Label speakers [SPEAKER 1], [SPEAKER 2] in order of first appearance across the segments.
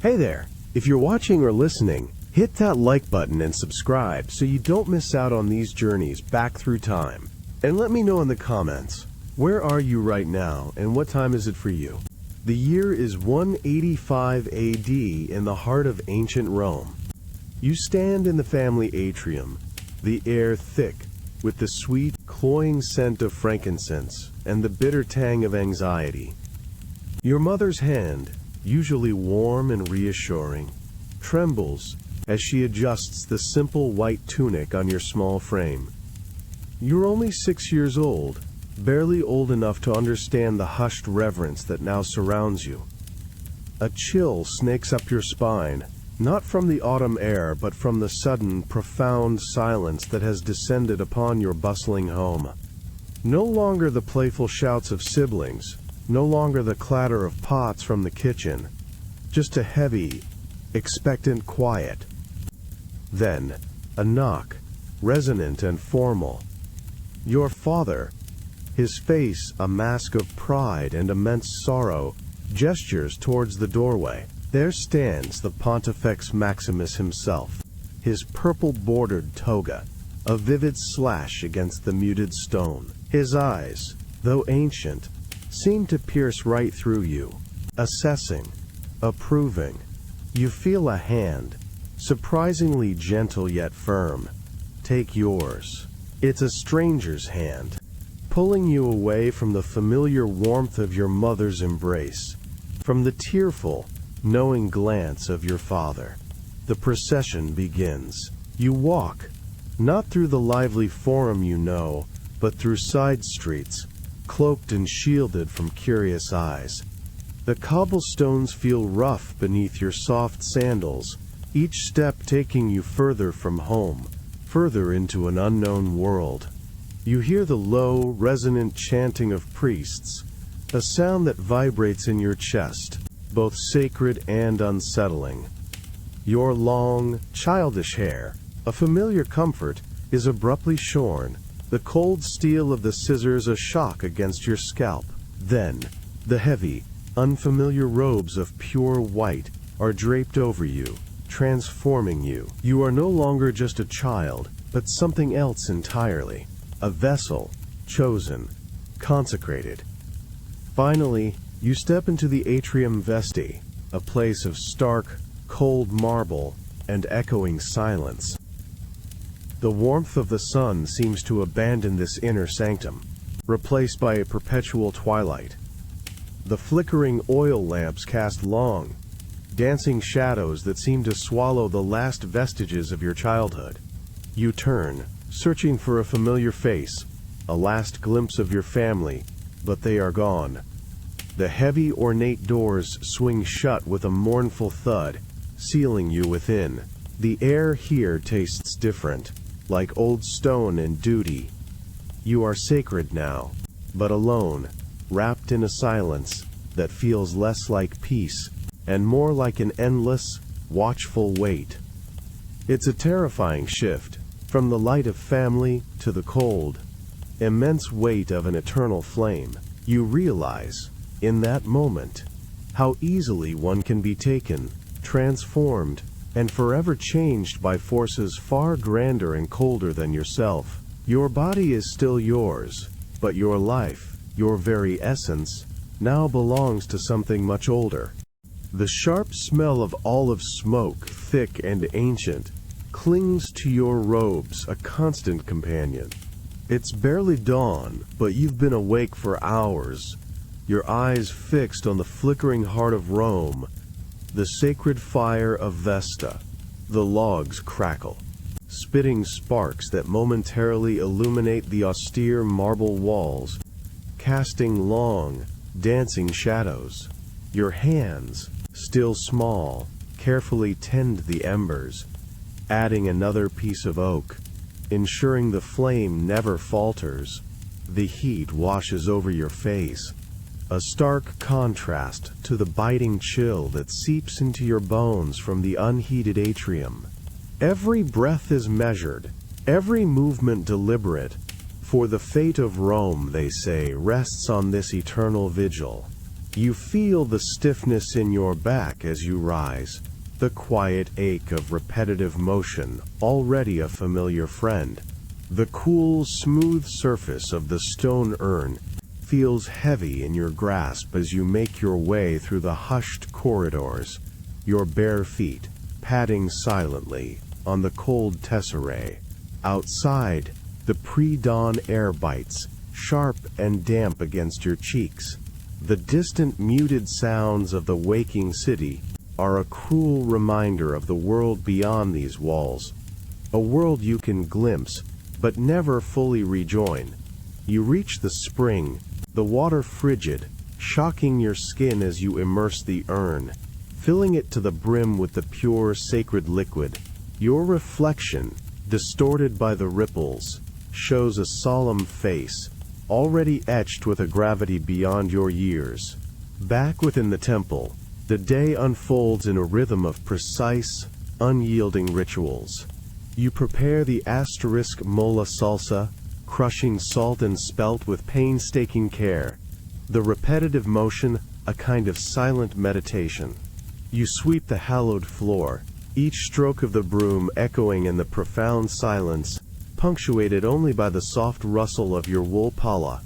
[SPEAKER 1] Hey there! If you're watching or listening, hit that like button and subscribe so you don't miss out on these journeys back through time. And let me know in the comments, where are you right now and what time is it for you? The year is 185 AD in the heart of ancient Rome. You stand in the family atrium, the air thick with the sweet, cloying scent of frankincense and the bitter tang of anxiety. Your mother's hand, usually warm and reassuring, trembles as she adjusts the simple white tunic on your small frame. You're only 6 years old, barely old enough to understand the hushed reverence that now surrounds you. A chill snakes up your spine, not from the autumn air, but from the sudden, profound silence that has descended upon your bustling home. No longer the playful shouts of siblings, no longer the clatter of pots from the kitchen, just a heavy, expectant quiet. Then, a knock, resonant and formal. Your father, his face a mask of pride and immense sorrow, gestures towards the doorway. There stands the Pontifex Maximus himself, his purple-bordered toga, a vivid slash against the muted stone. His eyes, though ancient, seem to pierce right through you, assessing, approving. You feel a hand, surprisingly gentle yet firm, take yours. It's a stranger's hand, pulling you away from the familiar warmth of your mother's embrace, from the tearful, knowing glance of your father. The procession begins. You walk, not through the lively forum you know, but through side streets, cloaked and shielded from curious eyes. The cobblestones feel rough beneath your soft sandals, each step taking you further from home, further into an unknown world. You hear the low, resonant chanting of priests, a sound that vibrates in your chest, both sacred and unsettling. Your long, childish hair, a familiar comfort, is abruptly shorn, the cold steel of the scissors a shock against your scalp. Then, the heavy, unfamiliar robes of pure white are draped over you, transforming you. You are no longer just a child, but something else entirely. A vessel, chosen, consecrated. Finally, you step into the Atrium Vesti, a place of stark, cold marble and echoing silence. The warmth of the sun seems to abandon this inner sanctum, replaced by a perpetual twilight. The flickering oil lamps cast long, dancing shadows that seem to swallow the last vestiges of your childhood. You turn, searching for a familiar face, a last glimpse of your family, but they are gone. The heavy, ornate doors swing shut with a mournful thud, sealing you within. The air here tastes different, like old stone and duty. You are sacred now, but alone, wrapped in a silence that feels less like peace and more like an endless, watchful wait. It's a terrifying shift, from the light of family to the cold, immense weight of an eternal flame. You realize, in that moment, how easily one can be taken, transformed, and forever changed by forces far grander and colder than yourself. Your body is still yours, but your life, your very essence, now belongs to something much older. The sharp smell of olive smoke, thick and ancient, clings to your robes, a constant companion. It's barely dawn, but you've been awake for hours, your eyes fixed on the flickering heart of Rome, the sacred fire of Vesta. The logs crackle, spitting sparks that momentarily illuminate the austere marble walls, casting long, dancing shadows. Your hands, still small, carefully tend the embers, adding another piece of oak, ensuring the flame never falters. The heat washes over your face, a stark contrast to the biting chill that seeps into your bones from the unheated atrium. Every breath is measured, every movement deliberate, for the fate of Rome, they say, rests on this eternal vigil. You feel the stiffness in your back as you rise, the quiet ache of repetitive motion, already a familiar friend. The cool, smooth surface of the stone urn feels heavy in your grasp as you make your way through the hushed corridors, your bare feet padding silently on the cold tesserae. Outside, the pre-dawn air bites, sharp and damp against your cheeks. The distant muted sounds of the waking city are a cruel reminder of the world beyond these walls, a world you can glimpse but never fully rejoin. You reach the spring, the water frigid, shocking your skin as you immerse the urn, filling it to the brim with the pure, sacred liquid. Your reflection, distorted by the ripples, shows a solemn face, already etched with a gravity beyond your years. Back within the temple, the day unfolds in a rhythm of precise, unyielding rituals. You prepare the asterisk mola salsa, crushing salt and spelt with painstaking care. The repetitive motion, a kind of silent meditation. You sweep the hallowed floor, each stroke of the broom echoing in the profound silence, punctuated only by the soft rustle of your wool palla.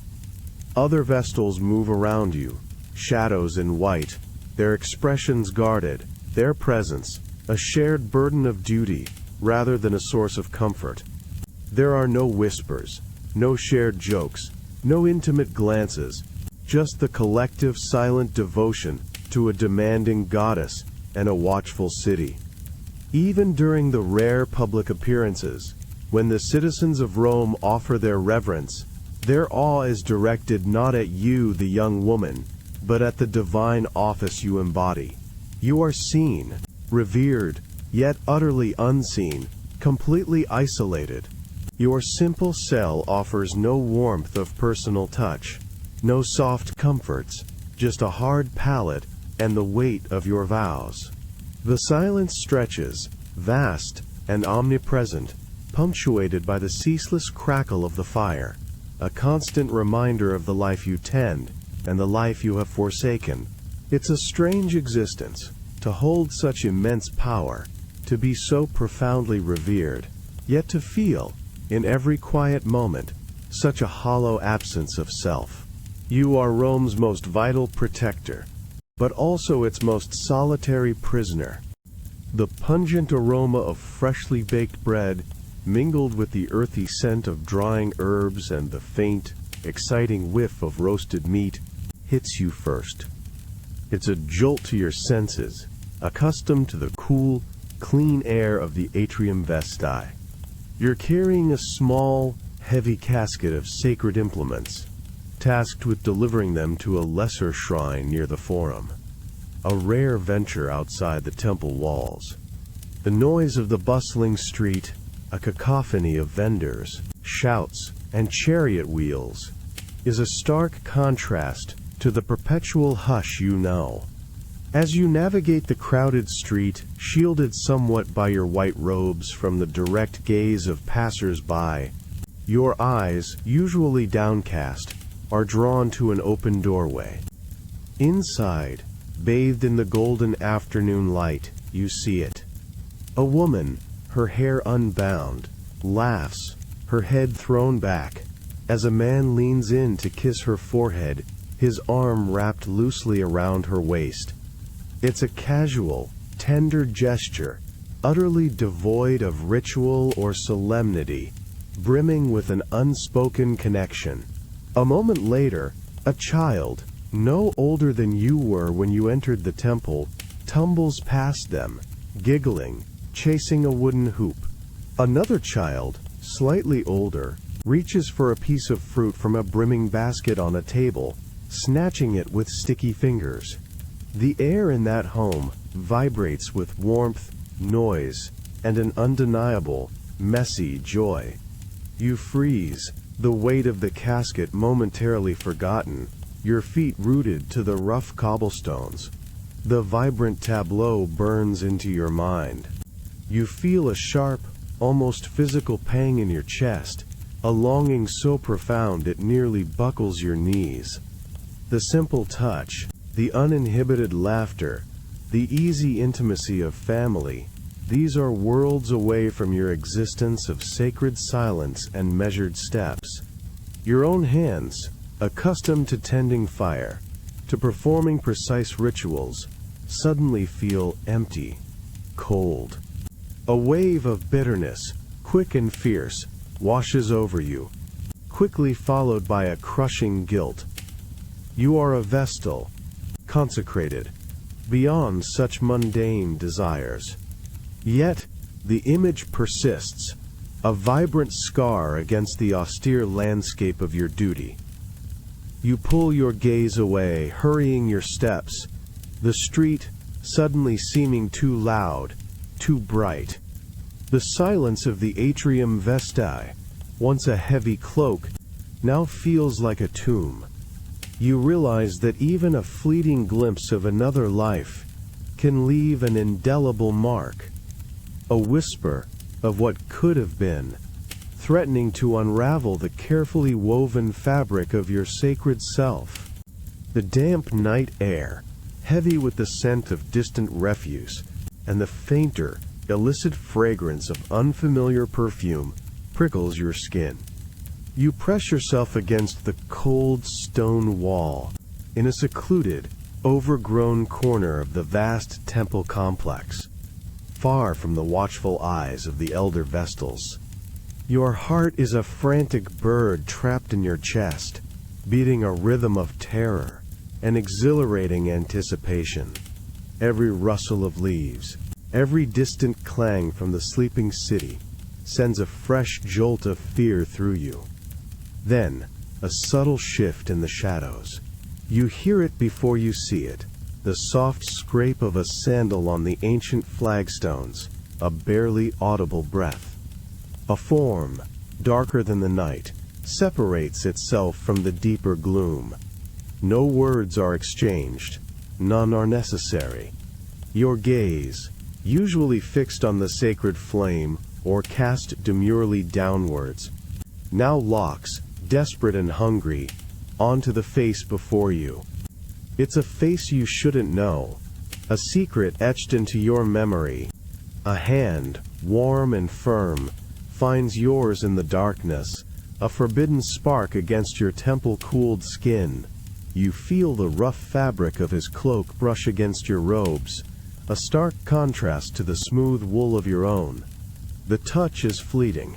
[SPEAKER 1] Other Vestals move around you, shadows in white, their expressions guarded, their presence a shared burden of duty rather than a source of comfort. There are no whispers, no shared jokes, no intimate glances, just the collective silent devotion to a demanding goddess and a watchful city. Even during the rare public appearances, when the citizens of Rome offer their reverence, their awe is directed not at you, the young woman, but at the divine office you embody. You are seen, revered, yet utterly unseen, completely isolated. Your simple cell offers no warmth of personal touch, no soft comforts, just a hard palate and the weight of your vows. The silence stretches, vast and omnipresent, punctuated by the ceaseless crackle of the fire, a constant reminder of the life you tend and the life you have forsaken. It's a strange existence, to hold such immense power, to be so profoundly revered, yet to feel, in every quiet moment, such a hollow absence of self. You are Rome's most vital protector, but also its most solitary prisoner. The pungent aroma of freshly baked bread, mingled with the earthy scent of drying herbs and the faint, exciting whiff of roasted meat, hits you first. It's a jolt to your senses, accustomed to the cool, clean air of the Atrium Vestae. You're carrying a small, heavy casket of sacred implements, tasked with delivering them to a lesser shrine near the Forum, a rare venture outside the temple walls. The noise of the bustling street, a cacophony of vendors, shouts, and chariot wheels, is a stark contrast to the perpetual hush you know. As you navigate the crowded street, shielded somewhat by your white robes from the direct gaze of passers-by, your eyes, usually downcast, are drawn to an open doorway. Inside, bathed in the golden afternoon light, you see it. A woman, her hair unbound, laughs, her head thrown back, as a man leans in to kiss her forehead, his arm wrapped loosely around her waist. It's a casual, tender gesture, utterly devoid of ritual or solemnity, brimming with an unspoken connection. A moment later, a child, no older than you were when you entered the temple, tumbles past them, giggling, chasing a wooden hoop. Another child, slightly older, reaches for a piece of fruit from a brimming basket on a table, snatching it with sticky fingers. The air in that home vibrates with warmth, noise, and an undeniable, messy joy. You freeze, the weight of the casket momentarily forgotten, your feet rooted to the rough cobblestones. The vibrant tableau burns into your mind. You feel a sharp, almost physical pang in your chest, a longing so profound it nearly buckles your knees. The simple touch, the uninhibited laughter, the easy intimacy of family, these are worlds away from your existence of sacred silence and measured steps. Your own hands, accustomed to tending fire, to performing precise rituals, suddenly feel empty, cold. A wave of bitterness, quick and fierce, washes over you, quickly followed by a crushing guilt. You are a Vestal, consecrated, beyond such mundane desires. Yet, the image persists, a vibrant scar against the austere landscape of your duty. You pull your gaze away, hurrying your steps, the street suddenly seeming too loud, too bright. The silence of the atrium Vestae, once a heavy cloak, now feels like a tomb. You realize that even a fleeting glimpse of another life can leave an indelible mark, a whisper of what could have been, threatening to unravel the carefully woven fabric of your sacred self. The damp night air, heavy with the scent of distant refuse, and the fainter, illicit fragrance of unfamiliar perfume, prickles your skin. You press yourself against the cold stone wall, in a secluded, overgrown corner of the vast temple complex, far from the watchful eyes of the elder Vestals. Your heart is a frantic bird trapped in your chest, beating a rhythm of terror, an exhilarating anticipation. Every rustle of leaves, every distant clang from the sleeping city, sends a fresh jolt of fear through you. Then, a subtle shift in the shadows. You hear it before you see it, the soft scrape of a sandal on the ancient flagstones, a barely audible breath. A form, darker than the night, separates itself from the deeper gloom. No words are exchanged, none are necessary. Your gaze, usually fixed on the sacred flame or cast demurely downwards, now locks, desperate and hungry, onto the face before you. It's a face you shouldn't know, a secret etched into your memory. A hand, warm and firm, finds yours in the darkness, a forbidden spark against your temple-cooled skin. You feel the rough fabric of his cloak brush against your robes, a stark contrast to the smooth wool of your own. The touch is fleeting,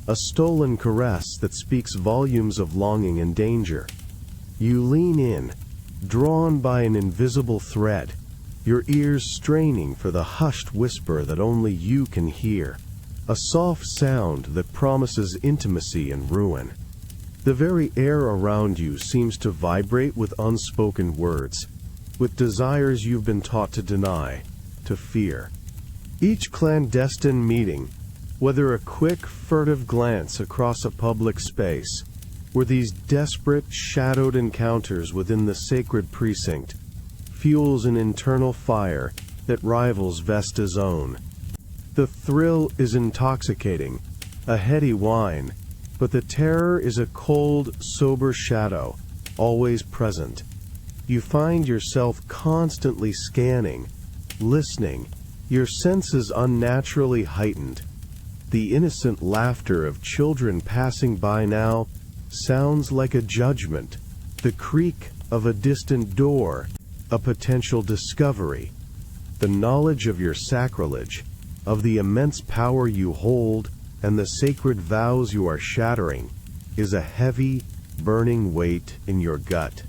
[SPEAKER 1] a stolen caress that speaks volumes of longing and danger. You lean in, drawn by an invisible thread, your ears straining for the hushed whisper that only you can hear. A soft sound that promises intimacy and ruin. The very air around you seems to vibrate with unspoken words, with desires you've been taught to deny, to fear. Each clandestine meeting, whether a quick, furtive glance across a public space, or these desperate, shadowed encounters within the sacred precinct, fuels an internal fire that rivals Vesta's own. The thrill is intoxicating, a heady wine, but the terror is a cold, sober shadow, always present. You find yourself constantly scanning, listening, your senses unnaturally heightened. The innocent laughter of children passing by now sounds like a judgment, the creak of a distant door, a potential discovery. The knowledge of your sacrilege, of the immense power you hold, and the sacred vows you are shattering, is a heavy, burning weight in your gut.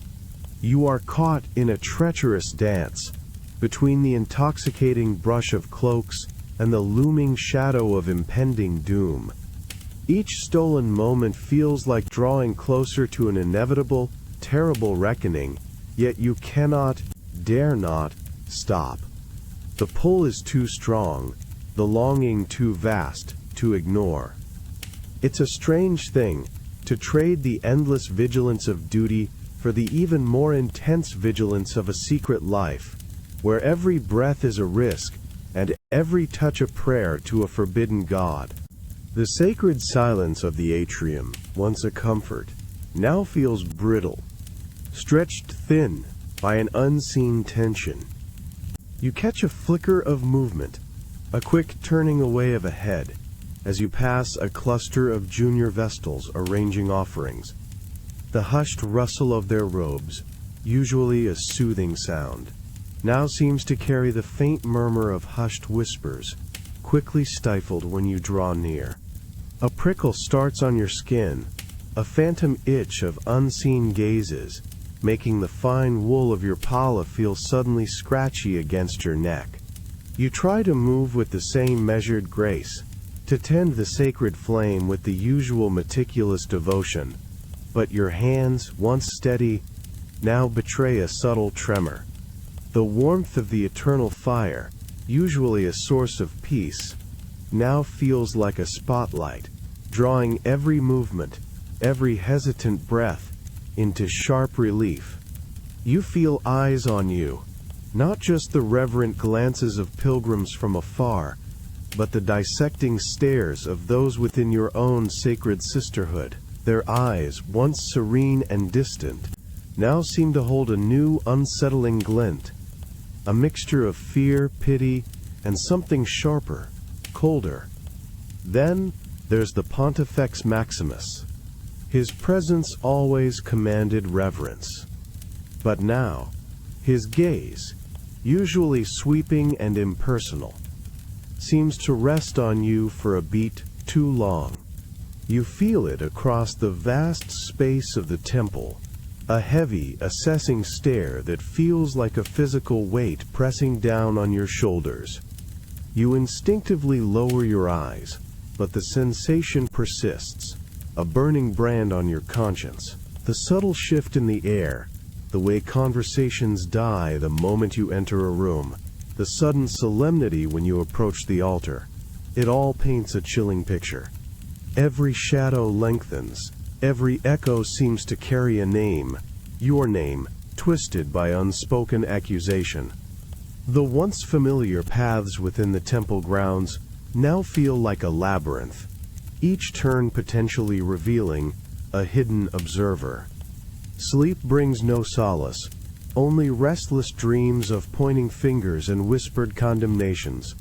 [SPEAKER 1] You are caught in a treacherous dance, between the intoxicating brush of cloaks and the looming shadow of impending doom. Each stolen moment feels like drawing closer to an inevitable, terrible reckoning, yet you cannot, dare not, stop. The pull is too strong, the longing too vast, to ignore. It's a strange thing, to trade the endless vigilance of duty for the even more intense vigilance of a secret life, where every breath is a risk, and every touch a prayer to a forbidden god. The sacred silence of the atrium, once a comfort, now feels brittle, stretched thin, by an unseen tension. You catch a flicker of movement, a quick turning away of a head, as you pass a cluster of junior Vestals arranging offerings. The hushed rustle of their robes, usually a soothing sound, now seems to carry the faint murmur of hushed whispers, quickly stifled when you draw near. A prickle starts on your skin, a phantom itch of unseen gazes, making the fine wool of your palla feel suddenly scratchy against your neck. You try to move with the same measured grace, to tend the sacred flame with the usual meticulous devotion, but your hands, once steady, now betray a subtle tremor. The warmth of the eternal fire, usually a source of peace, now feels like a spotlight, drawing every movement, every hesitant breath, into sharp relief. You feel eyes on you, not just the reverent glances of pilgrims from afar, but the dissecting stares of those within your own sacred sisterhood. Their eyes, once serene and distant, now seem to hold a new, unsettling glint, a mixture of fear, pity, and something sharper, colder. Then there's the Pontifex Maximus. His presence always commanded reverence. But now, his gaze, usually sweeping and impersonal, seems to rest on you for a beat too long. You feel it across the vast space of the temple, a heavy, assessing stare that feels like a physical weight pressing down on your shoulders. You instinctively lower your eyes, but the sensation persists, a burning brand on your conscience. The subtle shift in the air, the way conversations die the moment you enter a room, the sudden solemnity when you approach the altar, it all paints a chilling picture. Every shadow lengthens, every echo seems to carry a name, your name, twisted by unspoken accusation. The once familiar paths within the temple grounds now feel like a labyrinth, each turn potentially revealing a hidden observer. Sleep brings no solace, only restless dreams of pointing fingers and whispered condemnations,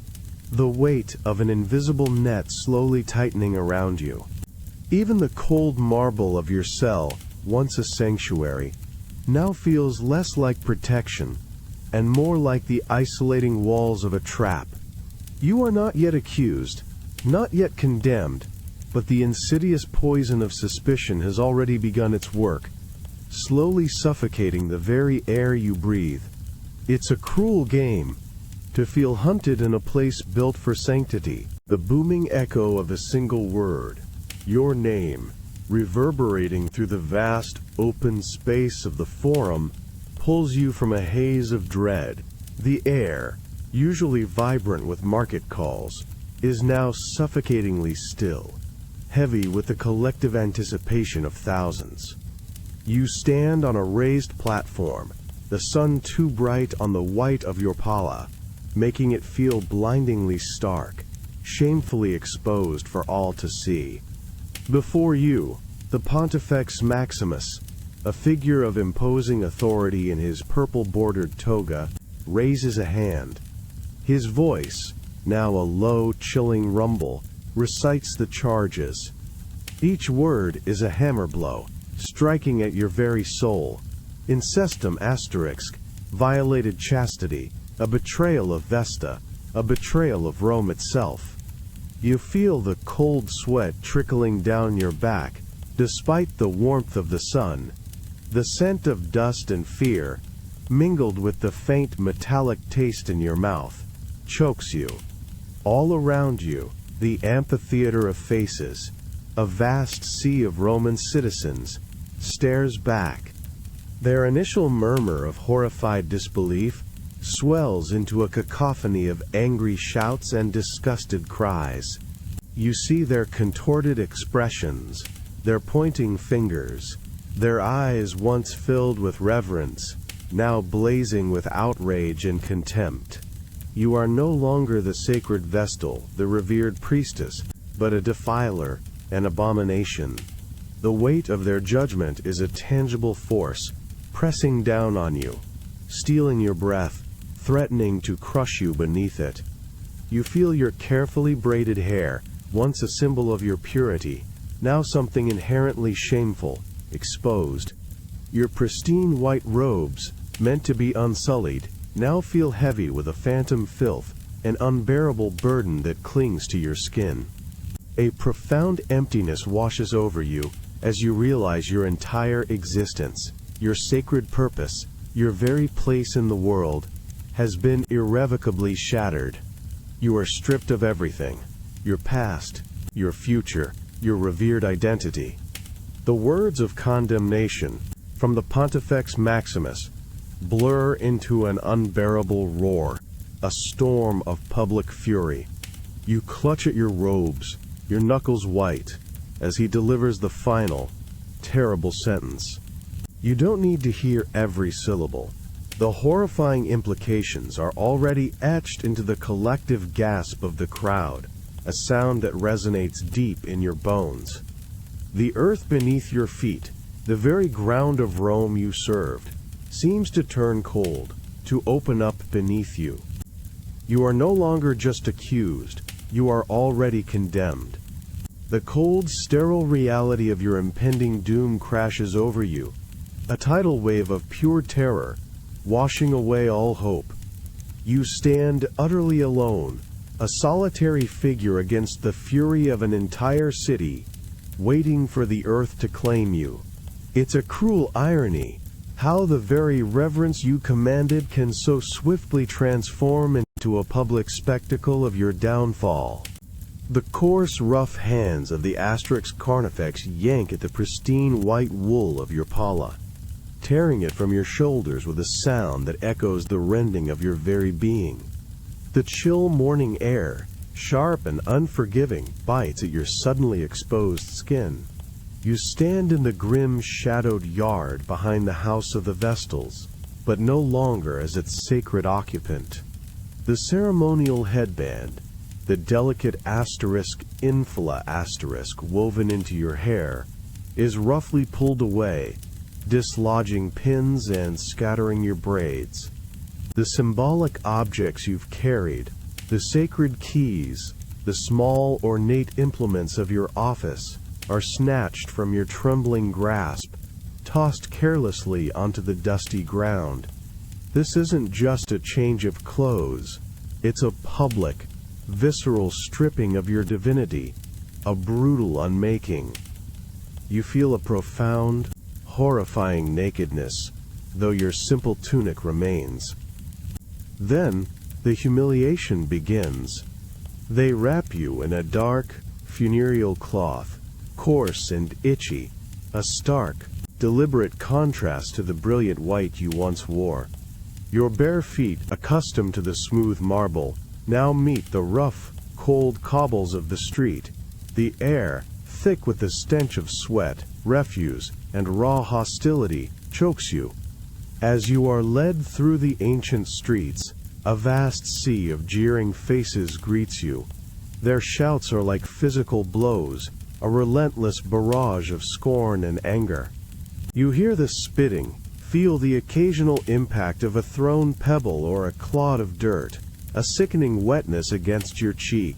[SPEAKER 1] the weight of an invisible net slowly tightening around you. Even the cold marble of your cell, once a sanctuary, now feels less like protection and more like the isolating walls of a trap. You are not yet accused, not yet condemned, but the insidious poison of suspicion has already begun its work, slowly suffocating the very air you breathe. It's a cruel game, to feel hunted in a place built for sanctity. The booming echo of a single word, your name, reverberating through the vast, open space of the forum, pulls you from a haze of dread. The air, usually vibrant with market calls, is now suffocatingly still, heavy with the collective anticipation of thousands. You stand on a raised platform, the sun too bright on the white of your palla, making it feel blindingly stark, shamefully exposed for all to see. Before you, the Pontifex Maximus, a figure of imposing authority in his purple-bordered toga, raises a hand. His voice, now a low, chilling rumble, recites the charges. Each word is a hammer blow, striking at your very soul. Incestum asterisk, violated chastity, a betrayal of Vesta, a betrayal of Rome itself. You feel the cold sweat trickling down your back, despite the warmth of the sun. The scent of dust and fear, mingled with the faint metallic taste in your mouth, chokes you. All around you, the amphitheater of faces, a vast sea of Roman citizens, stares back. Their initial murmur of horrified disbelief swells into a cacophony of angry shouts and disgusted cries. You see their contorted expressions, their pointing fingers, their eyes once filled with reverence, now blazing with outrage and contempt. You are no longer the sacred Vestal, the revered priestess, but a defiler, an abomination. The weight of their judgment is a tangible force, pressing down on you, stealing your breath, threatening to crush you beneath it. You feel your carefully braided hair, once a symbol of your purity, now something inherently shameful, exposed. Your pristine white robes, meant to be unsullied, now feel heavy with a phantom filth, an unbearable burden that clings to your skin. A profound emptiness washes over you as you realize your entire existence, your sacred purpose, your very place in the world, has been irrevocably shattered. You are stripped of everything: your past, your future, your revered identity. The words of condemnation from the Pontifex Maximus blur into an unbearable roar, a storm of public fury. You clutch at your robes, your knuckles white, as he delivers the final, terrible sentence. You don't need to hear every syllable. The horrifying implications are already etched into the collective gasp of the crowd, a sound that resonates deep in your bones. The earth beneath your feet, the very ground of Rome you served, seems to turn cold, to open up beneath you. You are no longer just accused, you are already condemned. The cold, sterile reality of your impending doom crashes over you, a tidal wave of pure terror, washing away all hope. You stand utterly alone, a solitary figure against the fury of an entire city, waiting for the earth to claim you. It's a cruel irony, how the very reverence you commanded can so swiftly transform into a public spectacle of your downfall. The coarse, rough hands of the Asterix Carnifex yank at the pristine white wool of your palla, tearing it from your shoulders with a sound that echoes the rending of your very being. The chill morning air, sharp and unforgiving, bites at your suddenly exposed skin. You stand in the grim, shadowed yard behind the house of the Vestals, but no longer as its sacred occupant. The ceremonial headband, the delicate asterisk infla asterisk woven into your hair, is roughly pulled away, dislodging pins and scattering your braids. The symbolic objects you've carried, the sacred keys, the small ornate implements of your office, are snatched from your trembling grasp, tossed carelessly onto the dusty ground. This isn't just a change of clothes, it's a public, visceral stripping of your divinity, a brutal unmaking. You feel a profound, horrifying nakedness, though your simple tunic remains. Then, the humiliation begins. They wrap you in a dark, funereal cloth, coarse and itchy, a stark, deliberate contrast to the brilliant white you once wore. Your bare feet, accustomed to the smooth marble, now meet the rough, cold cobbles of the street. The air, thick with the stench of sweat, refuse, and raw hostility, chokes you. As you are led through the ancient streets, a vast sea of jeering faces greets you. Their shouts are like physical blows, a relentless barrage of scorn and anger. You hear the spitting, feel the occasional impact of a thrown pebble or a clod of dirt, a sickening wetness against your cheek.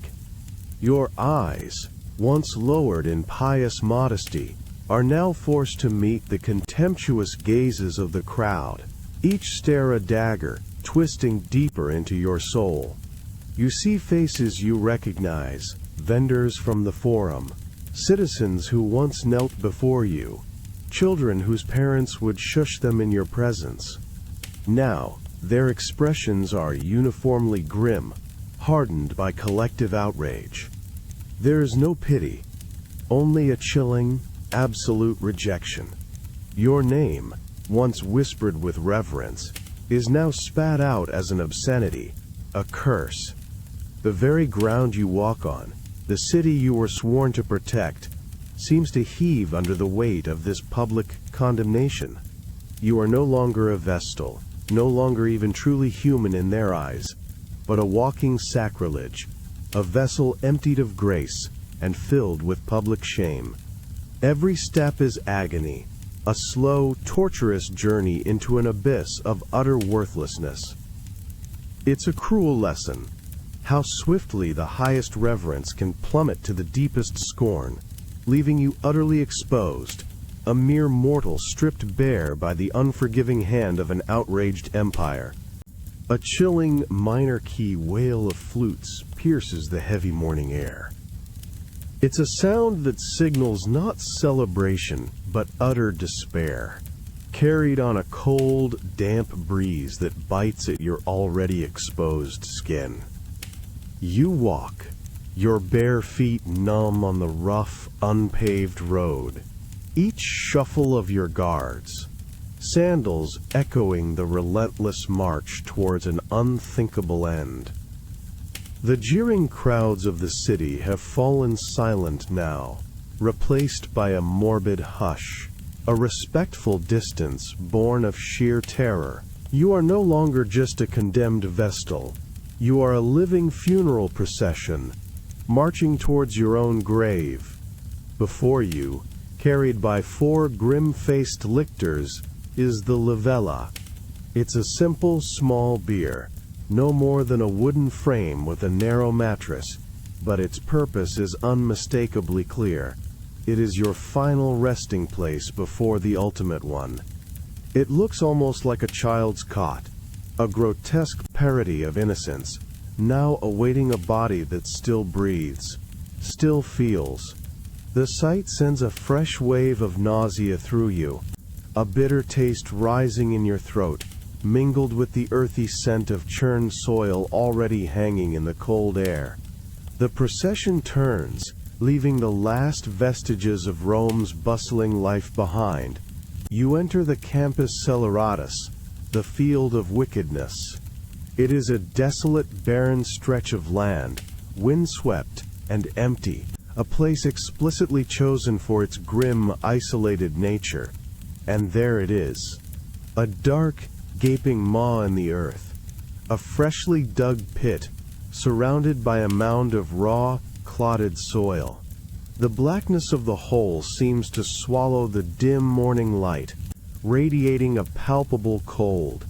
[SPEAKER 1] Your eyes, once lowered in pious modesty, are now forced to meet the contemptuous gazes of the crowd, each stare a dagger, twisting deeper into your soul. You see faces you recognize, vendors from the forum, citizens who once knelt before you, children whose parents would shush them in your presence. Now, their expressions are uniformly grim, hardened by collective outrage. There is no pity, only a chilling, absolute rejection. Your name, once whispered with reverence, is now spat out as an obscenity, a curse. The very ground you walk on, the city you were sworn to protect, seems to heave under the weight of this public condemnation. You are no longer a Vestal, no longer even truly human in their eyes, but a walking sacrilege, a vessel emptied of grace and filled with public shame. Every step is agony, a slow, torturous journey into an abyss of utter worthlessness. It's a cruel lesson, how swiftly the highest reverence can plummet to the deepest scorn, leaving you utterly exposed, a mere mortal stripped bare by the unforgiving hand of an outraged empire. A chilling, minor-key wail of flutes pierces the heavy morning air. It's a sound that signals not celebration, but utter despair, carried on a cold, damp breeze that bites at your already exposed skin. You walk, your bare feet numb on the rough, unpaved road, each shuffle of your guards, sandals echoing the relentless march towards an unthinkable end. The jeering crowds of the city have fallen silent now, replaced by a morbid hush, a respectful distance born of sheer terror. You are no longer just a condemned Vestal. You are a living funeral procession, marching towards your own grave. Before you, carried by 4 grim-faced lictors, is the Livella. It's a simple, small bier, no more than a wooden frame with a narrow mattress, but its purpose is unmistakably clear. It is your final resting place before the ultimate one. It looks almost like a child's cot, a grotesque parody of innocence, now awaiting a body that still breathes, still feels. The sight sends a fresh wave of nausea through you, a bitter taste rising in your throat, mingled with the earthy scent of churned soil already hanging in the cold air. The procession turns, leaving the last vestiges of Rome's bustling life behind. You enter the Campus Celeratus, the field of wickedness. It is a desolate, barren stretch of land, windswept and empty, a place explicitly chosen for its grim, isolated nature. And there it is, a dark, gaping maw in the earth, a freshly dug pit, surrounded by a mound of raw, clotted soil. The blackness of the hole seems to swallow the dim morning light, radiating a palpable cold.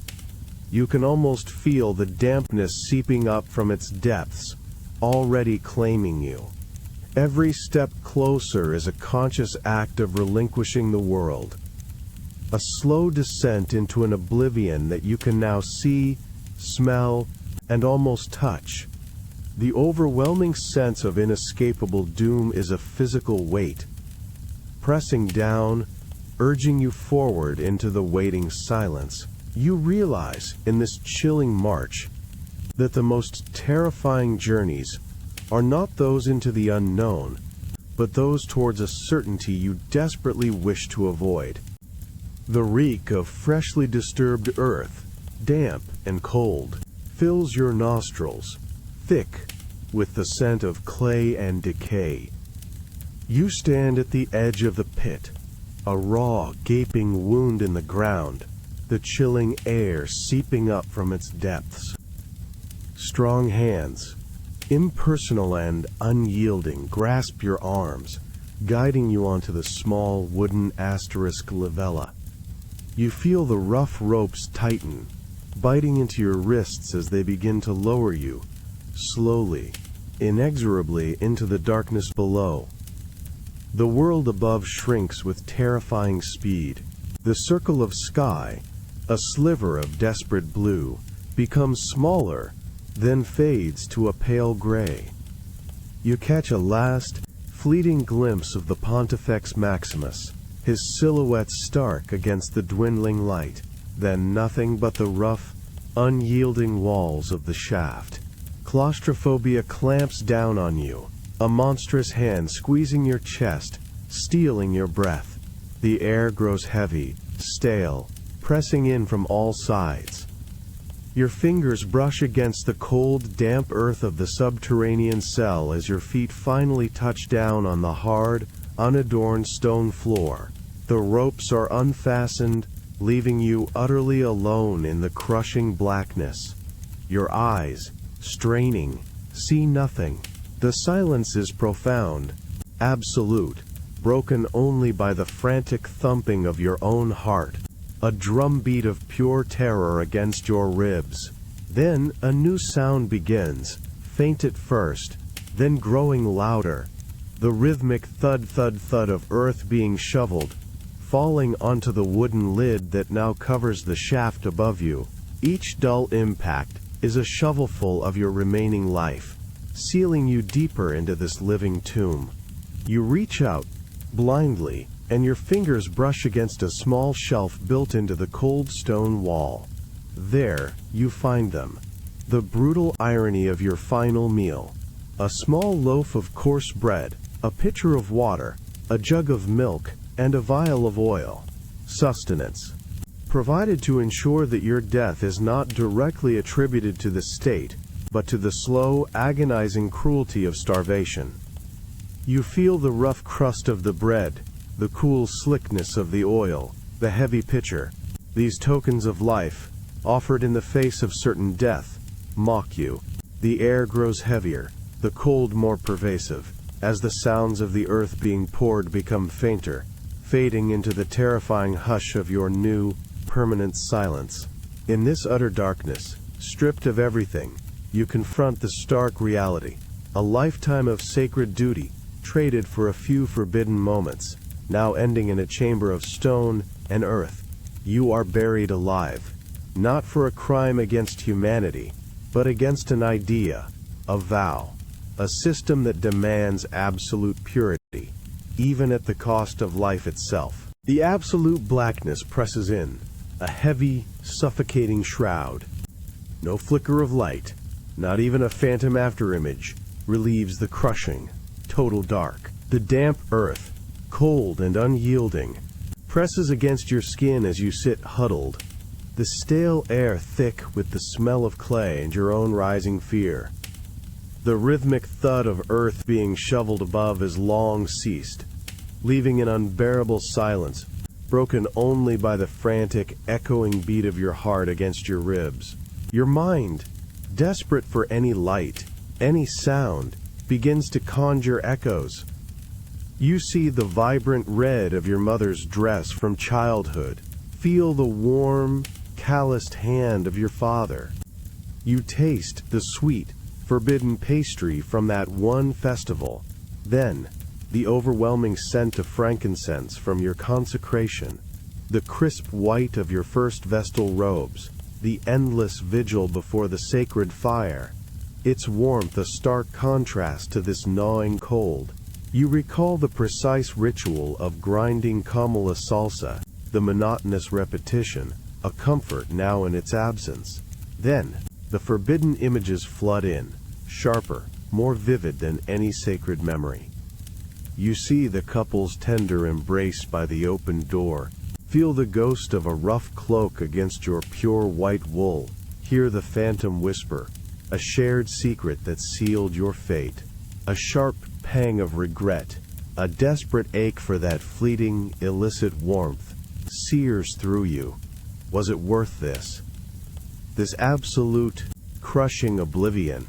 [SPEAKER 1] You can almost feel the dampness seeping up from its depths, already claiming you. Every step closer is a conscious act of relinquishing the world. A slow descent into an oblivion that you can now see, smell, and almost touch. The overwhelming sense of inescapable doom is a physical weight, pressing down, urging you forward into the waiting silence. You realize, in this chilling march, that the most terrifying journeys are not those into the unknown, but those towards a certainty you desperately wish to avoid. The reek of freshly disturbed earth, damp and cold, fills your nostrils, thick with the scent of clay and decay. You stand at the edge of the pit, a raw, gaping wound in the ground, the chilling air seeping up from its depths. Strong hands, impersonal and unyielding, grasp your arms, guiding you onto the small wooden asterisk Livella. You feel the rough ropes tighten, biting into your wrists as they begin to lower you, slowly, inexorably into the darkness below. The world above shrinks with terrifying speed. The circle of sky, a sliver of desperate blue, becomes smaller, then fades to a pale gray. You catch a last, fleeting glimpse of the Pontifex Maximus, his silhouette stark against the dwindling light, then nothing but the rough, unyielding walls of the shaft. Claustrophobia clamps down on you, a monstrous hand squeezing your chest, stealing your breath. The air grows heavy, stale, pressing in from all sides. Your fingers brush against the cold, damp earth of the subterranean cell as your feet finally touch down on the hard, unadorned stone floor. The ropes are unfastened, leaving you utterly alone in the crushing blackness. Your eyes, straining, see nothing. The silence is profound, absolute, broken only by the frantic thumping of your own heart, a drumbeat of pure terror against your ribs. Then a new sound begins, faint at first, then growing louder. The rhythmic thud-thud-thud of earth being shoveled, falling onto the wooden lid that now covers the shaft above you. Each dull impact is a shovelful of your remaining life, sealing you deeper into this living tomb. You reach out, blindly, and your fingers brush against a small shelf built into the cold stone wall. There, you find them. The brutal irony of your final meal. A small loaf of coarse bread, a pitcher of water, a jug of milk, and a vial of oil. Sustenance. Provided to ensure that your death is not directly attributed to the state, but to the slow, agonizing cruelty of starvation. You feel the rough crust of the bread, the cool slickness of the oil, the heavy pitcher. These tokens of life, offered in the face of certain death, mock you. The air grows heavier, the cold more pervasive, as the sounds of the earth being poured become fainter, fading into the terrifying hush of your new, permanent silence. In this utter darkness, stripped of everything, you confront the stark reality. A lifetime of sacred duty, traded for a few forbidden moments, now ending in a chamber of stone and earth. You are buried alive, not for a crime against humanity, but against an idea, a vow. A system that demands absolute purity, even at the cost of life itself. The absolute blackness presses in, a heavy, suffocating shroud. No flicker of light, not even a phantom afterimage, relieves the crushing, total dark. The damp earth, cold and unyielding, presses against your skin as you sit huddled, the stale air thick with the smell of clay and your own rising fear. The rhythmic thud of earth being shoveled above is long ceased, leaving an unbearable silence, broken only by the frantic, echoing beat of your heart against your ribs. Your mind, desperate for any light, any sound, begins to conjure echoes. You see the vibrant red of your mother's dress from childhood, feel the warm, calloused hand of your father. You taste the sweet, forbidden pastry from that one festival. Then, the overwhelming scent of frankincense from your consecration, the crisp white of your first Vestal robes, the endless vigil before the sacred fire, its warmth a stark contrast to this gnawing cold. You recall the precise ritual of grinding kamala salsa, the monotonous repetition, a comfort now in its absence. Then, the forbidden images flood in, sharper, more vivid than any sacred memory. You see the couple's tender embrace by the open door, feel the ghost of a rough cloak against your pure white wool, hear the phantom whisper, a shared secret that sealed your fate. A sharp pang of regret, a desperate ache for that fleeting, illicit warmth, sears through you. Was it worth this? This absolute, crushing oblivion.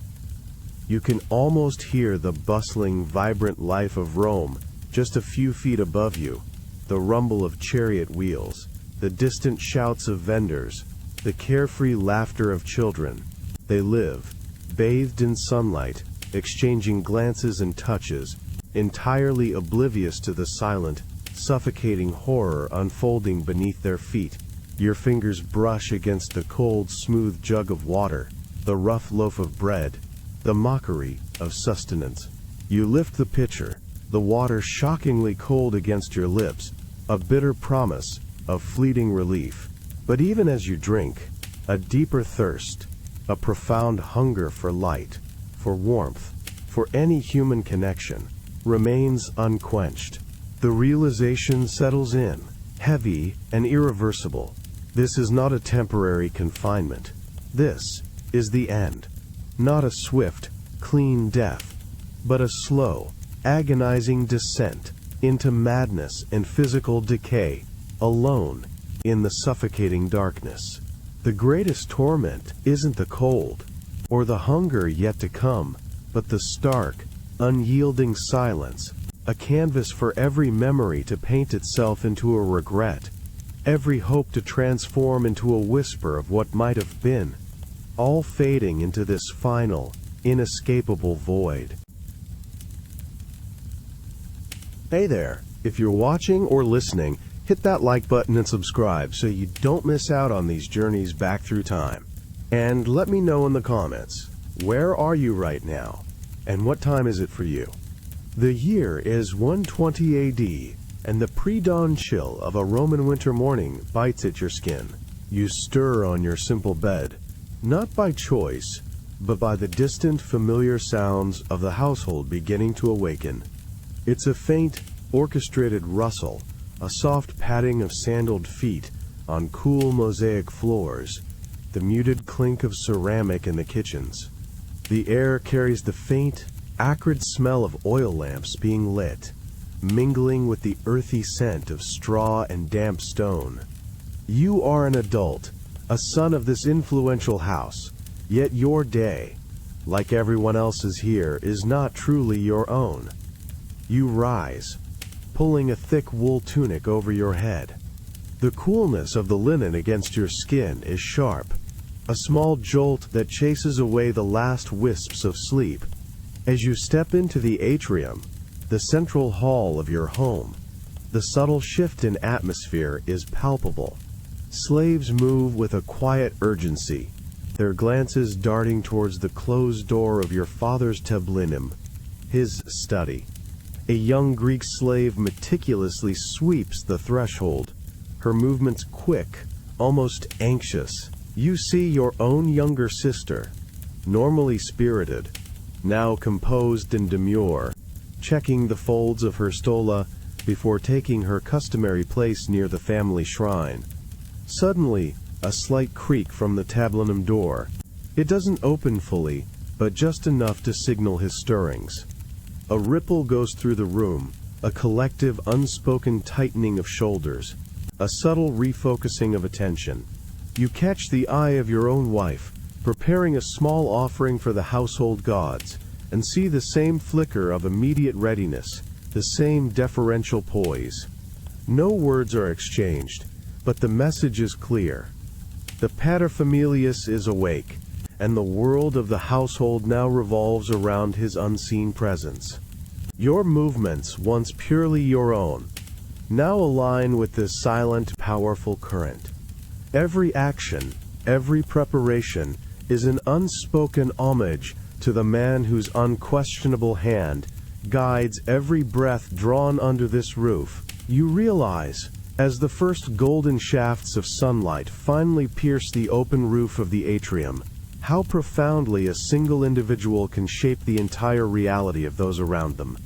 [SPEAKER 1] You can almost hear the bustling, vibrant life of Rome just a few feet above you, the rumble of chariot wheels, the distant shouts of vendors, the carefree laughter of children. They live, bathed in sunlight, exchanging glances and touches, entirely oblivious to the silent, suffocating horror unfolding beneath their feet. Your fingers brush against the cold, smooth jug of water, the rough loaf of bread, the mockery of sustenance. You lift the pitcher, the water shockingly cold against your lips, a bitter promise of fleeting relief. But even as you drink, a deeper thirst, a profound hunger for light, for warmth, for any human connection, remains unquenched. The realization settles in, heavy and irreversible. This is not a temporary confinement. This is the end. Not a swift, clean death, but a slow, agonizing descent into madness and physical decay, alone in the suffocating darkness. The greatest torment isn't the cold, or the hunger yet to come, but the stark, unyielding silence, a canvas for every memory to paint itself into a regret, every hope to transform into a whisper of what might have been, all fading into this final, inescapable void. Hey there, if you're watching or listening, hit that like button and subscribe so you don't miss out on these journeys back through time. And let me know in the comments, where are you right now? And what time is it for you? The year is 120 AD, and the pre-dawn chill of a Roman winter morning bites at your skin. You stir on your simple bed, not by choice, but by the distant, familiar sounds of the household beginning to awaken. It's a faint, orchestrated rustle, a soft padding of sandaled feet on cool mosaic floors, the muted clink of ceramic in the kitchens. The air carries the faint, acrid smell of oil lamps being lit, mingling with the earthy scent of straw and damp stone. You are an adult, a son of this influential house, yet your day, like everyone else's here, is not truly your own. You rise, pulling a thick wool tunic over your head. The coolness of the linen against your skin is sharp, a small jolt that chases away the last wisps of sleep. As you step into the atrium, the central hall of your home, the subtle shift in atmosphere is palpable. Slaves move with a quiet urgency, their glances darting towards the closed door of your father's tablinum, his study. A young Greek slave meticulously sweeps the threshold, her movements quick, almost anxious. You see your own younger sister, normally spirited, now composed and demure, checking the folds of her stola before taking her customary place near the family shrine. Suddenly, a slight creak from the tablinum door. It doesn't open fully, but just enough to signal his stirrings. A ripple goes through the room, a collective unspoken tightening of shoulders, a subtle refocusing of attention. You catch the eye of your own wife, preparing a small offering for the household gods, and see the same flicker of immediate readiness, the same deferential poise. No words are exchanged, but the message is clear. The Pater Familias is awake, and the world of the household now revolves around his unseen presence. Your movements, once purely your own, now align with this silent, powerful current. Every action, every preparation, is an unspoken homage to the man whose unquestionable hand guides every breath drawn under this roof. You realize, as the first golden shafts of sunlight finally pierce the open roof of the atrium, how profoundly a single individual can shape the entire reality of those around them,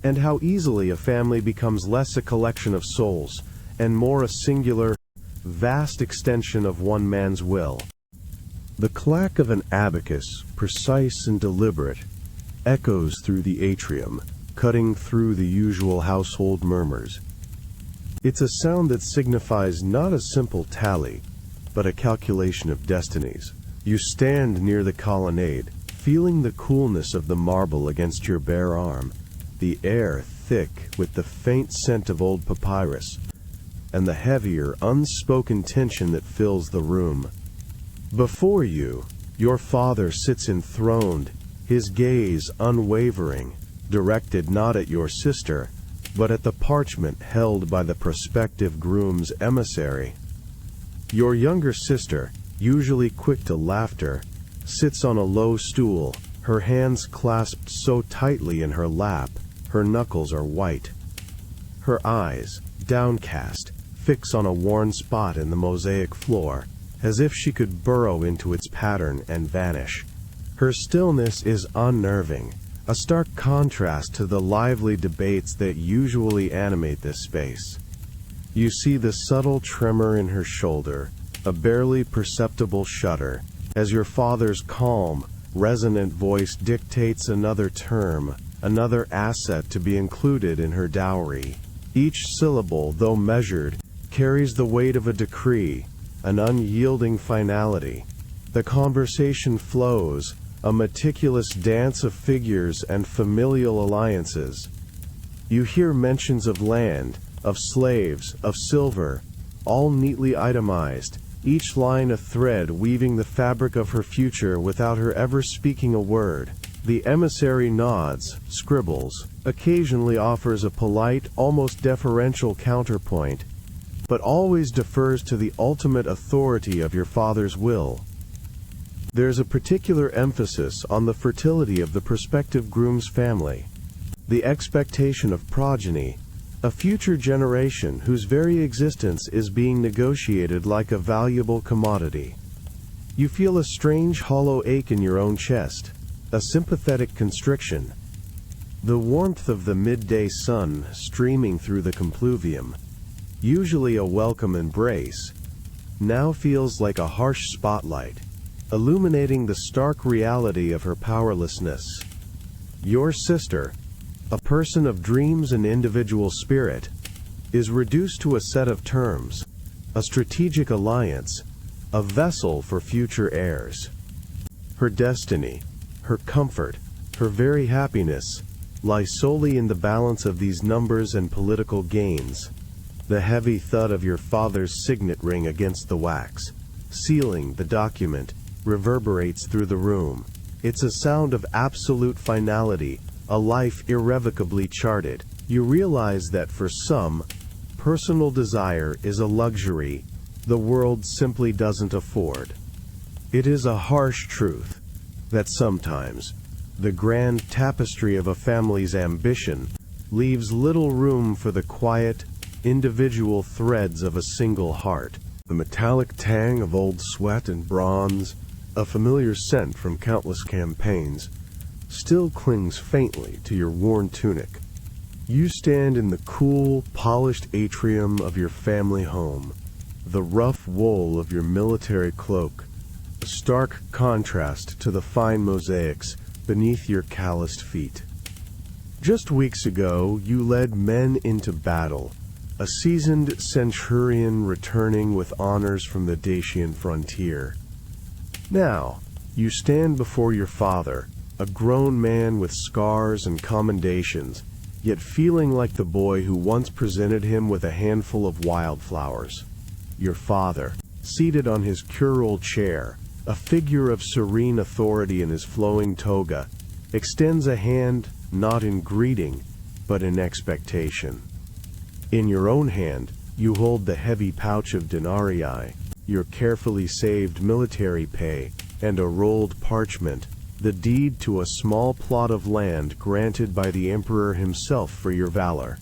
[SPEAKER 1] and how easily a family becomes less a collection of souls, and more a singular, vast extension of one man's will. The clack of an abacus, precise and deliberate, echoes through the atrium, cutting through the usual household murmurs. It's a sound that signifies not a simple tally, but a calculation of destinies. You stand near the colonnade, feeling the coolness of the marble against your bare arm, the air thick with the faint scent of old papyrus, and the heavier, unspoken tension that fills the room. Before you, your father sits enthroned, his gaze unwavering, directed not at your sister, but at the parchment held by the prospective groom's emissary. Your younger sister, usually quick to laughter, sits on a low stool, her hands clasped so tightly in her lap, her knuckles are white. Her eyes, downcast, fix on a worn spot in the mosaic floor, as if she could burrow into its pattern and vanish. Her stillness is unnerving, a stark contrast to the lively debates that usually animate this space. You see the subtle tremor in her shoulder, a barely perceptible shudder, as your father's calm, resonant voice dictates another term, another asset to be included in her dowry. Each syllable, though measured, carries the weight of a decree, an unyielding finality. The conversation flows, a meticulous dance of figures and familial alliances. You hear mentions of land, of slaves, of silver, all neatly itemized, each line a thread weaving the fabric of her future without her ever speaking a word. The emissary nods, scribbles, occasionally offers a polite, almost deferential counterpoint, but always defers to the ultimate authority of your father's will. There's a particular emphasis on the fertility of the prospective groom's family, the expectation of progeny, a future generation whose very existence is being negotiated like a valuable commodity. You feel a strange hollow ache in your own chest, a sympathetic constriction. The warmth of the midday sun streaming through the compluvium, usually a welcome embrace, now feels like a harsh spotlight, illuminating the stark reality of her powerlessness. Your sister, a person of dreams and individual spirit, is reduced to a set of terms, a strategic alliance, a vessel for future heirs. Her destiny, her comfort, her very happiness, lie solely in the balance of these numbers and political gains. The heavy thud of your father's signet ring against the wax, sealing the document, reverberates through the room. It's a sound of absolute finality, a life irrevocably charted. You realize that for some, personal desire is a luxury the world simply doesn't afford. It is a harsh truth that sometimes the grand tapestry of a family's ambition leaves little room for the quiet, individual threads of a single heart. The metallic tang of old sweat and bronze, a familiar scent from countless campaigns, still clings faintly to your worn tunic. You stand in the cool, polished atrium of your family home, the rough wool of your military cloak, a stark contrast to the fine mosaics beneath your calloused feet. Just weeks ago, you led men into battle, a seasoned centurion returning with honors from the Dacian frontier. Now, you stand before your father, a grown man with scars and commendations, yet feeling like the boy who once presented him with a handful of wildflowers. Your father, seated on his curule chair, a figure of serene authority in his flowing toga, extends a hand not in greeting, but in expectation. In your own hand, you hold the heavy pouch of denarii, your carefully saved military pay, and a rolled parchment, the deed to a small plot of land granted by the emperor himself for your valor.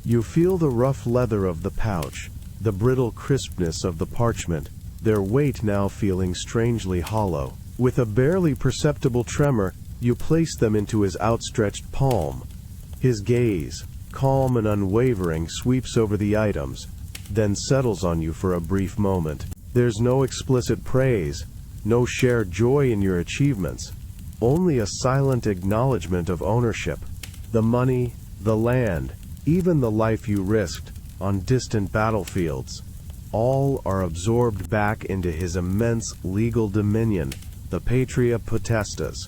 [SPEAKER 1] You feel the rough leather of the pouch, the brittle crispness of the parchment, their weight now feeling strangely hollow. With a barely perceptible tremor, you place them into his outstretched palm. His gaze, calm and unwavering, sweeps over the items, then settles on you for a brief moment. There's no explicit praise, no shared joy in your achievements, only a silent acknowledgement of ownership. The money, the land, even the life you risked on distant battlefields, all are absorbed back into his immense legal dominion, the Patria Potestas.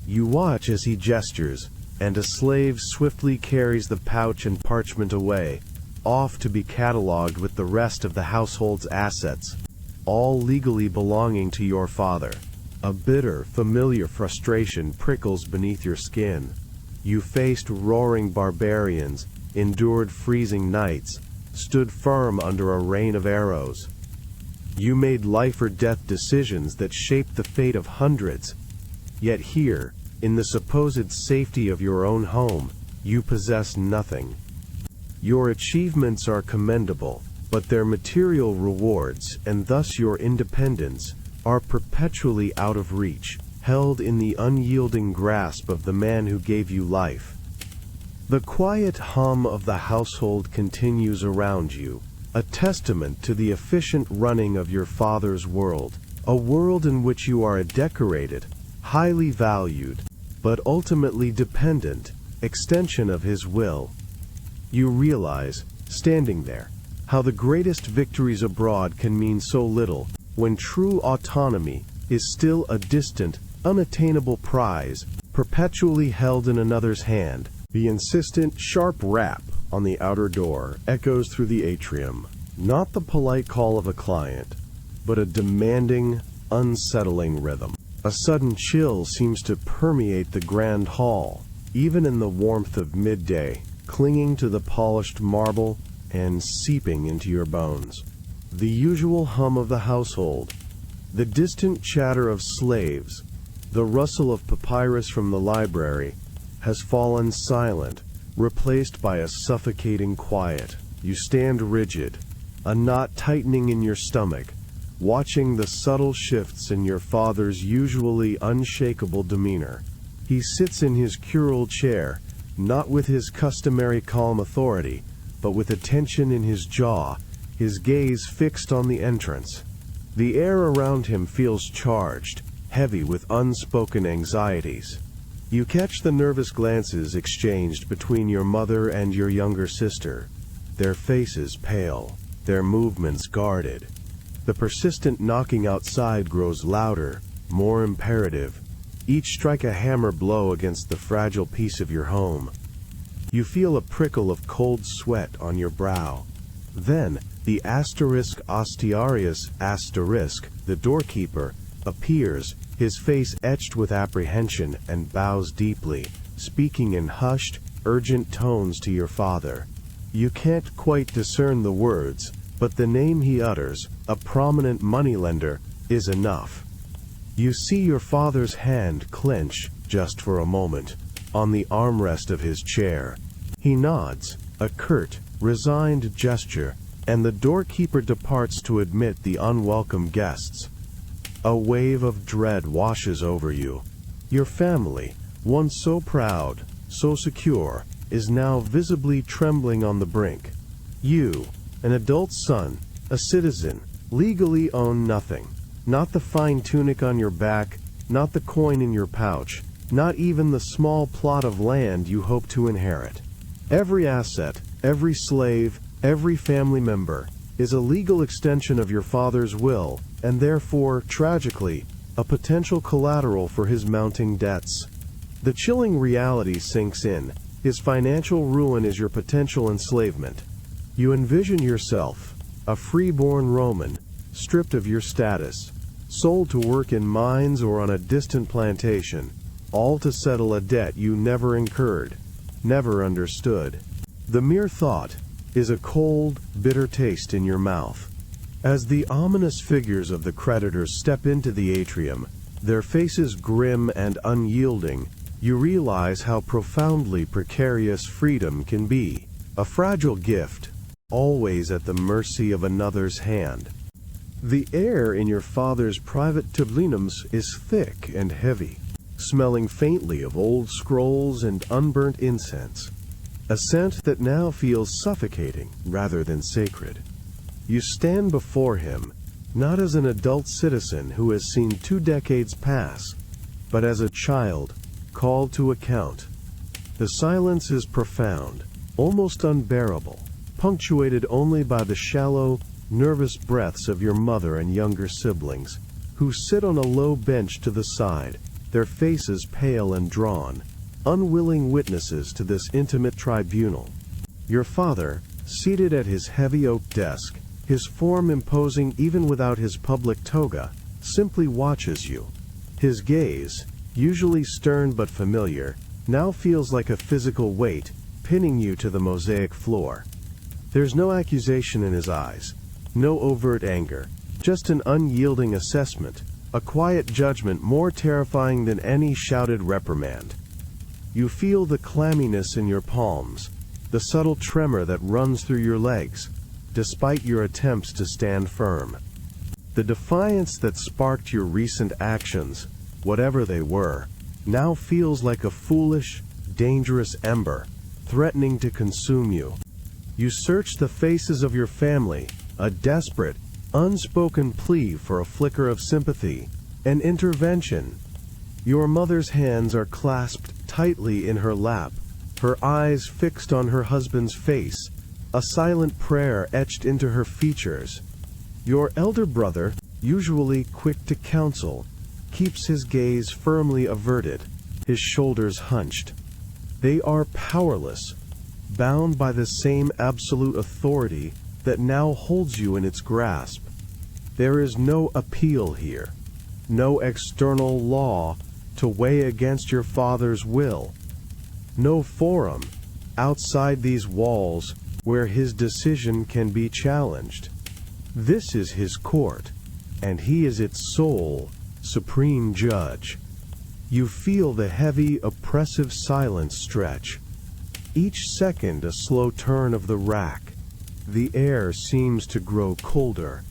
[SPEAKER 1] You watch as he gestures, and a slave swiftly carries the pouch and parchment away, off to be catalogued with the rest of the household's assets, all legally belonging to your father. A bitter, familiar frustration prickles beneath your skin. You faced roaring barbarians, endured freezing nights, stood firm under a rain of arrows. You made life or death decisions that shaped the fate of hundreds. Yet here, in the supposed safety of your own home, you possess nothing. Your achievements are commendable, but their material rewards, and thus your independence, are perpetually out of reach, held in the unyielding grasp of the man who gave you life. The quiet hum of the household continues around you, a testament to the efficient running of your father's world, a world in which you are a decorated, highly valued, but ultimately dependent, extension of his will. You realize, standing there, how the greatest victories abroad can mean so little, when true autonomy is still a distant, unattainable prize, perpetually held in another's hand. The insistent, sharp rap on the outer door echoes through the atrium, not the polite call of a client, but a demanding, unsettling rhythm. A sudden chill seems to permeate the grand hall, even in the warmth of midday, clinging to the polished marble and seeping into your bones. The usual hum of the household, the distant chatter of slaves, the rustle of papyrus from the library, has fallen silent, replaced by a suffocating quiet. You stand rigid, a knot tightening in your stomach, watching the subtle shifts in your father's usually unshakable demeanor. He sits in his curule chair, not with his customary calm authority, but with a tension in his jaw, his gaze fixed on the entrance. The air around him feels charged, heavy with unspoken anxieties. You catch the nervous glances exchanged between your mother and your younger sister, their faces pale, their movements guarded. The persistent knocking outside grows louder, more imperative. Each strike a hammer blow against the fragile piece of your home. You feel a prickle of cold sweat on your brow. Then, the *Ostarius*, the doorkeeper, appears, his face etched with apprehension, and bows deeply, speaking in hushed, urgent tones to your father. You can't quite discern the words, but the name he utters, a prominent moneylender, is enough. You see your father's hand clench, just for a moment, on the armrest of his chair. He nods, a curt, resigned gesture, and the doorkeeper departs to admit the unwelcome guests. A wave of dread washes over you. Your family, once so proud, so secure, is now visibly trembling on the brink. You, an adult son, a citizen, legally own nothing. Not the fine tunic on your back, not the coin in your pouch, not even the small plot of land you hope to inherit. Every asset, every slave, every family member, is a legal extension of your father's will, and therefore, tragically, a potential collateral for his mounting debts. The chilling reality sinks in. His financial ruin is your potential enslavement. You envision yourself, a free-born Roman, stripped of your status, sold to work in mines or on a distant plantation, all to settle a debt you never incurred, never understood. The mere thought is a cold, bitter taste in your mouth. As the ominous figures of the creditors step into the atrium, their faces grim and unyielding, you realize how profoundly precarious freedom can be. A fragile gift, always at the mercy of another's hand. The air in your father's private tablinums is thick and heavy, smelling faintly of old scrolls and unburnt incense, a scent that now feels suffocating rather than sacred. You stand before him, not as an adult citizen who has seen 2 decades pass, but as a child, called to account. The silence is profound, almost unbearable, punctuated only by the shallow, nervous breaths of your mother and younger siblings, who sit on a low bench to the side, their faces pale and drawn, unwilling witnesses to this intimate tribunal. Your father, seated at his heavy oak desk, his form imposing even without his public toga, simply watches you. His gaze, usually stern but familiar, now feels like a physical weight, pinning you to the mosaic floor. There's no accusation in his eyes, no overt anger, just an unyielding assessment, a quiet judgment more terrifying than any shouted reprimand. You feel the clamminess in your palms, the subtle tremor that runs through your legs, despite your attempts to stand firm. The defiance that sparked your recent actions, whatever they were, now feels like a foolish, dangerous ember, threatening to consume you. You search the faces of your family, a desperate, unspoken plea for a flicker of sympathy, an intervention. Your mother's hands are clasped tightly in her lap, her eyes fixed on her husband's face, a silent prayer etched into her features. Your elder brother, usually quick to counsel, keeps his gaze firmly averted, his shoulders hunched. They are powerless, bound by the same absolute authority that now holds you in its grasp. There is no appeal here, no external law to weigh against your Father's will, no forum outside these walls where his decision can be challenged. This is his court, and he is its sole, supreme judge. You feel the heavy, oppressive silence stretch. Each second a slow turn of the rack. The air seems to grow colder,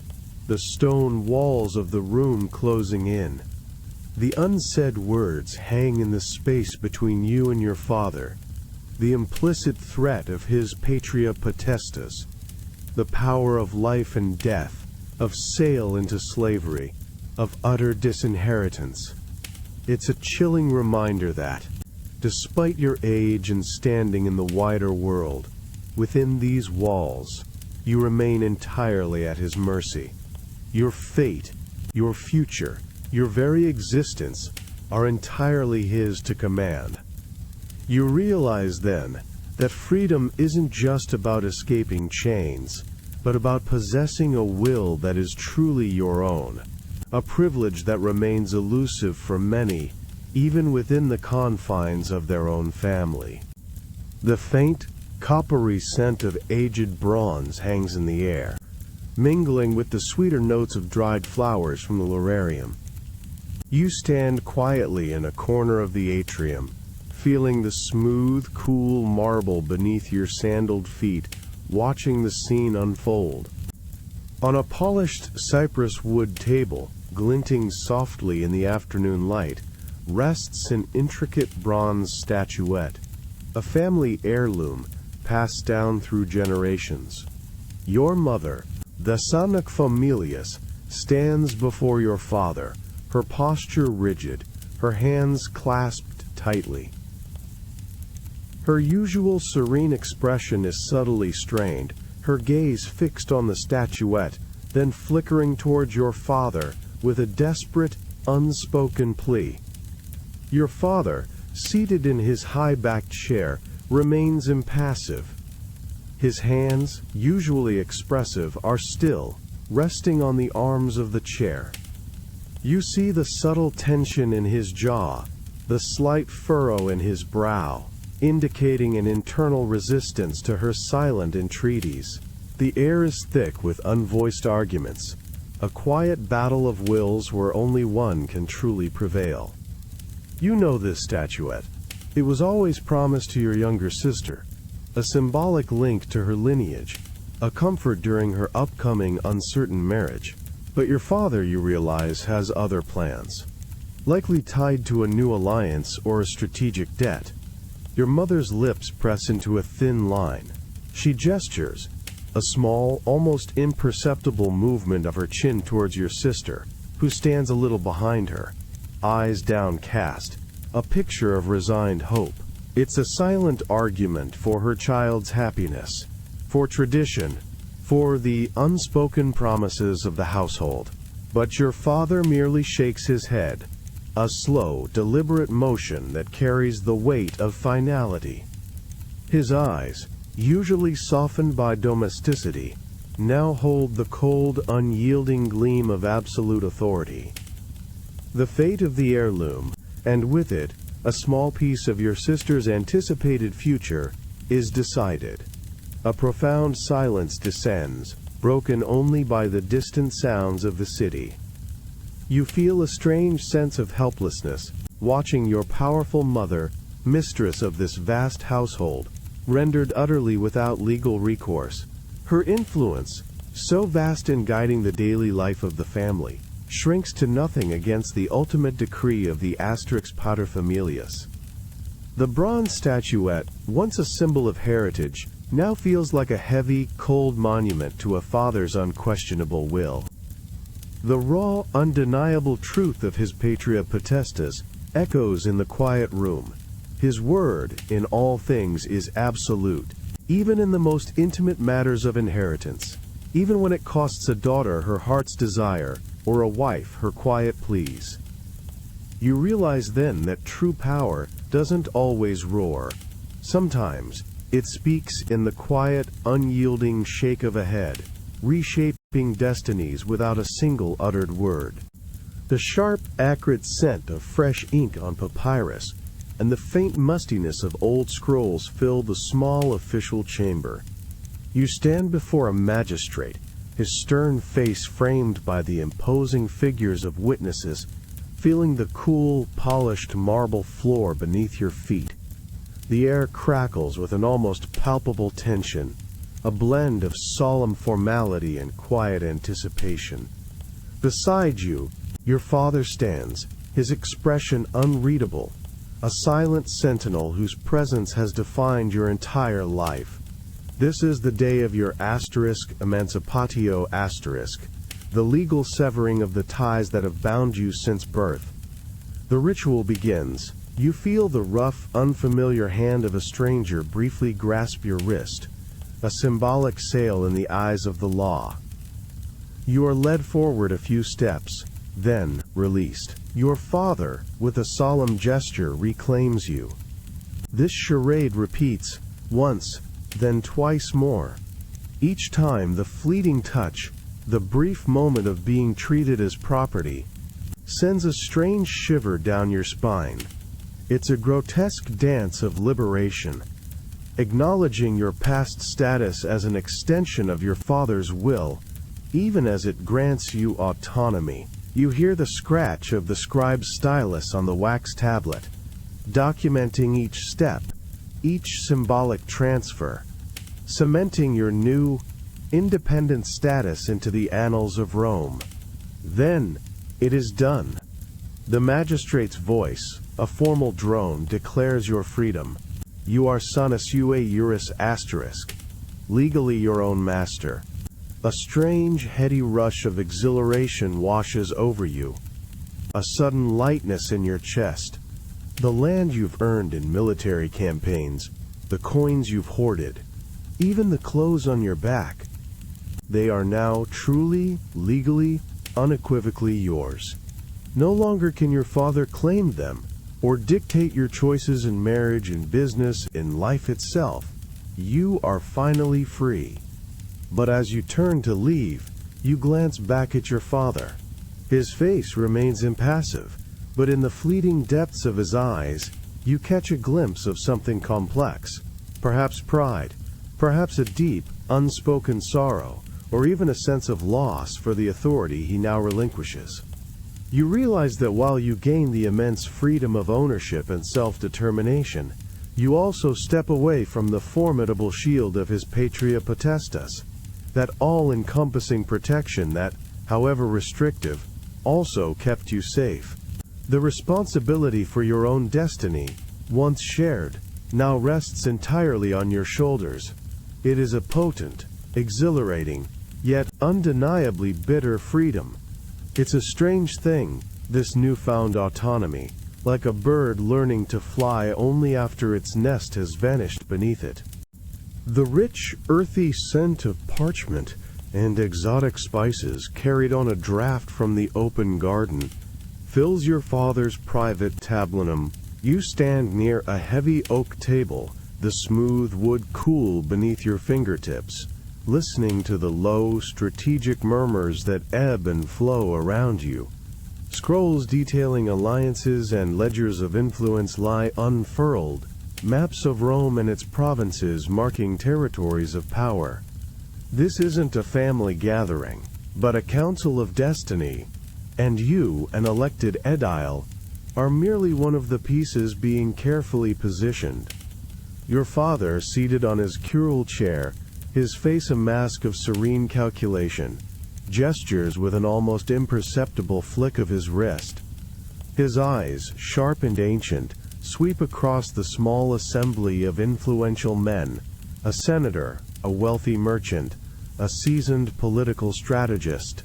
[SPEAKER 1] the stone walls of the room closing in. The unsaid words hang in the space between you and your Father, the implicit threat of his patria potestas, the power of life and death, of sale into slavery, of utter disinheritance. It's a chilling reminder that, despite your age and standing in the wider world, within these walls, you remain entirely at his mercy. Your fate, your future, your very existence are entirely his to command. You realize then that freedom isn't just about escaping chains, but about possessing a will that is truly your own, a privilege that remains elusive for many, even within the confines of their own family. The faint, coppery scent of aged bronze hangs in the air, mingling with the sweeter notes of dried flowers from the laurarium. You stand quietly in a corner of the atrium, feeling the smooth, cool marble beneath your sandaled feet, watching the scene unfold. On a polished cypress wood table, glinting softly in the afternoon light, rests an intricate bronze statuette, a family heirloom passed down through generations. Your mother, the Pater Familias, stands before your father, her posture rigid, her hands clasped tightly. Her usual serene expression is subtly strained, her gaze fixed on the statuette, then flickering towards your father with a desperate, unspoken plea. Your father, seated in his high-backed chair, remains impassive. His hands, usually expressive, are still, resting on the arms of the chair. You see the subtle tension in his jaw, the slight furrow in his brow, indicating an internal resistance to her silent entreaties. The air is thick with unvoiced arguments, a quiet battle of wills where only one can truly prevail. You know this statuette. It was always promised to your younger sister, a symbolic link to her lineage, a comfort during her upcoming uncertain marriage. But your father, you realize, has other plans, likely tied to a new alliance or a strategic debt. Your mother's lips press into a thin line. She gestures, a small, almost imperceptible movement of her chin towards your sister, who stands a little behind her, eyes downcast, a picture of resigned hope. It's a silent argument for her child's happiness, for tradition, for the unspoken promises of the household. But your father merely shakes his head, a slow, deliberate motion that carries the weight of finality. His eyes, usually softened by domesticity, now hold the cold, unyielding gleam of absolute authority. The fate of the heirloom, and with it, a small piece of your sister's anticipated future, is decided. A profound silence descends, broken only by the distant sounds of the city. You feel a strange sense of helplessness, watching your powerful mother, mistress of this vast household, rendered utterly without legal recourse. Her influence, so vast in guiding the daily life of the family, shrinks to nothing against the ultimate decree of the Pater Familias. The bronze statuette, once a symbol of heritage, now feels like a heavy, cold monument to a father's unquestionable will. The raw, undeniable truth of his patria potestas echoes in the quiet room. His word, in all things, is absolute, even in the most intimate matters of inheritance, even when it costs a daughter her heart's desire, or a wife her quiet pleas. You realize then that true power doesn't always roar, Sometimes, it speaks in the quiet, unyielding shake of a head, reshaping destinies without a single uttered word. The sharp, acrid scent of fresh ink on papyrus and the faint mustiness of old scrolls fill the small official chamber. You stand before a magistrate, his stern face framed by the imposing figures of witnesses, feeling the cool, polished marble floor beneath your feet. The air crackles with an almost palpable tension, a blend of solemn formality and quiet anticipation. Beside you, your father stands, his expression unreadable, a silent sentinel whose presence has defined your entire life. This is the day of your emancipatio the legal severing of the ties that have bound you since birth. The ritual begins. You feel the rough, unfamiliar hand of a stranger briefly grasp your wrist, a symbolic sail in the eyes of the law. You are led forward a few steps, then released. Your father, with a solemn gesture, reclaims you. This charade repeats, once, then twice more. Each time the fleeting touch, the brief moment of being treated as property, sends a strange shiver down your spine. It's a grotesque dance of liberation, acknowledging your past status as an extension of your father's will, even as it grants you autonomy. You hear the scratch of the scribe's stylus on the wax tablet, documenting each step, each symbolic transfer, cementing your new, independent status into the annals of Rome. Then, it is done. The magistrate's voice, a formal drone, declares your freedom. You are sonus sui juris asterisk, legally your own master. A strange, heady rush of exhilaration washes over you. A sudden lightness in your chest. The land you've earned in military campaigns, the coins you've hoarded, even the clothes on your back, they are now truly, legally, unequivocally yours. No longer can your father claim them, or dictate your choices in marriage, in business, in life itself. You are finally free. But as you turn to leave, you glance back at your father. His face remains impassive, but in the fleeting depths of his eyes, you catch a glimpse of something complex. Perhaps pride, perhaps a deep, unspoken sorrow, or even a sense of loss for the authority he now relinquishes. You realize that while you gain the immense freedom of ownership and self-determination, you also step away from the formidable shield of his patria potestas, that all-encompassing protection that, however restrictive, also kept you safe. The responsibility for your own destiny, once shared, now rests entirely on your shoulders. It is a potent, exhilarating, yet undeniably bitter freedom. It's a strange thing, this newfound autonomy, like a bird learning to fly only after its nest has vanished beneath it. The rich, earthy scent of parchment and exotic spices carried on a draft from the open garden fills your father's private tablinum. You stand near a heavy oak table, the smooth wood cool beneath your fingertips, listening to the low, strategic murmurs that ebb and flow around you. Scrolls detailing alliances and ledgers of influence lie unfurled, maps of Rome and its provinces marking territories of power. This isn't a family gathering, but a council of destiny, and you, an elected edile, are merely one of the pieces being carefully positioned. Your father, seated on his curule chair, his face a mask of serene calculation, gestures with an almost imperceptible flick of his wrist. His eyes, sharp and ancient, sweep across the small assembly of influential men, a senator, a wealthy merchant, a seasoned political strategist.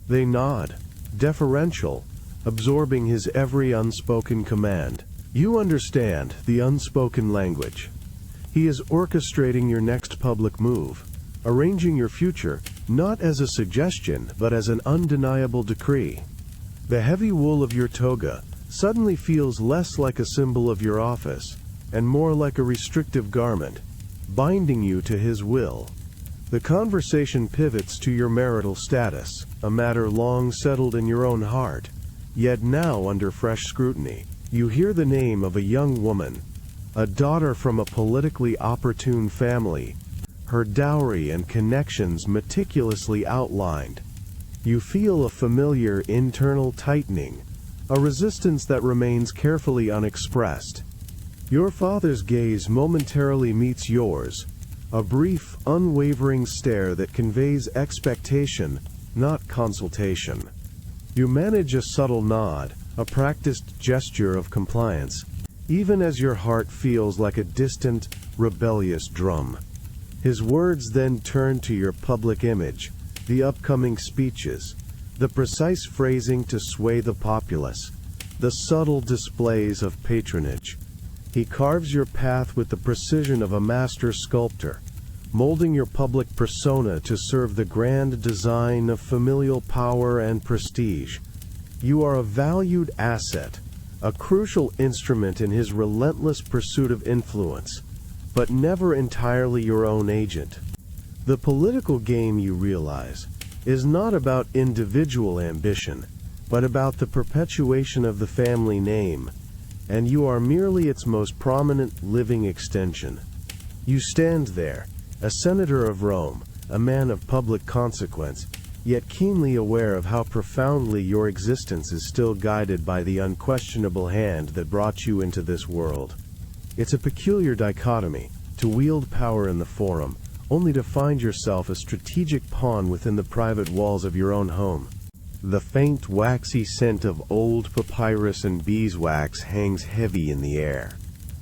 [SPEAKER 1] They nod, deferential, absorbing his every unspoken command. You understand the unspoken language. He is orchestrating your next public move, arranging your future, not as a suggestion, but as an undeniable decree. The heavy wool of your toga suddenly feels less like a symbol of your office, and more like a restrictive garment, binding you to his will. The conversation pivots to your marital status, a matter long settled in your own heart, yet now under fresh scrutiny. You hear the name of a young woman, a daughter from a politically opportune family, her dowry and connections meticulously outlined. You feel a familiar internal tightening, a resistance that remains carefully unexpressed. Your father's gaze momentarily meets yours, a brief, unwavering stare that conveys expectation, not consultation. You manage a subtle nod, a practiced gesture of compliance, even as your heart feels like a distant, rebellious drum. His words then turn to your public image, the upcoming speeches, the precise phrasing to sway the populace, the subtle displays of patronage. He carves your path with the precision of a master sculptor, molding your public persona to serve the grand design of familial power and prestige. You are a valued asset, a crucial instrument in his relentless pursuit of influence, but never entirely your own agent. The political game, you realize, is not about individual ambition, but about the perpetuation of the family name, and you are merely its most prominent living extension. You stand there, a senator of Rome, a man of public consequence, yet keenly aware of how profoundly your existence is still guided by the unquestionable hand that brought you into this world. It's a peculiar dichotomy, to wield power in the forum, only to find yourself a strategic pawn within the private walls of your own home. The faint waxy scent of old papyrus and beeswax hangs heavy in the air,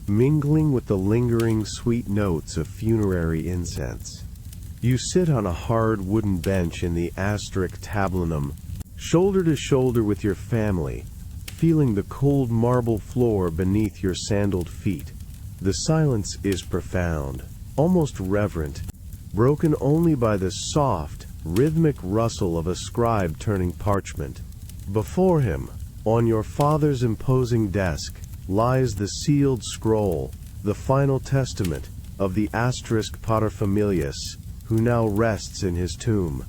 [SPEAKER 1] mingling with the lingering sweet notes of funerary incense. You sit on a hard wooden bench in the asterisk tablinum, shoulder to shoulder with your family, feeling the cold marble floor beneath your sandaled feet. The silence is profound, almost reverent, broken only by the soft, rhythmic rustle of a scribe turning parchment. Before him, on your father's imposing desk, lies the sealed scroll, the final testament of the asterisk Pater Familias, who now rests in his tomb.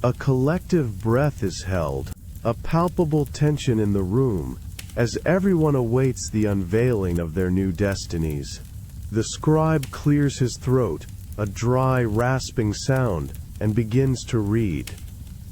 [SPEAKER 1] A collective breath is held, a palpable tension in the room, as everyone awaits the unveiling of their new destinies. The scribe clears his throat, a dry, rasping sound, and begins to read.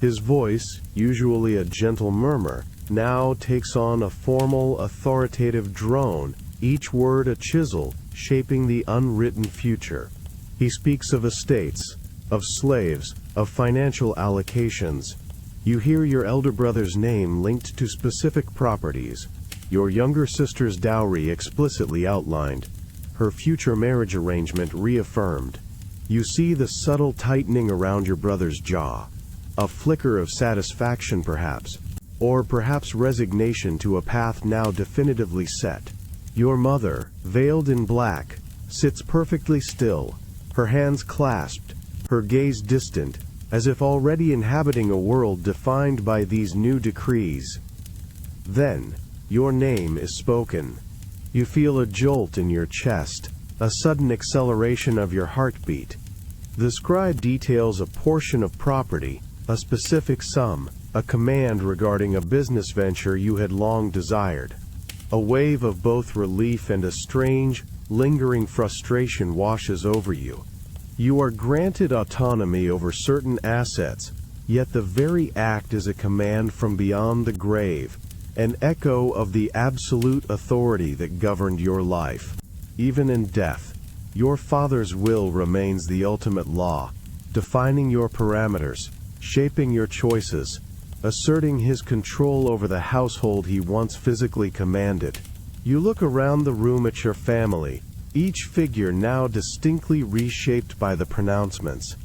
[SPEAKER 1] His voice, usually a gentle murmur, now takes on a formal, authoritative drone, each word a chisel, shaping the unwritten future. He speaks of estates, of slaves, of financial allocations. You hear your elder brother's name linked to specific properties, your younger sister's dowry explicitly outlined, her future marriage arrangement reaffirmed. You see the subtle tightening around your brother's jaw, a flicker of satisfaction perhaps, or perhaps resignation to a path now definitively set. Your mother, veiled in black, sits perfectly still, her hands clasped, her gaze distant, as if already inhabiting a world defined by these new decrees. Then, your name is spoken. You feel a jolt in your chest, a sudden acceleration of your heartbeat. The scribe details a portion of property, a specific sum, a command regarding a business venture you had long desired. A wave of both relief and a strange, lingering frustration washes over you. You are granted autonomy over certain assets, yet the very act is a command from beyond the grave, an echo of the absolute authority that governed your life. Even in death, your father's will remains the ultimate law, defining your parameters, shaping your choices, asserting his control over the household he once physically commanded. You look around the room at your family, each figure now distinctly reshaped by the pronouncements.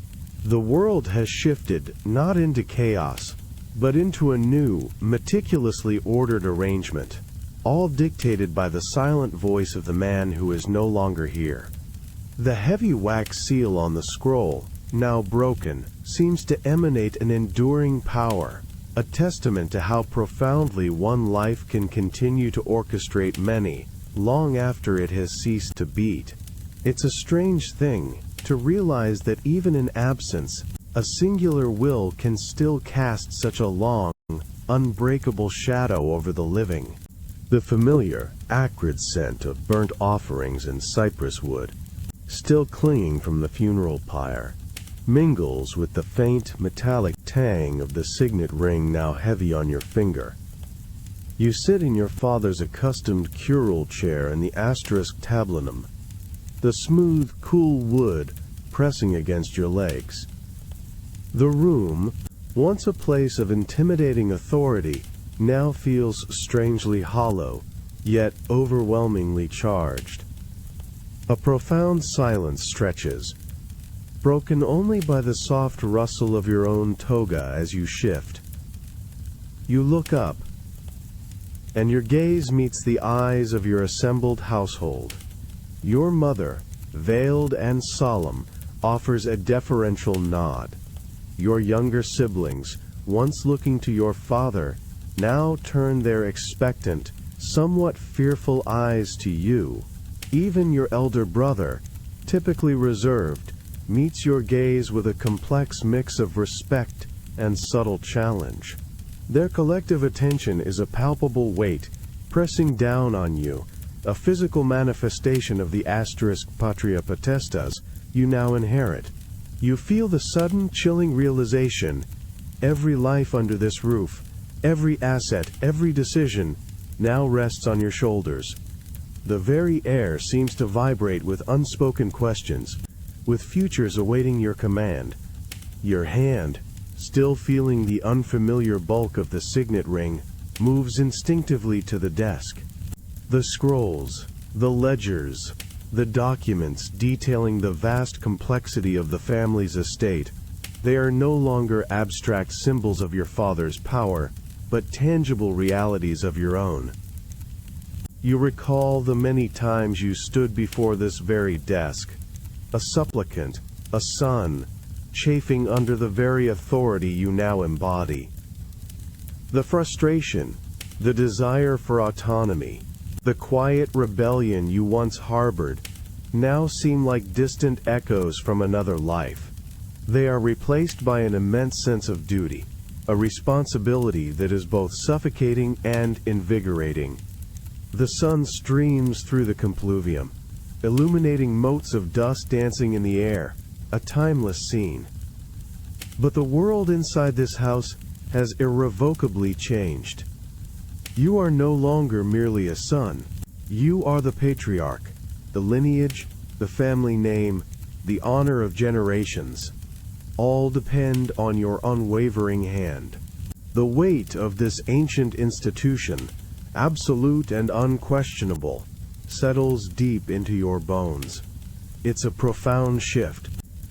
[SPEAKER 1] The world has shifted, not into chaos, but into a new, meticulously ordered arrangement, all dictated by the silent voice of the man who is no longer here. The heavy wax seal on the scroll, now broken, seems to emanate an enduring power, a testament to how profoundly one life can continue to orchestrate many, long after it has ceased to beat. It's a strange thing to realize that even in absence, a singular will can still cast such a long, unbreakable shadow over the living. The familiar, acrid scent of burnt offerings and cypress wood, still clinging from the funeral pyre, mingles with the faint, metallic tang of the signet ring now heavy on your finger. You sit in your father's accustomed curule chair in the asterisk tablinum, the smooth, cool wood pressing against your legs. The room, once a place of intimidating authority, now feels strangely hollow, yet overwhelmingly charged. A profound silence stretches, broken only by the soft rustle of your own toga as you shift. You look up, and your gaze meets the eyes of your assembled household. Your mother, veiled and solemn, offers a deferential nod. Your younger siblings, once looking to your father, now turn their expectant, somewhat fearful eyes to you. Even your elder brother, typically reserved, meets your gaze with a complex mix of respect and subtle challenge. Their collective attention is a palpable weight, pressing down on you, a physical manifestation of the asterisk patria potestas you now inherit. You feel the sudden, chilling realization, every life under this roof, every asset, every decision, now rests on your shoulders. The very air seems to vibrate with unspoken questions, with futures awaiting your command. Your hand, still feeling the unfamiliar bulk of the signet ring, moves instinctively to the desk. The scrolls, the ledgers, the documents detailing the vast complexity of the family's estate, they are no longer abstract symbols of your father's power, but tangible realities of your own. You recall the many times you stood before this very desk, a supplicant, a son, chafing under the very authority you now embody. The frustration, the desire for autonomy, the quiet rebellion you once harbored, now seem like distant echoes from another life. They are replaced by an immense sense of duty, a responsibility that is both suffocating and invigorating. The sun streams through the compluvium, illuminating motes of dust dancing in the air, a timeless scene. But the world inside this house has irrevocably changed. You are no longer merely a son. You are the patriarch, the lineage, the family name, the honor of generations. All depend on your unwavering hand. The weight of this ancient institution, absolute and unquestionable, settles deep into your bones. It's a profound shift,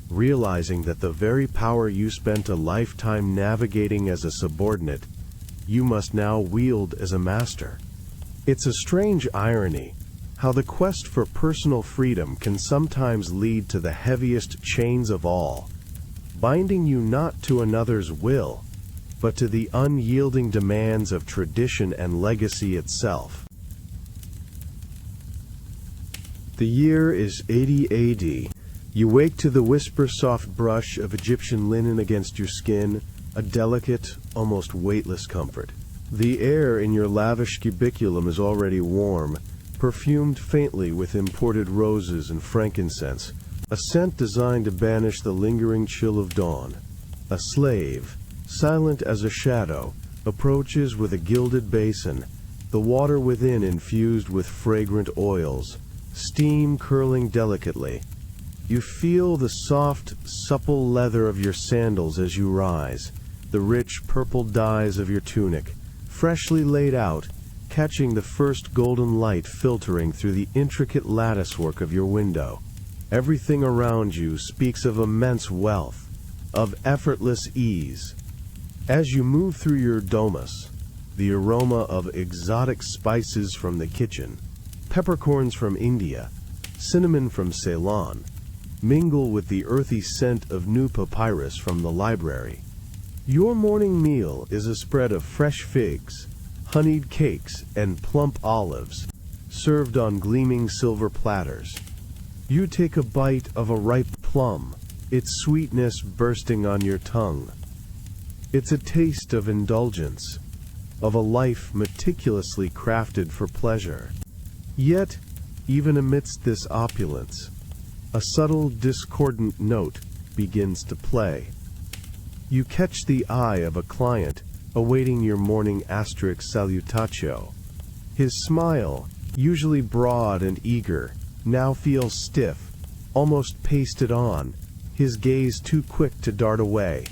[SPEAKER 1] realizing that the very power you spent a lifetime navigating as a subordinate, you must now wield as a master. It's a strange irony, how the quest for personal freedom can sometimes lead to the heaviest chains of all, binding you not to another's will, but to the unyielding demands of tradition and legacy itself. The year is 80 AD. You wake to the whisper-soft brush of Egyptian linen against your skin, a delicate, almost weightless comfort. The air in your lavish cubiculum is already warm, perfumed faintly with imported roses and frankincense, a scent designed to banish the lingering chill of dawn. A slave, silent as a shadow, approaches with a gilded basin, the water within infused with fragrant oils, steam curling delicately. You feel the soft, supple leather of your sandals as you rise, the rich purple dyes of your tunic, freshly laid out, catching the first golden light filtering through the intricate latticework of your window. Everything around you speaks of immense wealth, of effortless ease. As you move through your domus, the aroma of exotic spices from the kitchen, peppercorns from India, cinnamon from Ceylon, mingle with the earthy scent of new papyrus from the library. Your morning meal is a spread of fresh figs, honeyed cakes, and plump olives, served on gleaming silver platters. You take a bite of a ripe plum, its sweetness bursting on your tongue. It's a taste of indulgence, of a life meticulously crafted for pleasure. Yet, even amidst this opulence, a subtle discordant note begins to play. You catch the eye of a client awaiting your morning asterisk salutatio. His smile, usually broad and eager, now feels stiff, almost pasted on, his gaze too quick to dart away.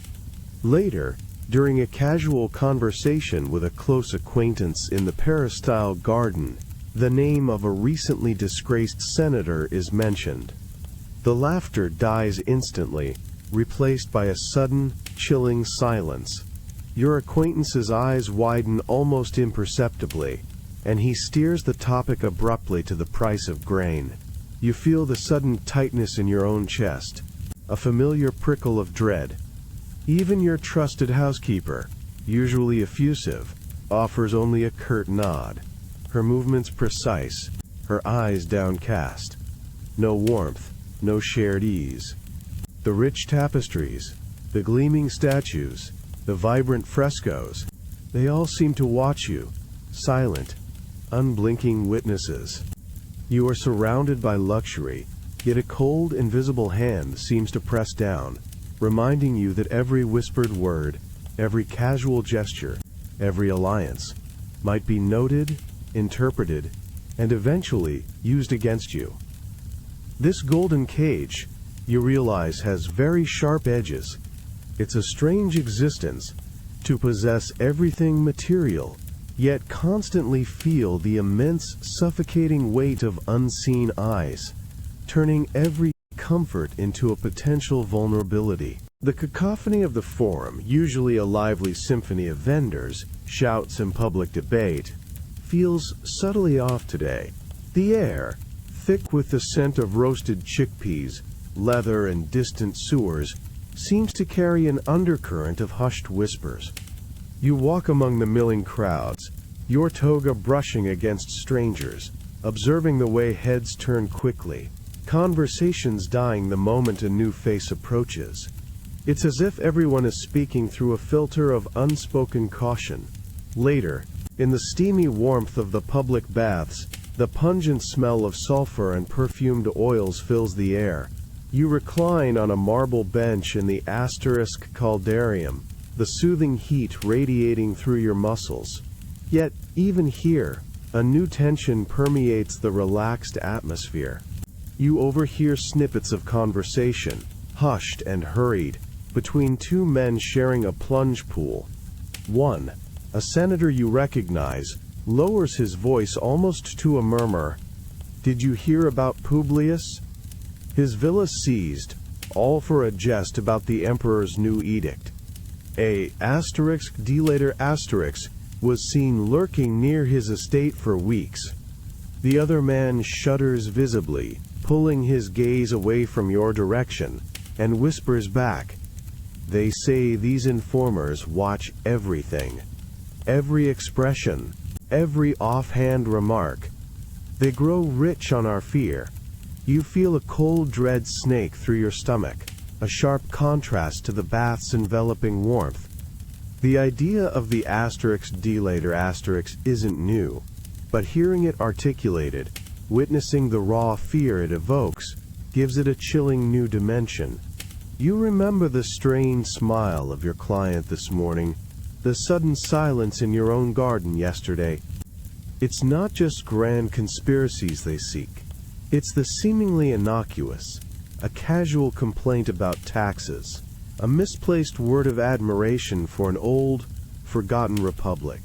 [SPEAKER 1] Later, during a casual conversation with a close acquaintance in the peristyle garden, the name of a recently disgraced senator is mentioned. The laughter dies instantly, replaced by a sudden, chilling silence. Your acquaintance's eyes widen almost imperceptibly, and he steers the topic abruptly to the price of grain. You feel the sudden tightness in your own chest, a familiar prickle of dread. Even your trusted housekeeper, usually effusive, offers only a curt nod, her movements precise, her eyes downcast. No warmth, no shared ease. The rich tapestries, the gleaming statues, the vibrant frescoes, they all seem to watch you, silent, unblinking witnesses. You are surrounded by luxury, yet a cold, invisible hand seems to press down, reminding you that every whispered word, every casual gesture, every alliance, might be noted, interpreted, and eventually used against you. This golden cage, you realize, has very sharp edges. It's a strange existence, to possess everything material, yet constantly feel the immense, suffocating weight of unseen eyes, turning every comfort into a potential vulnerability. The cacophony of the forum, usually a lively symphony of vendors, shouts, and public debate, feels subtly off today. The air, thick with the scent of roasted chickpeas, leather, and distant sewers, seems to carry an undercurrent of hushed whispers. You walk among the milling crowds, your toga brushing against strangers, observing the way heads turn quickly, conversations dying the moment a new face approaches. It's as if everyone is speaking through a filter of unspoken caution. Later, in the steamy warmth of the public baths, the pungent smell of sulfur and perfumed oils fills the air. You recline on a marble bench in the asterisk caldarium, the soothing heat radiating through your muscles. Yet, even here, a new tension permeates the relaxed atmosphere. You overhear snippets of conversation, hushed and hurried, between two men sharing a plunge pool. One, a senator you recognize, lowers his voice almost to a murmur. "Did you hear about Publius? His villa seized, all for a jest about the emperor's new edict. A Delator was seen lurking near his estate for weeks." The other man shudders visibly, pulling his gaze away from your direction, and whispers back, "They say these informers watch everything. Every expression, every offhand remark. They grow rich on our fear." You feel a cold dread snake through your stomach, a sharp contrast to the bath's enveloping warmth. The idea of the Delator isn't new, but hearing it articulated, witnessing the raw fear it evokes, gives it a chilling new dimension. You remember the strained smile of your client this morning, the sudden silence in your own garden yesterday. It's not just grand conspiracies they seek. It's the seemingly innocuous, a casual complaint about taxes, a misplaced word of admiration for an old, forgotten republic.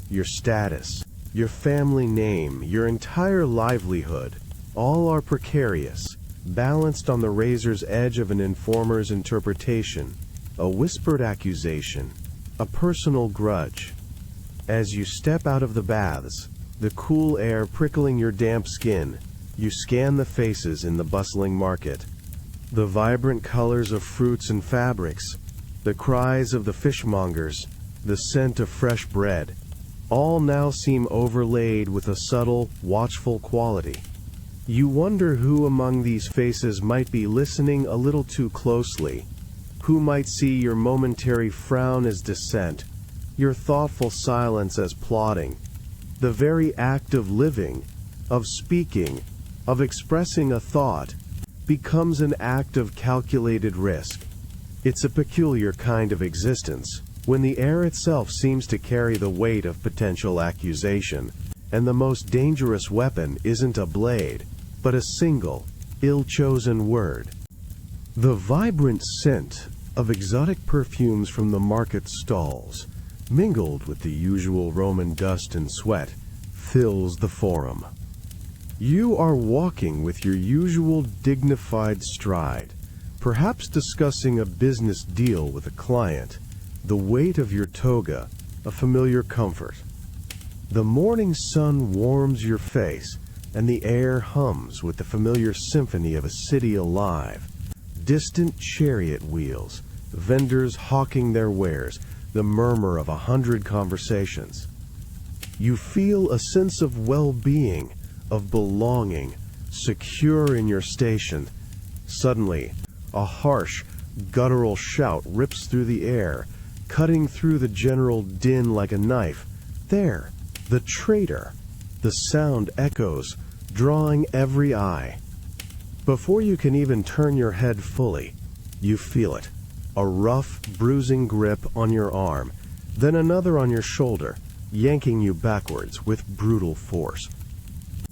[SPEAKER 1] Your status, your family name, your entire livelihood, all are precarious, balanced on the razor's edge of an informer's interpretation, a whispered accusation, a personal grudge. As you step out of the baths, the cool air prickling your damp skin, you scan the faces in the bustling market. The vibrant colors of fruits and fabrics, the cries of the fishmongers, the scent of fresh bread. all now seem overlaid with a subtle, watchful quality. You wonder who among these faces might be listening a little too closely, who might see your momentary frown as dissent, your thoughtful silence as plotting. The very act of living, of speaking, of expressing a thought, becomes an act of calculated risk. It's a peculiar kind of existence, when the air itself seems to carry the weight of potential accusation, and the most dangerous weapon isn't a blade, but a single, ill-chosen word. The vibrant scent of exotic perfumes from the market stalls, mingled with the usual Roman dust and sweat, fills the forum. You are walking with your usual dignified stride, perhaps discussing a business deal with a client, the weight of your toga, a familiar comfort. The morning sun warms your face, and the air hums with the familiar symphony of a city alive. Distant chariot wheels, vendors hawking their wares, the murmur of 100 conversations. You feel a sense of well-being, of belonging, secure in your station. Suddenly, a harsh, guttural shout rips through the air, cutting through the general din like a knife. There, the traitor! The sound echoes, drawing every eye. Before you can even turn your head fully, you feel it. A rough, bruising grip on your arm, then another on your shoulder, yanking you backwards with brutal force.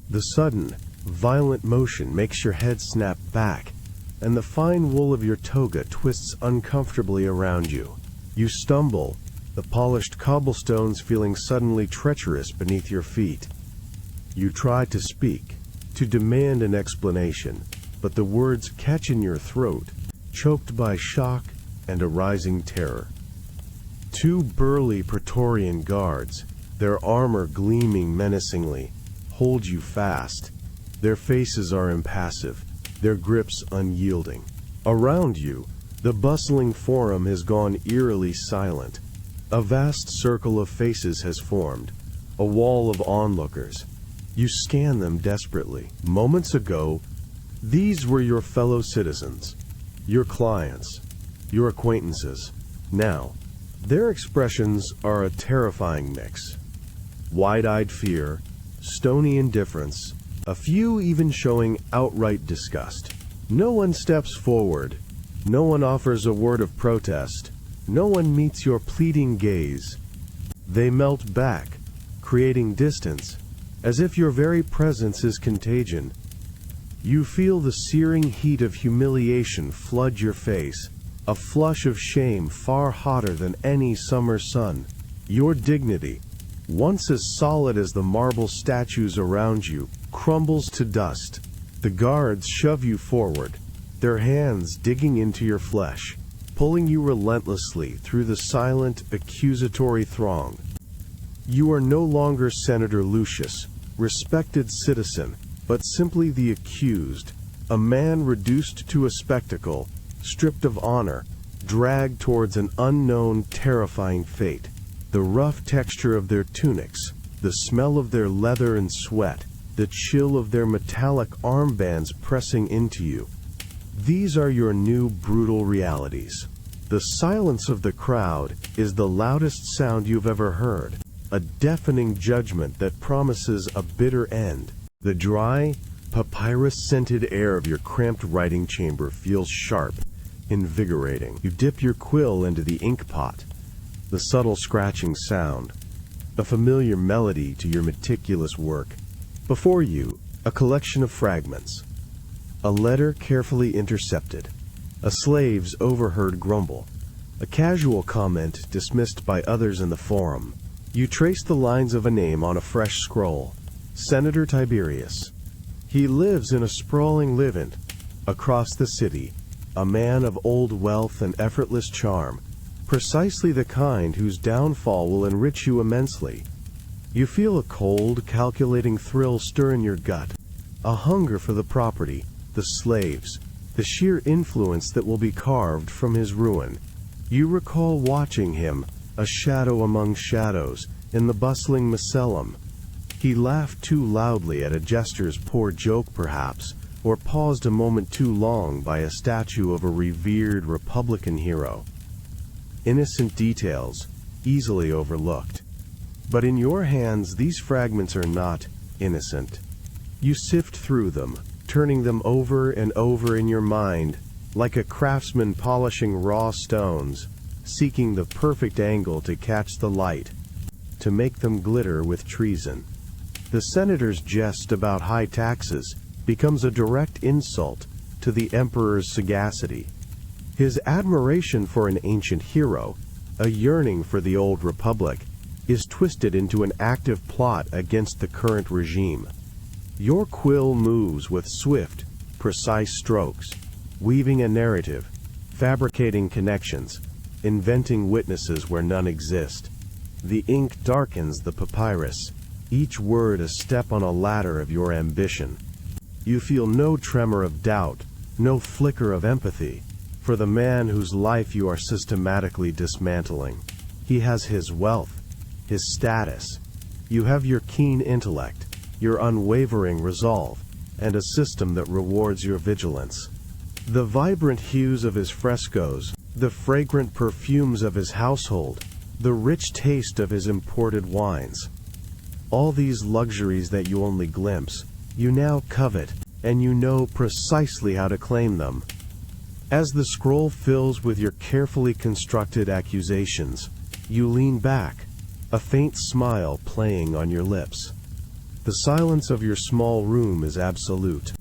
[SPEAKER 1] The sudden, violent motion makes your head snap back, and the fine wool of your toga twists uncomfortably around you. You stumble, the polished cobblestones feeling suddenly treacherous beneath your feet. You try to speak, to demand an explanation, but the words catch in your throat, choked by shock and a rising terror. Two burly Praetorian guards, their armor gleaming menacingly, hold you fast. Their faces are impassive, their grips unyielding. Around you, the bustling forum has gone eerily silent. A vast circle of faces has formed, a wall of onlookers. You scan them desperately. Moments ago, these were your fellow citizens, your clients, your acquaintances. Now, their expressions are a terrifying mix. Wide-eyed fear, stony indifference, a few even showing outright disgust. No one steps forward. No one offers a word of protest. No one meets your pleading gaze. They melt back, creating distance, as if your very presence is contagion. You feel the searing heat of humiliation flood your face, a flush of shame far hotter than any summer sun. Your dignity, once as solid as the marble statues around you, crumbles to dust. The guards shove you forward, their hands digging into your flesh, pulling you relentlessly through the silent, accusatory throng. You are no longer Senator Lucius, respected citizen, but simply the accused, a man reduced to a spectacle, stripped of honor, dragged towards an unknown, terrifying fate. The rough texture of their tunics, the smell of their leather and sweat, the chill of their metallic armbands pressing into you. These are your new brutal realities. The silence of the crowd is the loudest sound you've ever heard, a deafening judgment that promises a bitter end. The dry, papyrus-scented air of your cramped writing chamber feels sharp, invigorating. You dip your quill into the ink pot. The subtle scratching sound, a familiar melody to your meticulous work. Before you, a collection of fragments. A letter carefully intercepted. A slave's overheard grumble. A casual comment dismissed by others in the forum. You trace the lines of a name on a fresh scroll. Senator Tiberius. He lives in a sprawling live-in. Across the city, a man of old wealth and effortless charm. Precisely the kind whose downfall will enrich you immensely. You feel a cold, calculating thrill stir in your gut. A hunger for the property, the slaves, the sheer influence that will be carved from his ruin. You recall watching him, a shadow among shadows, in the bustling Macellum. He laughed too loudly at a jester's poor joke perhaps, or paused a moment too long by a statue of a revered Republican hero. Innocent details, easily overlooked. But in your hands these fragments are not innocent. You sift through them, turning them over and over in your mind, like a craftsman polishing raw stones, seeking the perfect angle to catch the light, to make them glitter with treason. The senator's jest about high taxes becomes a direct insult to the emperor's sagacity. His admiration for an ancient hero, a yearning for the old republic, is twisted into an active plot against the current regime. Your quill moves with swift, precise strokes, weaving a narrative, fabricating connections, inventing witnesses where none exist. The ink darkens the papyrus, each word a step on a ladder of your ambition. You feel no tremor of doubt, no flicker of empathy, for the man whose life you are systematically dismantling. He has his wealth, his status. You have your keen intellect, your unwavering resolve, and a system that rewards your vigilance. The vibrant hues of his frescoes, the fragrant perfumes of his household, the rich taste of his imported wines. All these luxuries that you only glimpse, you now covet, and you know precisely how to claim them. As the scroll fills with your carefully constructed accusations, you lean back, a faint smile playing on your lips. The silence of your small room is absolute,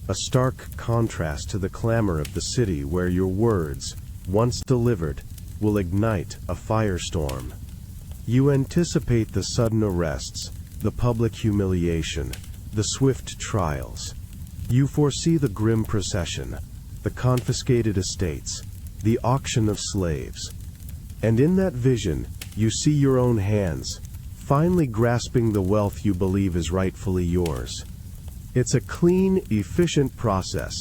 [SPEAKER 1] a stark contrast to the clamor of the city where your words, once delivered, will ignite a firestorm. You anticipate the sudden arrests, the public humiliation, the swift trials. You foresee the grim procession, the confiscated estates, the auction of slaves. And in that vision, you see your own hands, finally grasping the wealth you believe is rightfully yours. It's a clean, efficient process,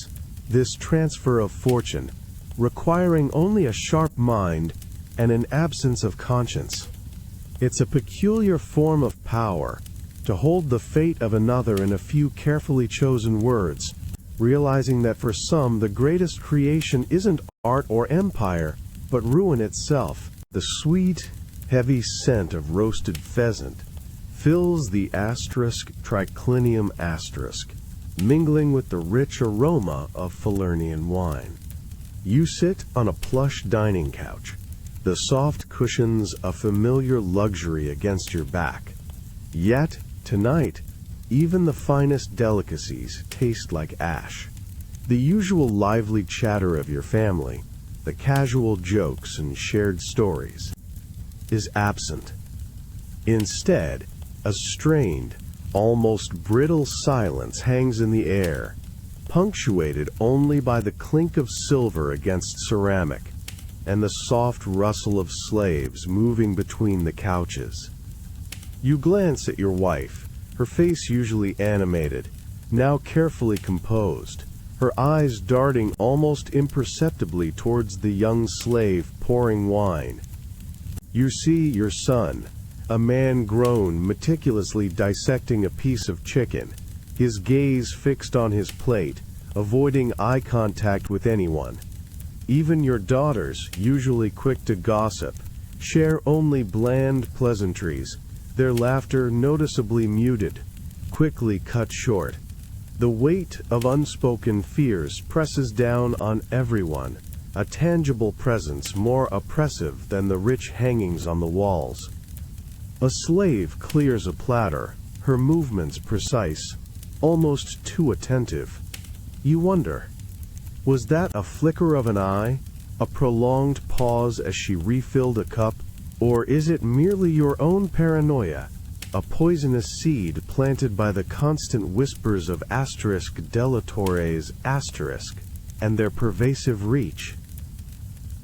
[SPEAKER 1] this transfer of fortune, requiring only a sharp mind and an absence of conscience. It's a peculiar form of power, to hold the fate of another in a few carefully chosen words, realizing that for some the greatest creation isn't art or empire, but ruin itself. The sweet, heavy scent of roasted pheasant fills the triclinium asterisk, mingling with the rich aroma of Falernian wine. You sit on a plush dining couch, the soft cushions a familiar luxury against your back. Yet, tonight, even the finest delicacies taste like ash. The usual lively chatter of your family, the casual jokes and shared stories, is absent. Instead, a strained, almost brittle silence hangs in the air, punctuated only by the clink of silver against ceramic, and the soft rustle of slaves moving between the couches. You glance at your wife, her face usually animated, now carefully composed, her eyes darting almost imperceptibly towards the young slave pouring wine. You see your son, a man grown, meticulously dissecting a piece of chicken, his gaze fixed on his plate, avoiding eye contact with anyone. Even your daughters, usually quick to gossip, share only bland pleasantries, their laughter noticeably muted, quickly cut short. The weight of unspoken fears presses down on everyone, a tangible presence more oppressive than the rich hangings on the walls. A slave clears a platter, her movements precise, almost too attentive. You wonder, was that a flicker of an eye, a prolonged pause as she refilled a cup, or is it merely your own paranoia, a poisonous seed planted by the constant whispers of Delatores and their pervasive reach?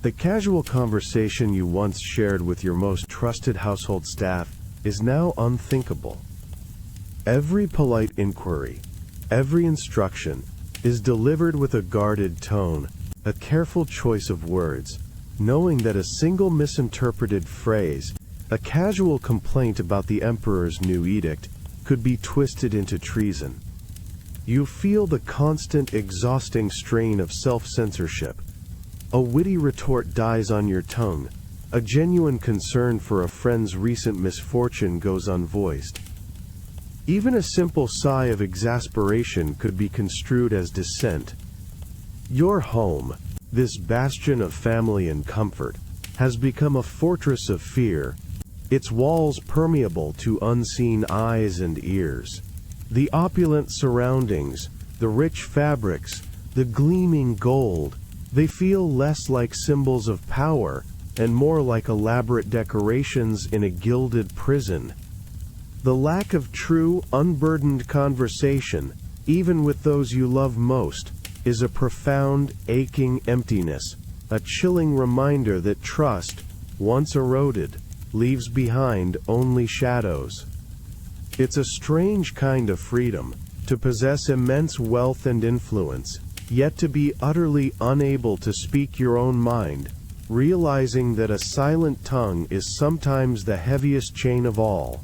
[SPEAKER 1] The casual conversation you once shared with your most trusted household staff is now unthinkable. Every polite inquiry, every instruction, is delivered with a guarded tone, a careful choice of words, knowing that a single misinterpreted phrase, A casual complaint about the emperor's new edict could be twisted into treason. You feel the constant, exhausting strain of self-censorship. A witty retort dies on your tongue. A genuine concern for a friend's recent misfortune goes unvoiced. Even a simple sigh of exasperation could be construed as dissent. Your home, this bastion of family and comfort, has become a fortress of fear, its walls permeable to unseen eyes and ears. The opulent surroundings, the rich fabrics, the gleaming gold, they feel less like symbols of power and more like elaborate decorations in a gilded prison. The lack of true, unburdened conversation, even with those you love most, is a profound, aching emptiness, a chilling reminder that trust, once eroded, leaves behind only shadows. It's a strange kind of freedom, to possess immense wealth and influence, yet to be utterly unable to speak your own mind, realizing that a silent tongue is sometimes the heaviest chain of all.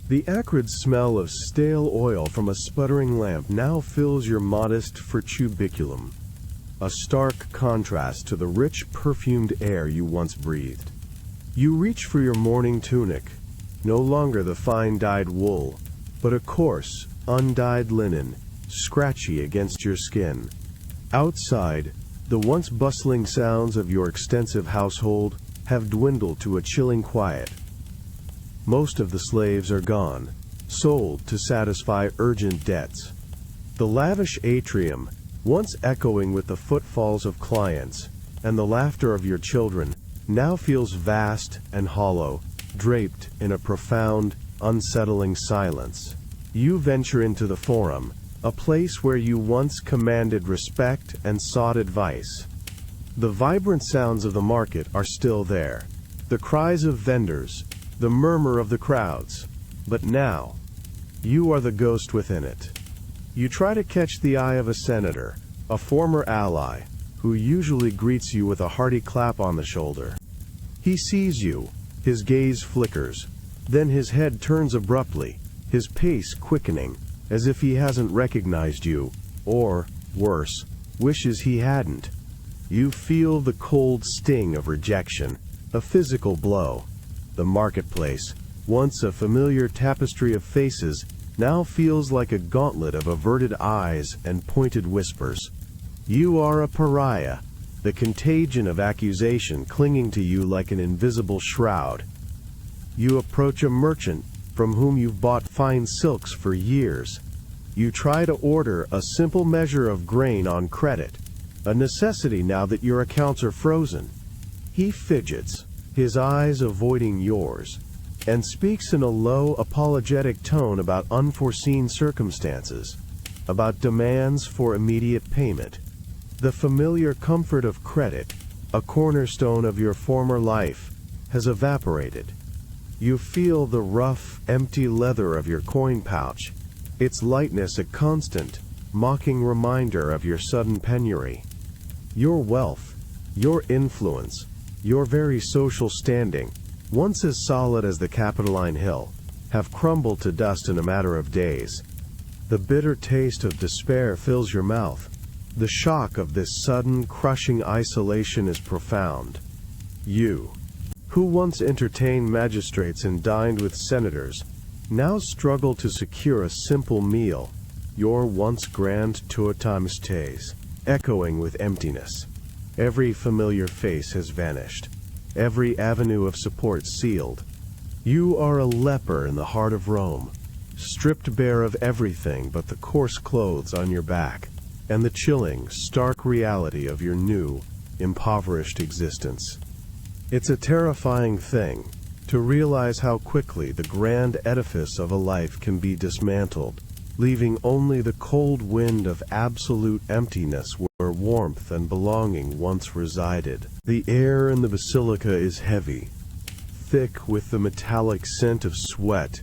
[SPEAKER 1] The acrid smell of stale oil from a sputtering lamp now fills your modest furtubiculum, a stark contrast to the rich perfumed air you once breathed. You reach for your morning tunic, no longer the fine dyed wool, but a coarse, undyed linen, scratchy against your skin. Outside, the once bustling sounds of your extensive household have dwindled to a chilling quiet. Most of the slaves are gone, sold to satisfy urgent debts. The lavish atrium, once echoing with the footfalls of clients and the laughter of your children, now feels vast and hollow, draped in a profound, unsettling silence. You venture into the forum, a place where you once commanded respect and sought advice. The vibrant sounds of the market are still there, the cries of vendors, the murmur of the crowds. But now, you are the ghost within it. You try to catch the eye of a senator, a former ally, who usually greets you with a hearty clap on the shoulder. He sees you, his gaze flickers, then his head turns abruptly, his pace quickening, as if he hasn't recognized you, or, worse, wishes he hadn't. You feel the cold sting of rejection, a physical blow. The marketplace, once a familiar tapestry of faces, now feels like a gauntlet of averted eyes and pointed whispers. You are a pariah, the contagion of accusation clinging to you like an invisible shroud. You approach a merchant from whom you've bought fine silks for years. You try to order a simple measure of grain on credit, a necessity now that your accounts are frozen. He fidgets, his eyes avoiding yours, and speaks in a low, apologetic tone about unforeseen circumstances, about demands for immediate payment. The familiar comfort of credit, a cornerstone of your former life, has evaporated. You feel the rough, empty leather of your coin pouch, its lightness a constant, mocking reminder of your sudden penury. Your wealth, your influence, your very social standing, once as solid as the Capitoline Hill, have crumbled to dust in a matter of days. The bitter taste of despair fills your mouth. The shock of this sudden, crushing isolation is profound. You, who once entertained magistrates and dined with senators, now struggle to secure a simple meal, your once grand totemistes, echoing with emptiness. Every familiar face has vanished, every avenue of support sealed. You are a leper in the heart of Rome, stripped bare of everything but the coarse clothes on your back, and the chilling, stark reality of your new, impoverished existence. It's a terrifying thing to realize how quickly the grand edifice of a life can be dismantled, leaving only the cold wind of absolute emptiness where warmth and belonging once resided. The air in the basilica is heavy, thick with the metallic scent of sweat,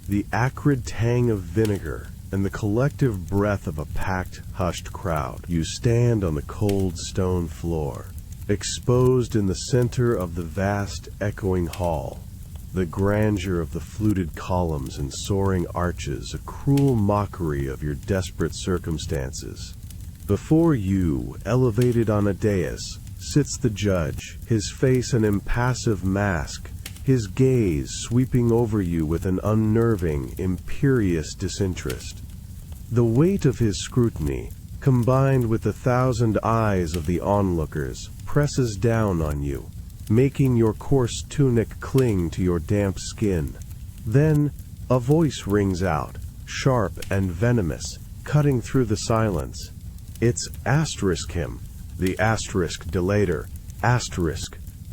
[SPEAKER 1] the acrid tang of vinegar, and the collective breath of a packed, hushed crowd. You stand on the cold stone floor, exposed in the center of the vast, echoing hall. the grandeur of the fluted columns and soaring arches, a cruel mockery of your desperate circumstances. Before you, elevated on a dais, sits the judge, his face an impassive mask, his gaze sweeping over you with an unnerving, imperious disinterest. The weight of his scrutiny, combined with the 1,000 eyes of the onlookers, presses down on you, making your coarse tunic cling to your damp skin. Then, a voice rings out, sharp and venomous, cutting through the silence. It's him, the Delator,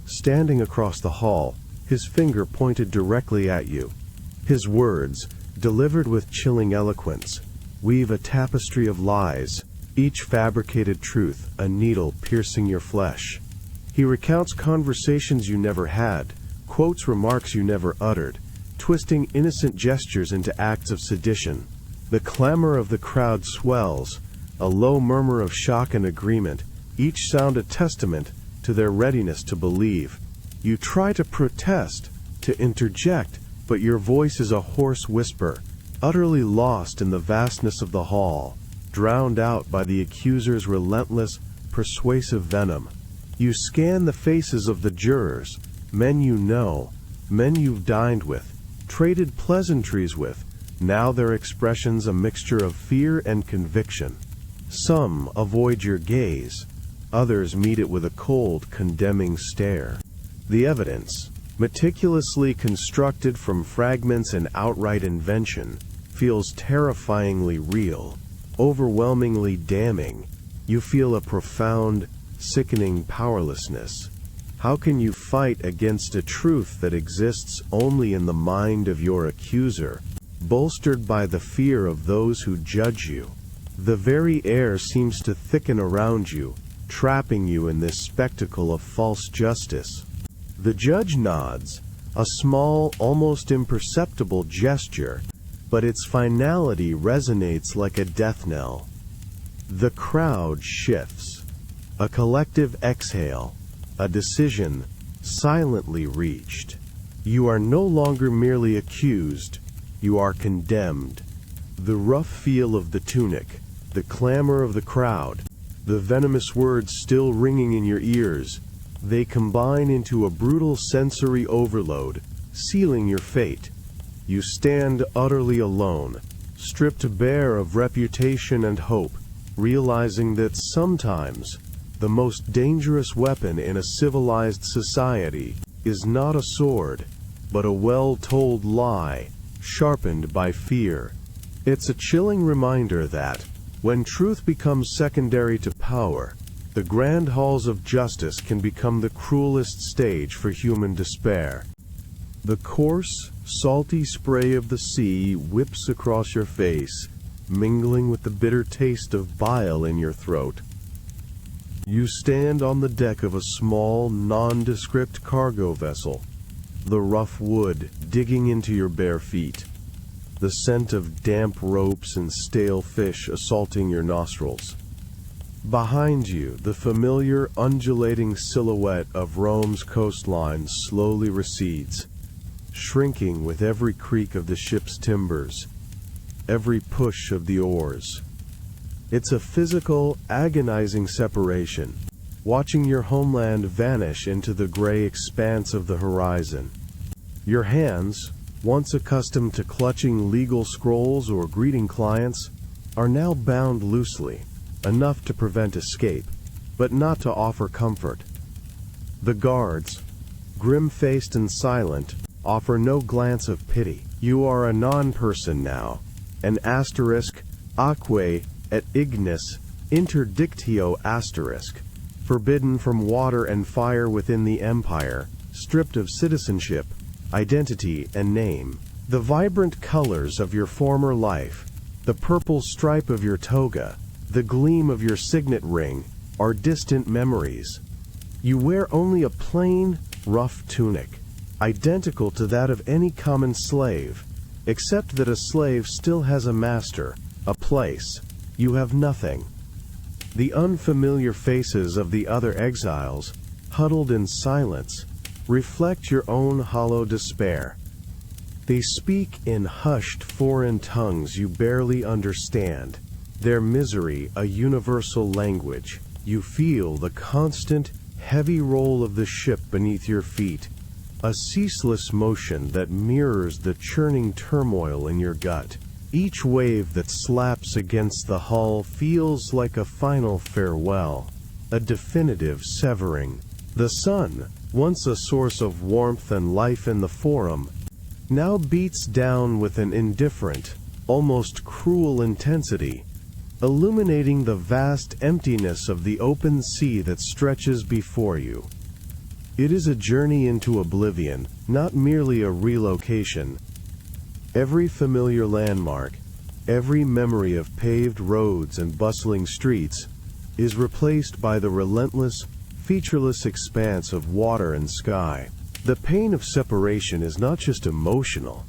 [SPEAKER 1] standing across the hall, his finger pointed directly at you. His words, delivered with chilling eloquence, weave a tapestry of lies, each fabricated truth, a needle piercing your flesh. He recounts conversations you never had, quotes remarks you never uttered, twisting innocent gestures into acts of sedition. The clamor of the crowd swells, a low murmur of shock and agreement, each sound a testament to their readiness to believe. You try to protest, to interject, but your voice is a hoarse whisper, utterly lost in the vastness of the hall, drowned out by the accuser's relentless, persuasive venom. You scan the faces of the jurors, men you know, men you've dined with, traded pleasantries with, now their expressions a mixture of fear and conviction. Some avoid your gaze, others meet it with a cold, condemning stare. The evidence, meticulously constructed from fragments and outright invention, feels terrifyingly real, overwhelmingly damning. You feel a profound, sickening powerlessness. How can you fight against a truth that exists only in the mind of your accuser, bolstered by the fear of those who judge you? The very air seems to thicken around you, trapping you in this spectacle of false justice. The judge nods, a small, almost imperceptible gesture, but its finality resonates like a death knell. The crowd shifts. A collective exhale, a decision silently reached. You are no longer merely accused, you are condemned. The rough feel of the tunic, the clamor of the crowd, the venomous words still ringing in your ears, they combine into a brutal sensory overload, sealing your fate. You stand utterly alone, stripped bare of reputation and hope, realizing that sometimes the most dangerous weapon in a civilized society is not a sword, but a well-told lie, sharpened by fear. It's a chilling reminder that, when truth becomes secondary to power, the grand halls of justice can become the cruelest stage for human despair. The coarse, salty spray of the sea whips across your face, mingling with the bitter taste of bile in your throat. You stand on the deck of a small, nondescript cargo vessel, the rough wood digging into your bare feet, the scent of damp ropes and stale fish assaulting your nostrils. Behind you, the familiar, undulating silhouette of Rome's coastline slowly recedes, shrinking with every creak of the ship's timbers, every push of the oars. It's a physical, agonizing separation, watching your homeland vanish into the gray expanse of the horizon. Your hands, once accustomed to clutching legal scrolls or greeting clients, are now bound loosely, enough to prevent escape, but not to offer comfort. The guards, grim-faced and silent, offer no glance of pity. You are a non-person now, an asterisk, aquae et ignis, interdictio asterisk, forbidden from water and fire within the empire, stripped of citizenship, identity, and name. The vibrant colors of your former life, the purple stripe of your toga, the gleam of your signet ring, are distant memories. You wear only a plain, rough tunic, identical to that of any common slave, except that a slave still has a master, a place. You have nothing. The unfamiliar faces of the other exiles, huddled in silence, reflect your own hollow despair. They speak in hushed foreign tongues you barely understand, their misery a universal language. You feel the constant, heavy roll of the ship beneath your feet, a ceaseless motion that mirrors the churning turmoil in your gut. Each wave that slaps against the hull feels like a final farewell, a definitive severing. The sun, once a source of warmth and life in the Forum, now beats down with an indifferent, almost cruel intensity, illuminating the vast emptiness of the open sea that stretches before you. It is a journey into oblivion, not merely a relocation. Every familiar landmark, every memory of paved roads and bustling streets, is replaced by the relentless, featureless expanse of water and sky. The pain of separation is not just emotional,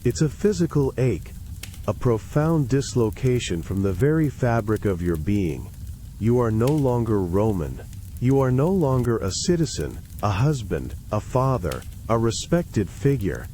[SPEAKER 1] it's a physical ache, a profound dislocation from the very fabric of your being. You are no longer Roman. You are no longer a citizen, a husband, a father, a respected figure.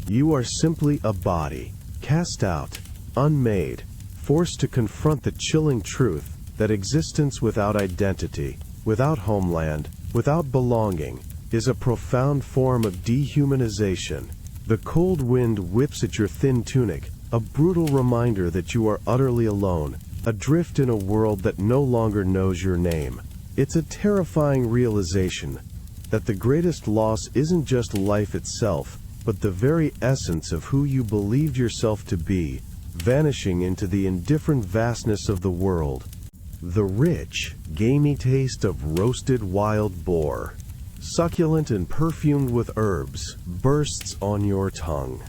[SPEAKER 1] You are simply a body, cast out, unmade, forced to confront the chilling truth that existence without identity, without homeland, without belonging, is a profound form of dehumanization. The cold wind whips at your thin tunic, a brutal reminder that you are utterly alone, adrift in a world that no longer knows your name. It's a terrifying realization that the greatest loss isn't just life itself, but the very essence of who you believed yourself to be, vanishing into the indifferent vastness of the world. The rich, gamey taste of roasted wild boar, succulent and perfumed with herbs, bursts on your tongue.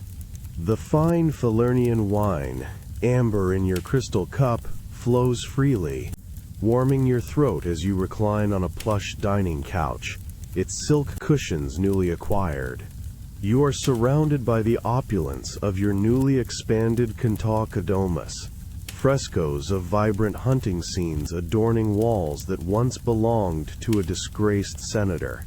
[SPEAKER 1] The fine Falernian wine, amber in your crystal cup, flows freely, warming your throat as you recline on a plush dining couch, its silk cushions newly acquired. You are surrounded by the opulence of your newly expanded Cantac Domus, frescoes of vibrant hunting scenes adorning walls that once belonged to a disgraced senator.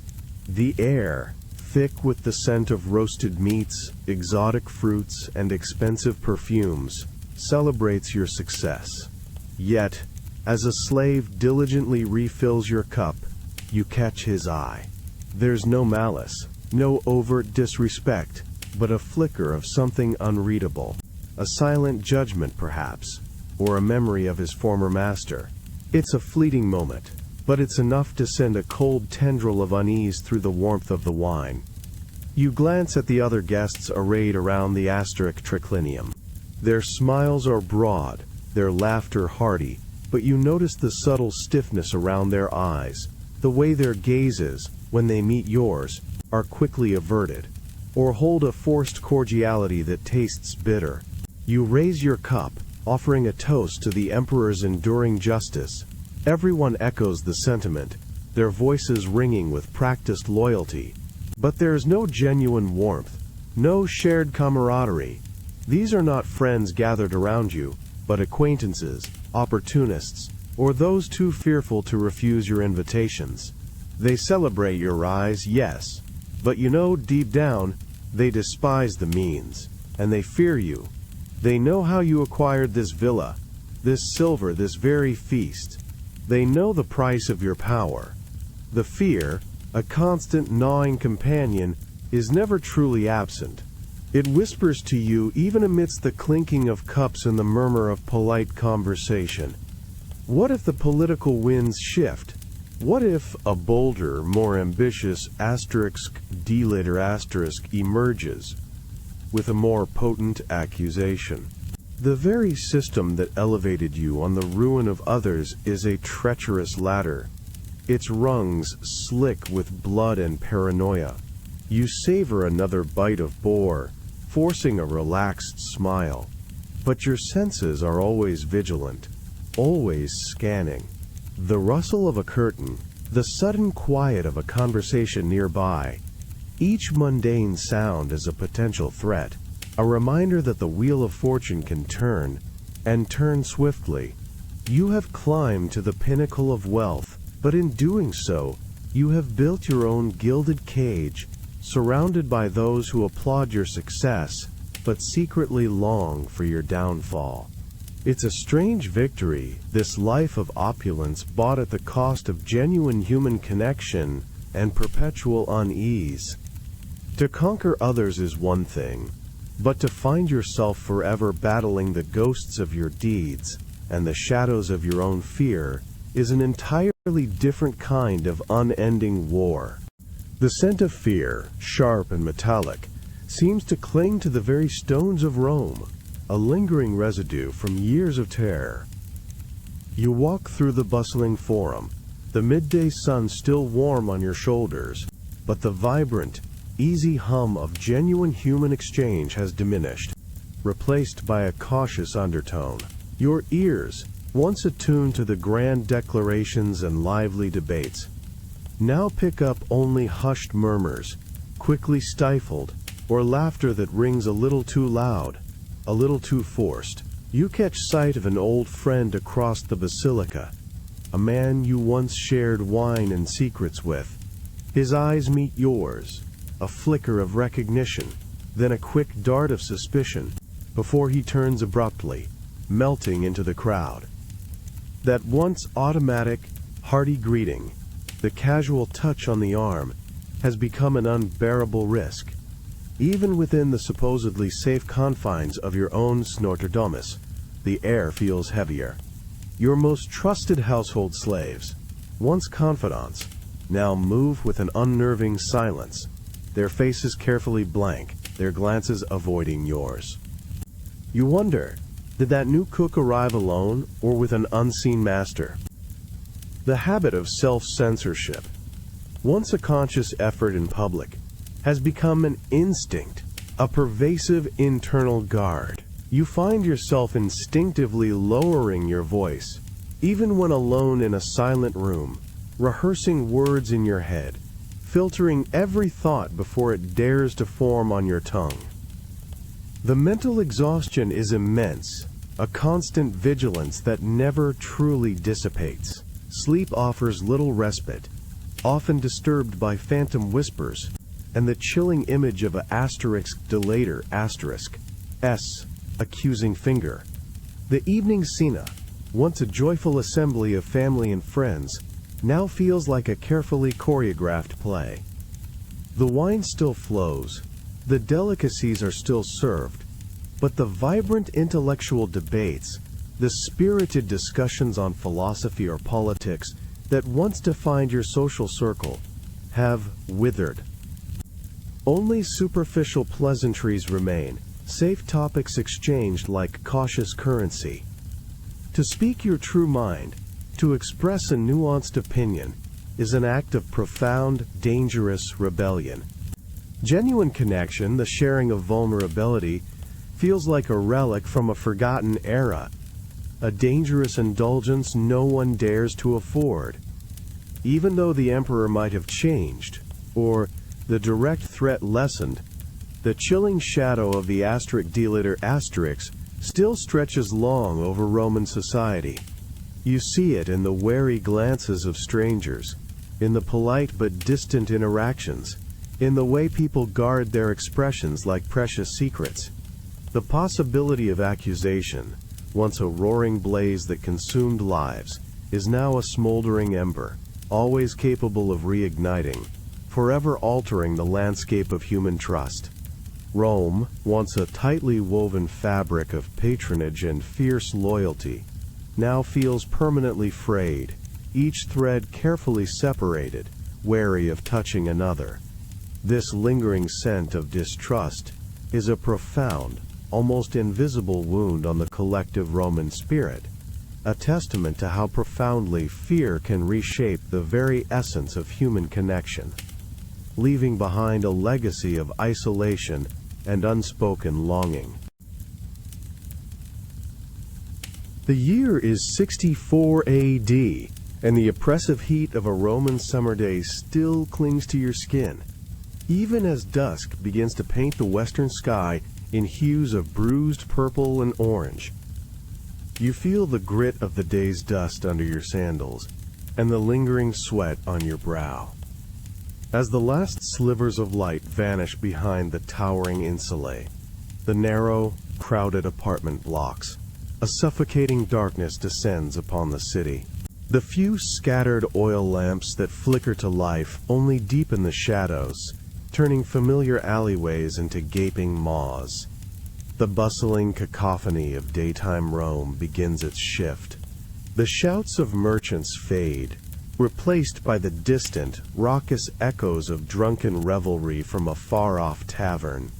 [SPEAKER 1] The air, thick with the scent of roasted meats, exotic fruits, and expensive perfumes, celebrates your success. Yet, as a slave diligently refills your cup, you catch his eye. There's no malice, no overt disrespect, but a flicker of something unreadable, a silent judgment perhaps, or a memory of his former master. It's a fleeting moment, but it's enough to send a cold tendril of unease through the warmth of the wine. You glance at the other guests arrayed around the asterisk triclinium. Their smiles are broad, their laughter hearty, but you notice the subtle stiffness around their eyes, the way their gazes, when they meet yours, are quickly averted, or hold a forced cordiality that tastes bitter. You raise your cup, offering a toast to the Emperor's enduring justice. Everyone echoes the sentiment, their voices ringing with practiced loyalty. But there is no genuine warmth, no shared camaraderie. These are not friends gathered around you, but acquaintances, opportunists, or those too fearful to refuse your invitations. They celebrate your rise, yes, but you know deep down, they despise the means, and they fear you. They know how you acquired this villa, this silver, this very feast. They know the price of your power. The fear, a constant gnawing companion, is never truly absent. It whispers to you even amidst the clinking of cups and the murmur of polite conversation. What if the political winds shift? What if a bolder, more ambitious Delator emerges with a more potent accusation? The very system that elevated you on the ruin of others is a treacherous ladder, its rungs slick with blood and paranoia. You savor another bite of boar, forcing a relaxed smile. But your senses are always vigilant, always scanning. The rustle of a curtain, the sudden quiet of a conversation nearby, each mundane sound is a potential threat, a reminder that the wheel of fortune can turn, and turn swiftly. You have climbed to the pinnacle of wealth, but in doing so, you have built your own gilded cage, surrounded by those who applaud your success, but secretly long for your downfall. It's a strange victory, this life of opulence bought at the cost of genuine human connection and perpetual unease. To conquer others is one thing, but to find yourself forever battling the ghosts of your deeds and the shadows of your own fear is an entirely different kind of unending war. The scent of fear, sharp and metallic, seems to cling to the very stones of Rome, a lingering residue from years of terror. You walk through the bustling forum, the midday sun still warm on your shoulders, but the vibrant, easy hum of genuine human exchange has diminished, replaced by a cautious undertone. Your ears, once attuned to the grand declarations and lively debates, now pick up only hushed murmurs, quickly stifled, or laughter that rings a little too loud, a little too forced. You catch sight of an old friend across the basilica, a man you once shared wine and secrets with. His eyes meet yours, a flicker of recognition, then a quick dart of suspicion, before he turns abruptly, melting into the crowd. That once automatic, hearty greeting, the casual touch on the arm, has become an unbearable risk. Even within the supposedly safe confines of your own snorterdomus, the air feels heavier. Your most trusted household slaves, once confidants, now move with an unnerving silence, their faces carefully blank, their glances avoiding yours. You wonder, did that new cook arrive alone or with an unseen master? The habit of self-censorship, once a conscious effort in public, has become an instinct, a pervasive internal guard. You find yourself instinctively lowering your voice, even when alone in a silent room, rehearsing words in your head, filtering every thought before it dares to form on your tongue. The mental exhaustion is immense, a constant vigilance that never truly dissipates. Sleep offers little respite, often disturbed by phantom whispers, and the chilling image of a Delator S, accusing finger. The evening scena, once a joyful assembly of family and friends, now feels like a carefully choreographed play. The wine still flows, the delicacies are still served, but the vibrant intellectual debates, the spirited discussions on philosophy or politics that once defined your social circle, have withered. Only superficial pleasantries remain, safe topics exchanged like cautious currency. To speak your true mind, to express a nuanced opinion, is an act of profound, dangerous rebellion. Genuine connection, the sharing of vulnerability, feels like a relic from a forgotten era, a dangerous indulgence no one dares to afford. Even though the emperor might have changed, or the direct threat lessened, the chilling shadow of the Delator still stretches long over Roman society. You see it in the wary glances of strangers, in the polite but distant interactions, in the way people guard their expressions like precious secrets. The possibility of accusation, once a roaring blaze that consumed lives, is now a smoldering ember, always capable of reigniting, forever altering the landscape of human trust. Rome, once a tightly woven fabric of patronage and fierce loyalty, now feels permanently frayed, each thread carefully separated, wary of touching another. This lingering scent of distrust is a profound, almost invisible wound on the collective Roman spirit, a testament to how profoundly fear can reshape the very essence of human connection, leaving behind a legacy of isolation and unspoken longing. The year is 64 AD, and the oppressive heat of a Roman summer day still clings to your skin, even as dusk begins to paint the western sky in hues of bruised purple and orange. You feel the grit of the day's dust under your sandals, and the lingering sweat on your brow. As the last slivers of light vanish behind the towering insulae, the narrow, crowded apartment blocks, a suffocating darkness descends upon the city. The few scattered oil lamps that flicker to life only deepen the shadows, turning familiar alleyways into gaping maws. The bustling cacophony of daytime Rome begins its shift. The shouts of merchants fade, replaced by the distant, raucous echoes of drunken revelry from a far-off tavern.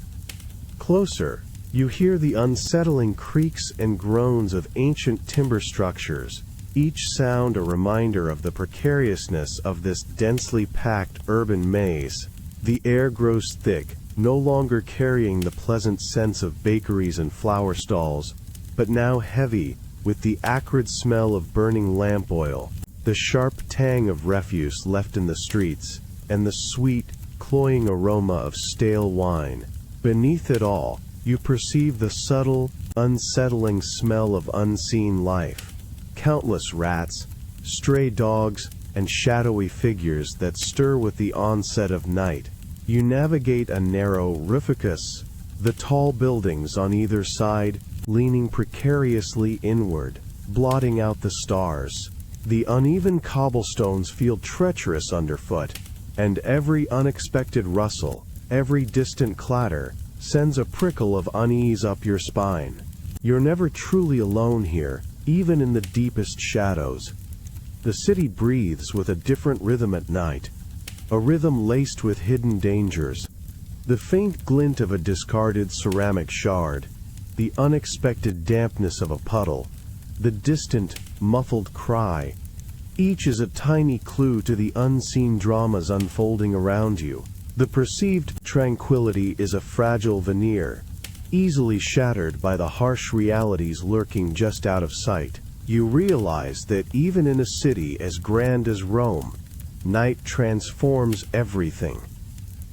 [SPEAKER 1] Closer, you hear the unsettling creaks and groans of ancient timber structures, each sound a reminder of the precariousness of this densely packed urban maze. The air grows thick, no longer carrying the pleasant scents of bakeries and flower stalls, but now heavy with the acrid smell of burning lamp oil, the sharp tang of refuse left in the streets, and the sweet, cloying aroma of stale wine. Beneath it all, you perceive the subtle, unsettling smell of unseen life. Countless rats, stray dogs, and shadowy figures that stir with the onset of night. You navigate a narrow rooficus, the tall buildings on either side leaning precariously inward, blotting out the stars. The uneven cobblestones feel treacherous underfoot, and every unexpected rustle, every distant clatter, sends a prickle of unease up your spine. You're never truly alone here, even in the deepest shadows. The city breathes with a different rhythm at night, a rhythm laced with hidden dangers. The faint glint of a discarded ceramic shard, the unexpected dampness of a puddle, the distant, muffled cry, each is a tiny clue to the unseen dramas unfolding around you. The perceived tranquility is a fragile veneer, easily shattered by the harsh realities lurking just out of sight. You realize that even in a city as grand as Rome, night transforms everything.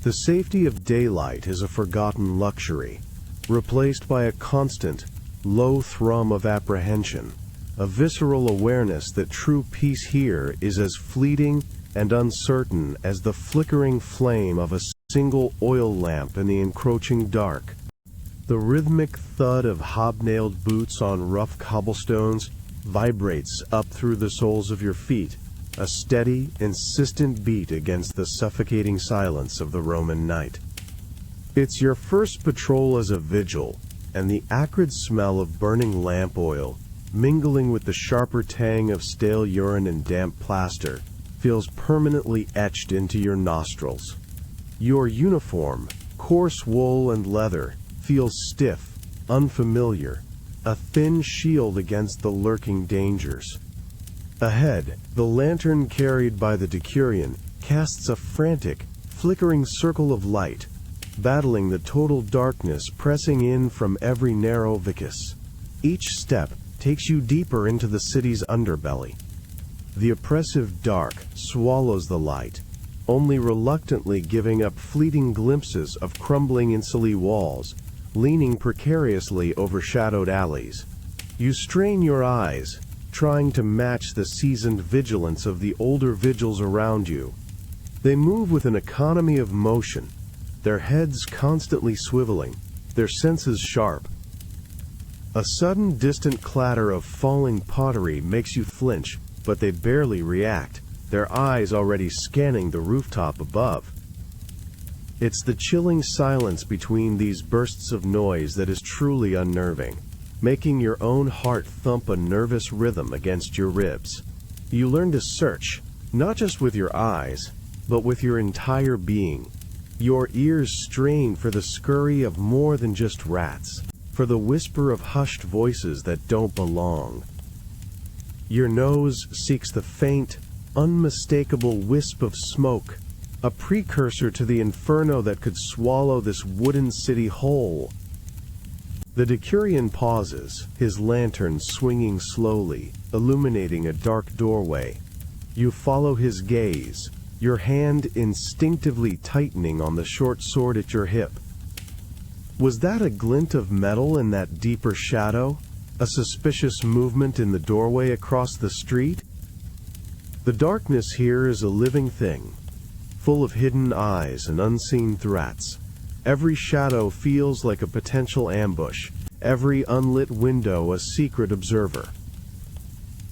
[SPEAKER 1] The safety of daylight is a forgotten luxury, replaced by a constant, low thrum of apprehension, a visceral awareness that true peace here is as fleeting and uncertain as the flickering flame of a single oil lamp in the encroaching dark. The rhythmic thud of hobnailed boots on rough cobblestones vibrates up through the soles of your feet, a steady, insistent beat against the suffocating silence of the Roman night. It's your first patrol as a vigil, and the acrid smell of burning lamp oil, mingling with the sharper tang of stale urine and damp plaster, feels permanently etched into your nostrils. Your uniform, coarse wool and leather, feels stiff, unfamiliar, a thin shield against the lurking dangers. Ahead, the lantern carried by the Decurion casts a frantic, flickering circle of light, battling the total darkness pressing in from every narrow vicus. Each step takes you deeper into the city's underbelly. The oppressive dark swallows the light, only reluctantly giving up fleeting glimpses of crumbling insulae walls, leaning precariously overshadowed alleys. You strain your eyes, trying to match the seasoned vigilance of the older vigils around you. They move with an economy of motion, their heads constantly swiveling, their senses sharp. A sudden distant clatter of falling pottery makes you flinch, but they barely react, their eyes already scanning the rooftop above. It's the chilling silence between these bursts of noise that is truly unnerving, making your own heart thump a nervous rhythm against your ribs. You learn to search, not just with your eyes, but with your entire being. Your ears strain for the scurry of more than just rats, for the whisper of hushed voices that don't belong. Your nose seeks the faint, unmistakable wisp of smoke, a precursor to the inferno that could swallow this wooden city whole. The Decurion pauses, his lantern swinging slowly, illuminating a dark doorway. You follow his gaze, your hand instinctively tightening on the short sword at your hip. Was that a glint of metal in that deeper shadow? A suspicious movement in the doorway across the street? The darkness here is a living thing, full of hidden eyes and unseen threats. Every shadow feels like a potential ambush, every unlit window a secret observer.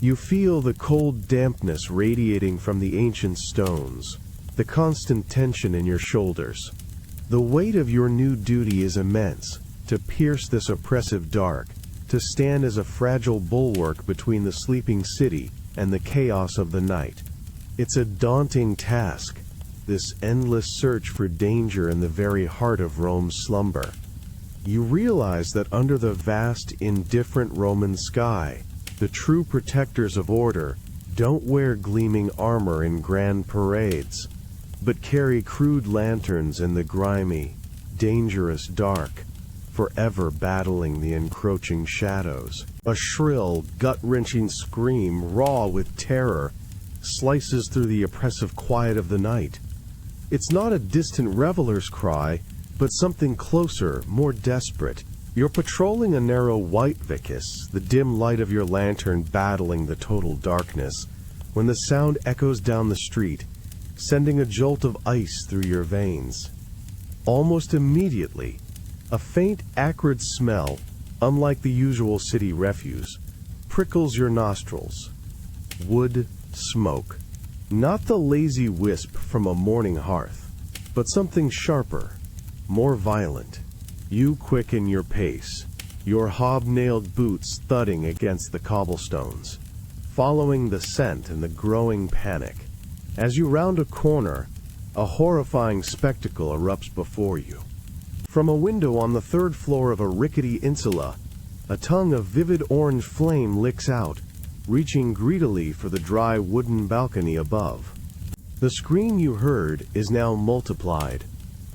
[SPEAKER 1] You feel the cold dampness radiating from the ancient stones, the constant tension in your shoulders. The weight of your new duty is immense, to pierce this oppressive dark, to stand as a fragile bulwark between the sleeping city and the chaos of the night. It's a daunting task, this endless search for danger in the very heart of Rome's slumber. You realize that under the vast, indifferent Roman sky, the true protectors of order don't wear gleaming armor in grand parades, but carry crude lanterns in the grimy, dangerous dark, forever battling the encroaching shadows. A shrill, gut-wrenching scream, raw with terror, slices through the oppressive quiet of the night. It's not a distant reveler's cry, but something closer, more desperate. You're patrolling a narrow white Vicus, the dim light of your lantern battling the total darkness, when the sound echoes down the street, sending a jolt of ice through your veins. Almost immediately, a faint, acrid smell, unlike the usual city refuse, prickles your nostrils. Wood smoke. Not the lazy wisp from a morning hearth, but something sharper, more violent. You quicken your pace, your hobnailed boots thudding against the cobblestones, following the scent and the growing panic. As you round a corner, a horrifying spectacle erupts before you. From a window on the third floor of a rickety insula, a tongue of vivid orange flame licks out, reaching greedily for the dry wooden balcony above. The scream you heard is now multiplied,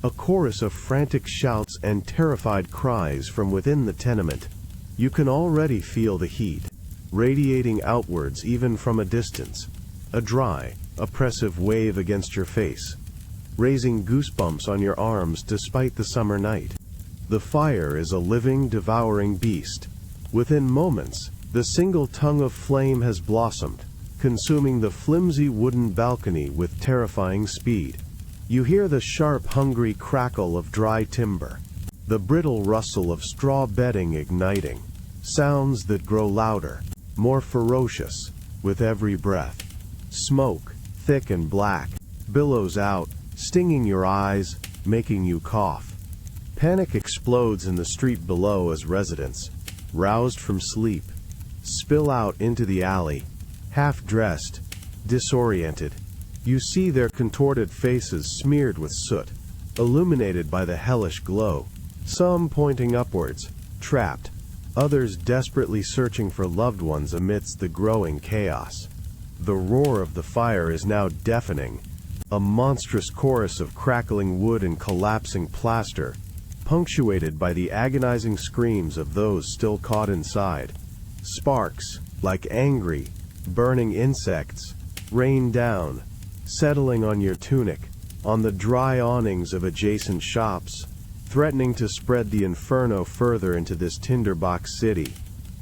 [SPEAKER 1] a chorus of frantic shouts and terrified cries from within the tenement. You can already feel the heat, radiating outwards even from a distance, a dry, oppressive wave against your face, raising goosebumps on your arms despite the summer night. The fire is a living, devouring beast. Within moments, the single tongue of flame has blossomed, consuming the flimsy wooden balcony with terrifying speed. You hear the sharp, hungry crackle of dry timber, the brittle rustle of straw bedding igniting, sounds that grow louder, more ferocious, with every breath. Smoke, thick and black, billows out, stinging your eyes, making you cough. Panic explodes in the street below as residents, roused from sleep, spill out into the alley, half-dressed, disoriented. You see their contorted faces smeared with soot, illuminated by the hellish glow, some pointing upwards, trapped, others desperately searching for loved ones amidst the growing chaos. The roar of the fire is now deafening, a monstrous chorus of crackling wood and collapsing plaster, punctuated by the agonizing screams of those still caught inside. Sparks, like angry, burning insects, rain down, settling on your tunic, on the dry awnings of adjacent shops, threatening to spread the inferno further into this tinderbox city.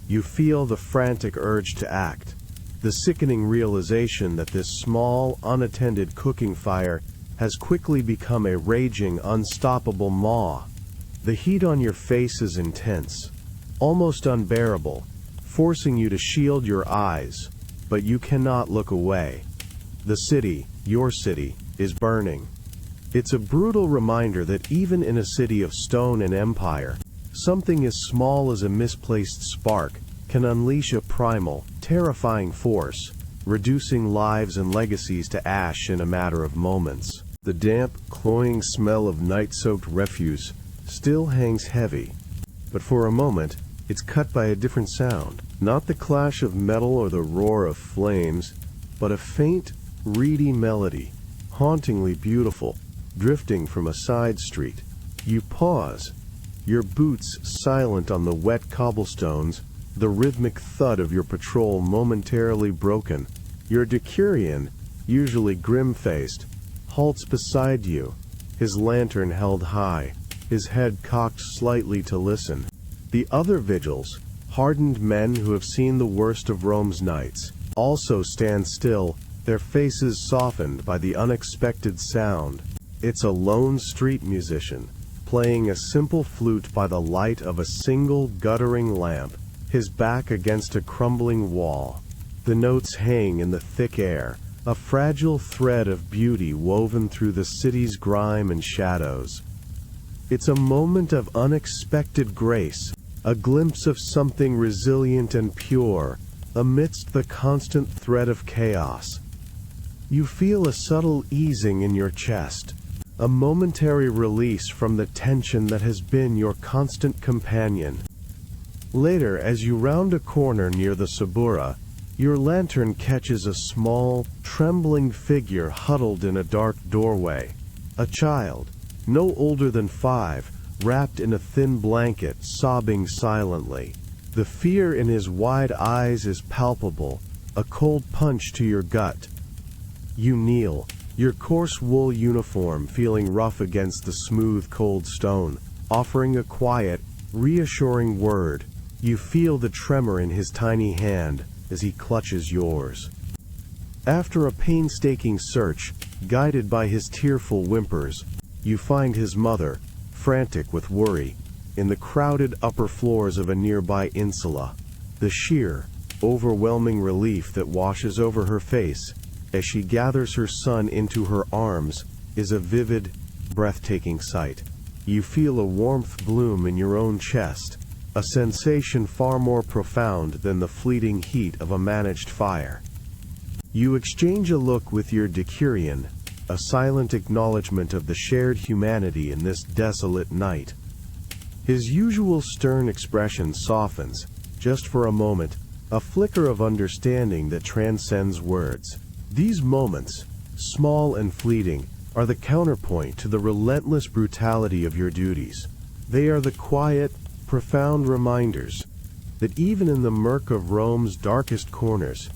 [SPEAKER 1] You feel the frantic urge to act, the sickening realization that this small, unattended cooking fire has quickly become a raging, unstoppable maw. The heat on your face is intense, almost unbearable, forcing you to shield your eyes, but you cannot look away. The city, your city, is burning. It's a brutal reminder that even in a city of stone and empire, something as small as a misplaced spark can unleash a primal, terrifying force, reducing lives and legacies to ash in a matter of moments. The damp, cloying smell of night-soaked refuse still hangs heavy, but for a moment, it's cut by a different sound. Not the clash of metal or the roar of flames, but a faint, reedy melody, hauntingly beautiful, drifting from a side street. You pause, your boots silent on the wet cobblestones, the rhythmic thud of your patrol momentarily broken. Your decurion, usually grim-faced, halts beside you, his lantern held high, his head cocked slightly to listen. The other Vigiles, hardened men who have seen the worst of Rome's nights, also stand still, their faces softened by the unexpected sound. It's a lone street musician, playing a simple flute by the light of a single guttering lamp, his back against a crumbling wall. The notes hang in the thick air, a fragile thread of beauty woven through the city's grime and shadows. It's a moment of unexpected grace, a glimpse of something resilient and pure, amidst the constant threat of chaos. You feel a subtle easing in your chest, a momentary release from the tension that has been your constant companion. Later, as you round a corner near the Subura, your lantern catches a small, trembling figure huddled in a dark doorway. A child, no older than 5, wrapped in a thin blanket, sobbing silently. The fear in his wide eyes is palpable, a cold punch to your gut. You kneel, your coarse wool uniform feeling rough against the smooth, cold stone, offering a quiet, reassuring word. You feel the tremor in his tiny hand as he clutches yours. After a painstaking search, guided by his tearful whimpers, you find his mother, frantic with worry, in the crowded upper floors of a nearby insula. The sheer, overwhelming relief that washes over her face as she gathers her son into her arms is a vivid, breathtaking sight. You feel a warmth bloom in your own chest, a sensation far more profound than the fleeting heat of a managed fire. You exchange a look with your decurion, a silent acknowledgement of the shared humanity in this desolate night. His usual stern expression softens, just for a moment, a flicker of understanding that transcends words. These moments, small and fleeting, are the counterpoint to the relentless brutality of your duties. They are the quiet, profound reminders that even in the murk of Rome's darkest corners,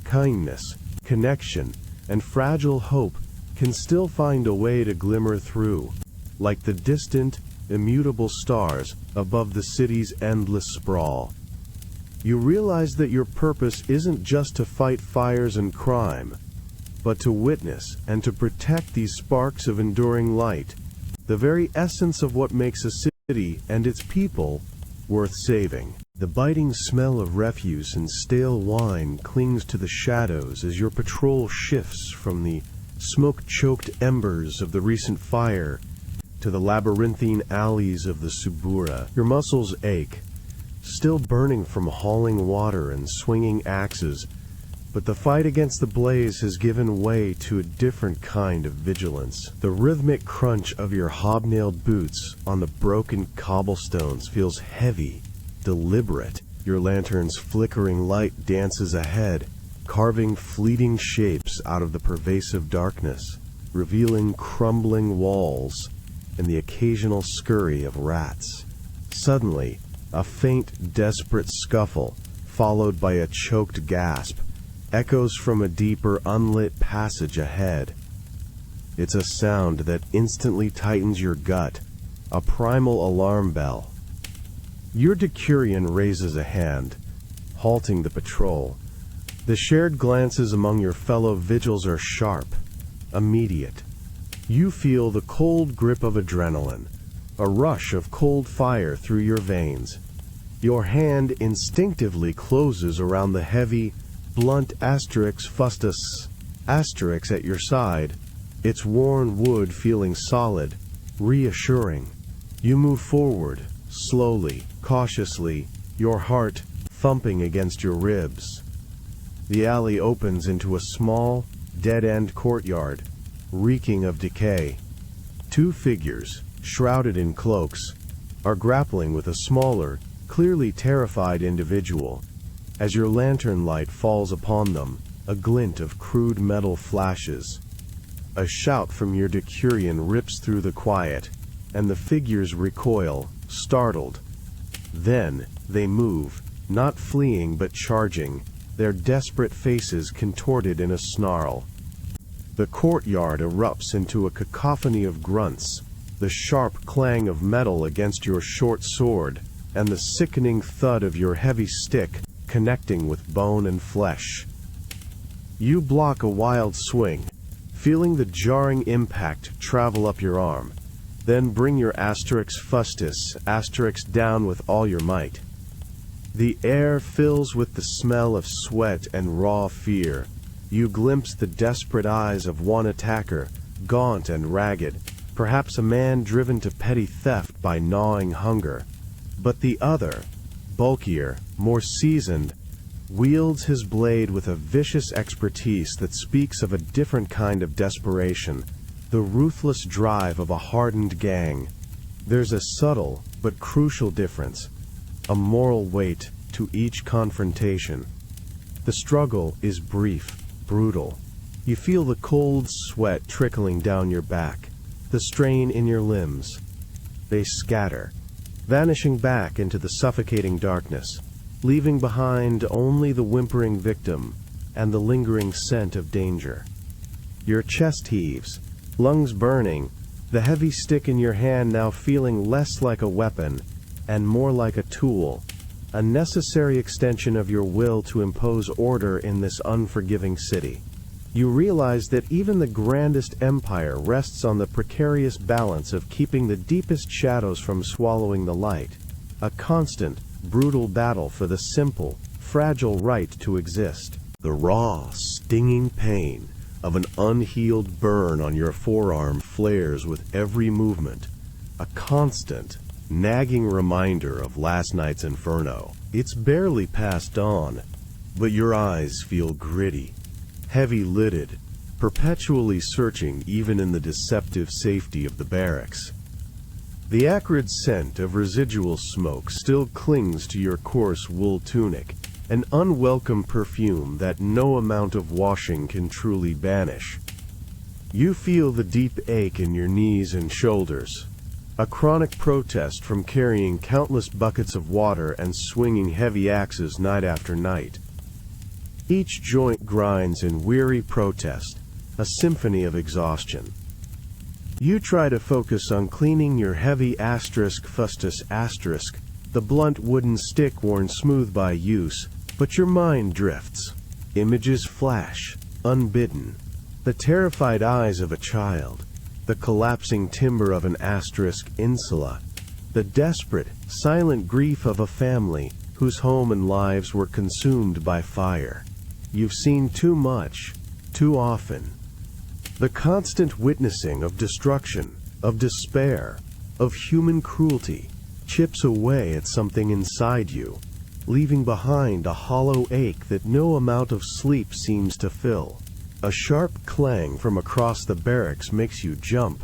[SPEAKER 1] kindness, connection, and fragile hope can still find a way to glimmer through, like the distant, immutable stars above the city's endless sprawl. You realize that your purpose isn't just to fight fires and crime, but to witness and to protect these sparks of enduring light, the very essence of what makes a city and its people worth saving. The biting smell of refuse and stale wine clings to the shadows as your patrol shifts from the smoke-choked embers of the recent fire to the labyrinthine alleys of the Subura. Your muscles ache, still burning from hauling water and swinging axes, but the fight against the blaze has given way to a different kind of vigilance. The rhythmic crunch of your hobnailed boots on the broken cobblestones feels heavy, deliberate. Your lantern's flickering light dances ahead, carving fleeting shapes out of the pervasive darkness, revealing crumbling walls and the occasional scurry of rats. Suddenly, a faint, desperate scuffle, followed by a choked gasp, echoes from a deeper, unlit passage ahead. It's a sound that instantly tightens your gut, a primal alarm bell. Your decurion raises a hand, halting the patrol. The shared glances among your fellow Vigiles are sharp, immediate. You feel the cold grip of adrenaline, a rush of cold fire through your veins. Your hand instinctively closes around the heavy, blunt Asterix fustus Asterix at your side, its worn wood feeling solid, reassuring. You move forward, slowly, cautiously, your heart thumping against your ribs. The alley opens into a small, dead-end courtyard, reeking of decay. 2 figures, shrouded in cloaks, are grappling with a smaller, clearly terrified individual. As your lantern light falls upon them, a glint of crude metal flashes. A shout from your decurion rips through the quiet, and the figures recoil, startled. Then, they move, not fleeing but charging, their desperate faces contorted in a snarl. The courtyard erupts into a cacophony of grunts, the sharp clang of metal against your short sword, and the sickening thud of your heavy stick connecting with bone and flesh. You block a wild swing, feeling the jarring impact travel up your arm. Then bring your *fustus* down with all your might. The air fills with the smell of sweat and raw fear. You glimpse the desperate eyes of one attacker, gaunt and ragged, perhaps a man driven to petty theft by gnawing hunger. But the other, bulkier, more seasoned, wields his blade with a vicious expertise that speaks of a different kind of desperation, the ruthless drive of a hardened gang. There's a subtle but crucial difference, a moral weight to each confrontation. The struggle is brief, brutal. You feel the cold sweat trickling down your back, the strain in your limbs. They scatter, vanishing back into the suffocating darkness, leaving behind only the whimpering victim and the lingering scent of danger. Your chest heaves, lungs burning, the heavy stick in your hand now feeling less like a weapon and more like a tool, a necessary extension of your will to impose order in this unforgiving city. You realize that even the grandest empire rests on the precarious balance of keeping the deepest shadows from swallowing the light, a constant, brutal battle for the simple, fragile right to exist. The raw, stinging pain of an unhealed burn on your forearm flares with every movement, a constant, nagging reminder of last night's inferno. It's barely past dawn, but your eyes feel gritty, heavy-lidded, perpetually searching even in the deceptive safety of the barracks. The acrid scent of residual smoke still clings to your coarse wool tunic, an unwelcome perfume that no amount of washing can truly banish. You feel the deep ache in your knees and shoulders, a chronic protest from carrying countless buckets of water and swinging heavy axes night after night. Each joint grinds in weary protest, a symphony of exhaustion. You try to focus on cleaning your heavy *fustus*, the blunt wooden stick worn smooth by use, but your mind drifts. Images flash, unbidden. The terrified eyes of a child, the collapsing timber of an *insula, the desperate, silent grief of a family whose home and lives were consumed by fire. You've seen too much, too often. The constant witnessing of destruction, of despair, of human cruelty, chips away at something inside you, leaving behind a hollow ache that no amount of sleep seems to fill. A sharp clang from across the barracks makes you jump,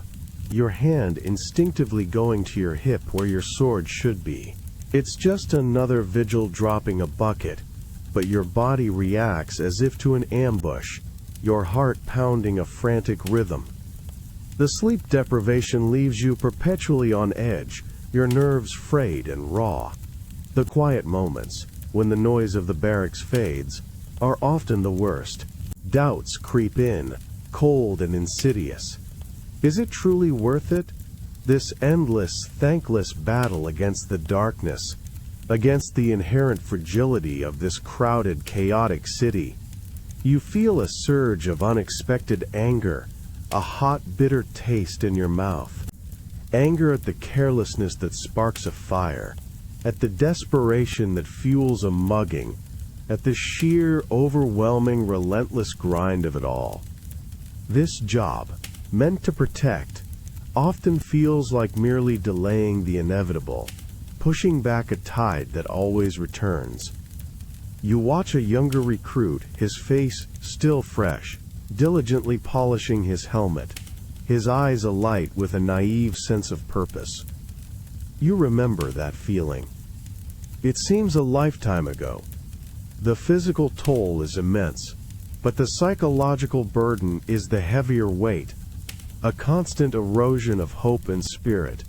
[SPEAKER 1] your hand instinctively going to your hip where your sword should be. It's just another vigil dropping a bucket, but your body reacts as if to an ambush, your heart pounding a frantic rhythm. The sleep deprivation leaves you perpetually on edge, your nerves frayed and raw. The quiet moments, when the noise of the barracks fades, are often the worst. Doubts creep in, cold and insidious. Is it truly worth it? This endless, thankless battle against the darkness, against the inherent fragility of this crowded, chaotic city. You feel a surge of unexpected anger, a hot, bitter taste in your mouth. Anger at the carelessness that sparks a fire, at the desperation that fuels a mugging, at the sheer, overwhelming, relentless grind of it all. This job, meant to protect, often feels like merely delaying the inevitable, pushing back a tide that always returns. You watch a younger recruit, his face still fresh, diligently polishing his helmet, his eyes alight with a naive sense of purpose. You remember that feeling. It seems a lifetime ago. The physical toll is immense, but the psychological burden is the heavier weight, a constant erosion of hope and spirit.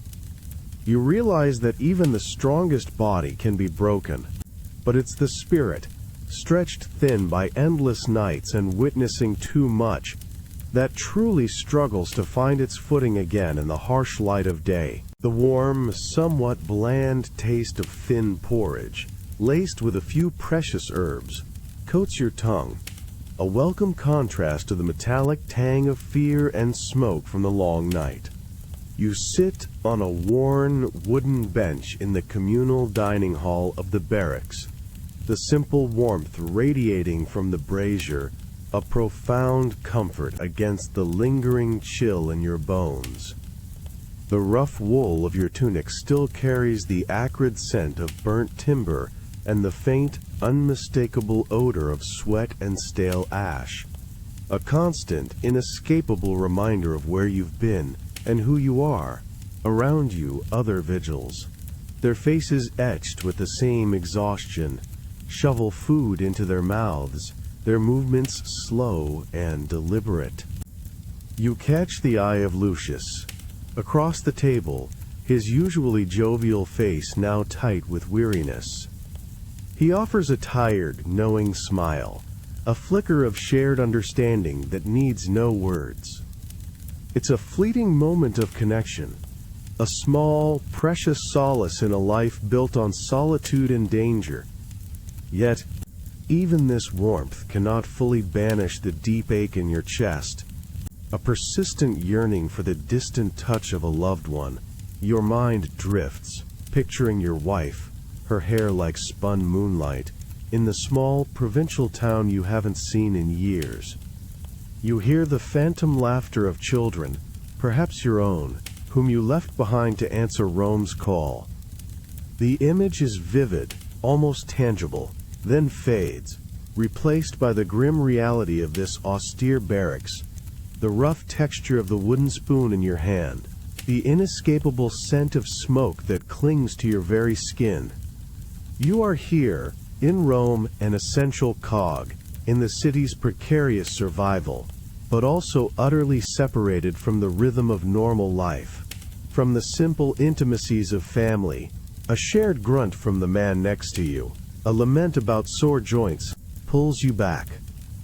[SPEAKER 1] You realize that even the strongest body can be broken, but it's the spirit, stretched thin by endless nights and witnessing too much, that truly struggles to find its footing again in the harsh light of day. The warm, somewhat bland taste of thin porridge, laced with a few precious herbs, coats your tongue. a welcome contrast to the metallic tang of fear and smoke from the long night. You sit on a worn wooden bench in the communal dining hall of the barracks, the simple warmth radiating from the brazier, a profound comfort against the lingering chill in your bones. The rough wool of your tunic still carries the acrid scent of burnt timber and the faint, unmistakable odor of sweat and stale ash, a constant, inescapable reminder of where you've been and who you are. Around you, other Vigiles, their faces etched with the same exhaustion, shovel food into their mouths, their movements slow and deliberate. You catch the eye of Lucius. Across the table, his usually jovial face now tight with weariness. He offers a tired, knowing smile, a flicker of shared understanding that needs no words. It's a fleeting moment of connection, a small, precious solace in a life built on solitude and danger. Yet, even this warmth cannot fully banish the deep ache in your chest, a persistent yearning for the distant touch of a loved one. Your mind drifts, picturing your wife, her hair like spun moonlight, in the small, provincial town you haven't seen in years. You hear the phantom laughter of children, perhaps your own, whom you left behind to answer Rome's call. The image is vivid, almost tangible, then fades, replaced by the grim reality of this austere barracks, the rough texture of the wooden spoon in your hand, the inescapable scent of smoke that clings to your very skin. You are here, in Rome, an essential cog in the city's precarious survival, but also utterly separated from the rhythm of normal life, from the simple intimacies of family. A shared grunt from the man next to you, a lament about sore joints, pulls you back.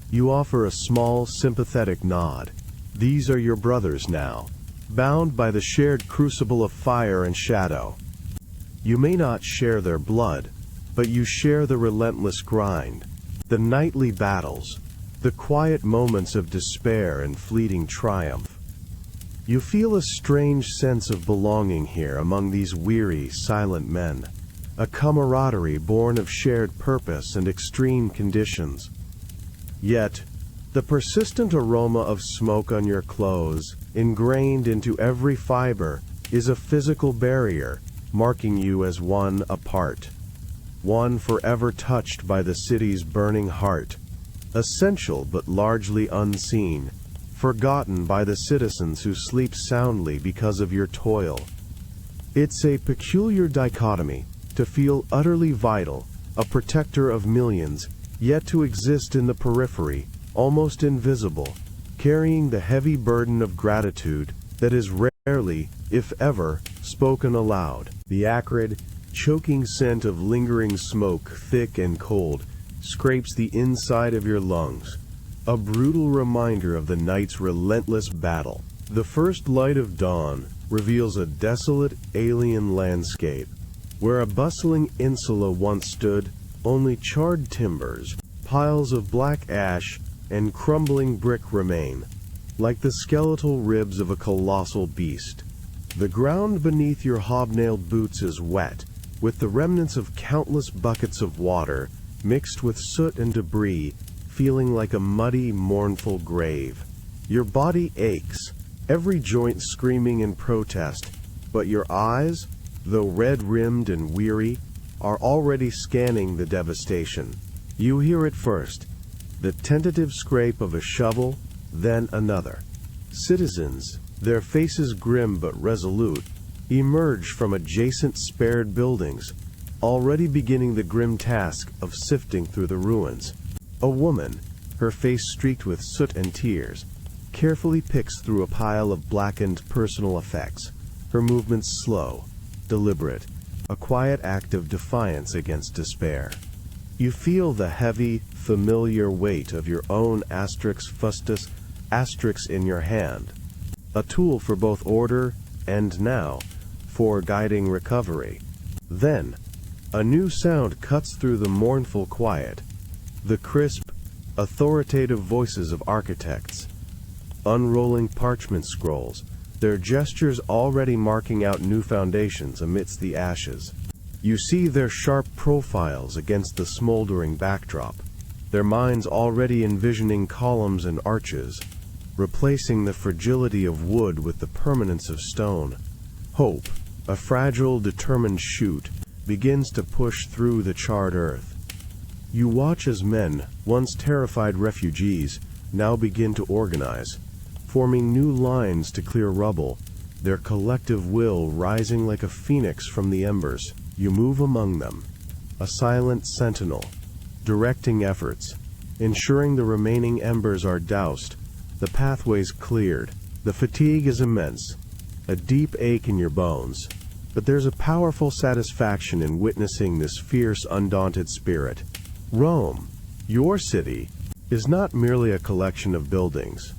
[SPEAKER 1] You offer a small, sympathetic nod. These are your brothers now, bound by the shared crucible of fire and shadow. You may not share their blood, but you share the relentless grind, the nightly battles, the quiet moments of despair and fleeting triumph. You feel a strange sense of belonging here among these weary, silent men, a camaraderie born of shared purpose and extreme conditions. Yet, the persistent aroma of smoke on your clothes, ingrained into every fiber, is a physical barrier, marking you as one apart. One forever touched by the city's burning heart, essential but largely unseen, forgotten by the citizens who sleep soundly because of your toil. It's a peculiar dichotomy, to feel utterly vital, a protector of millions, yet to exist in the periphery, almost invisible, carrying the heavy burden of gratitude that is rarely, if ever, spoken aloud. The acrid, choking scent of lingering smoke, thick and cold, scrapes the inside of your lungs, a brutal reminder of the night's relentless battle. The first light of dawn reveals a desolate, alien landscape, where a bustling insula once stood. Only charred timbers, piles of black ash, and crumbling brick remain, like the skeletal ribs of a colossal beast. The ground beneath your hobnailed boots is wet, with the remnants of countless buckets of water, mixed with soot and debris, feeling like a muddy, mournful grave. Your body aches, every joint screaming in protest, but your eyes, though red-rimmed and weary, are already scanning the devastation. You hear it first, the tentative scrape of a shovel, then another. Citizens, their faces grim but resolute, emerge from adjacent spared buildings, already beginning the grim task of sifting through the ruins. A woman, her face streaked with soot and tears, carefully picks through a pile of blackened personal effects, her movements slow, deliberate, a quiet act of defiance against despair. You feel the heavy, familiar weight of your own asterix fustus asterix in your hand, a tool for both order and, now, for guiding recovery. Then, a new sound cuts through the mournful quiet, the crisp, authoritative voices of architects, unrolling parchment scrolls, their gestures already marking out new foundations amidst the ashes. You see their sharp profiles against the smoldering backdrop, their minds already envisioning columns and arches, replacing the fragility of wood with the permanence of stone. Hope, a fragile, determined shoot, begins to push through the charred earth. You watch as men, once terrified refugees, now begin to organize, forming new lines to clear rubble, their collective will rising like a phoenix from the embers. You move among them, a silent sentinel, directing efforts, ensuring the remaining embers are doused, the pathways cleared. The fatigue is immense, a deep ache in your bones, but there's a powerful satisfaction in witnessing this fierce, undaunted spirit. Rome, your city, is not merely a collection of buildings.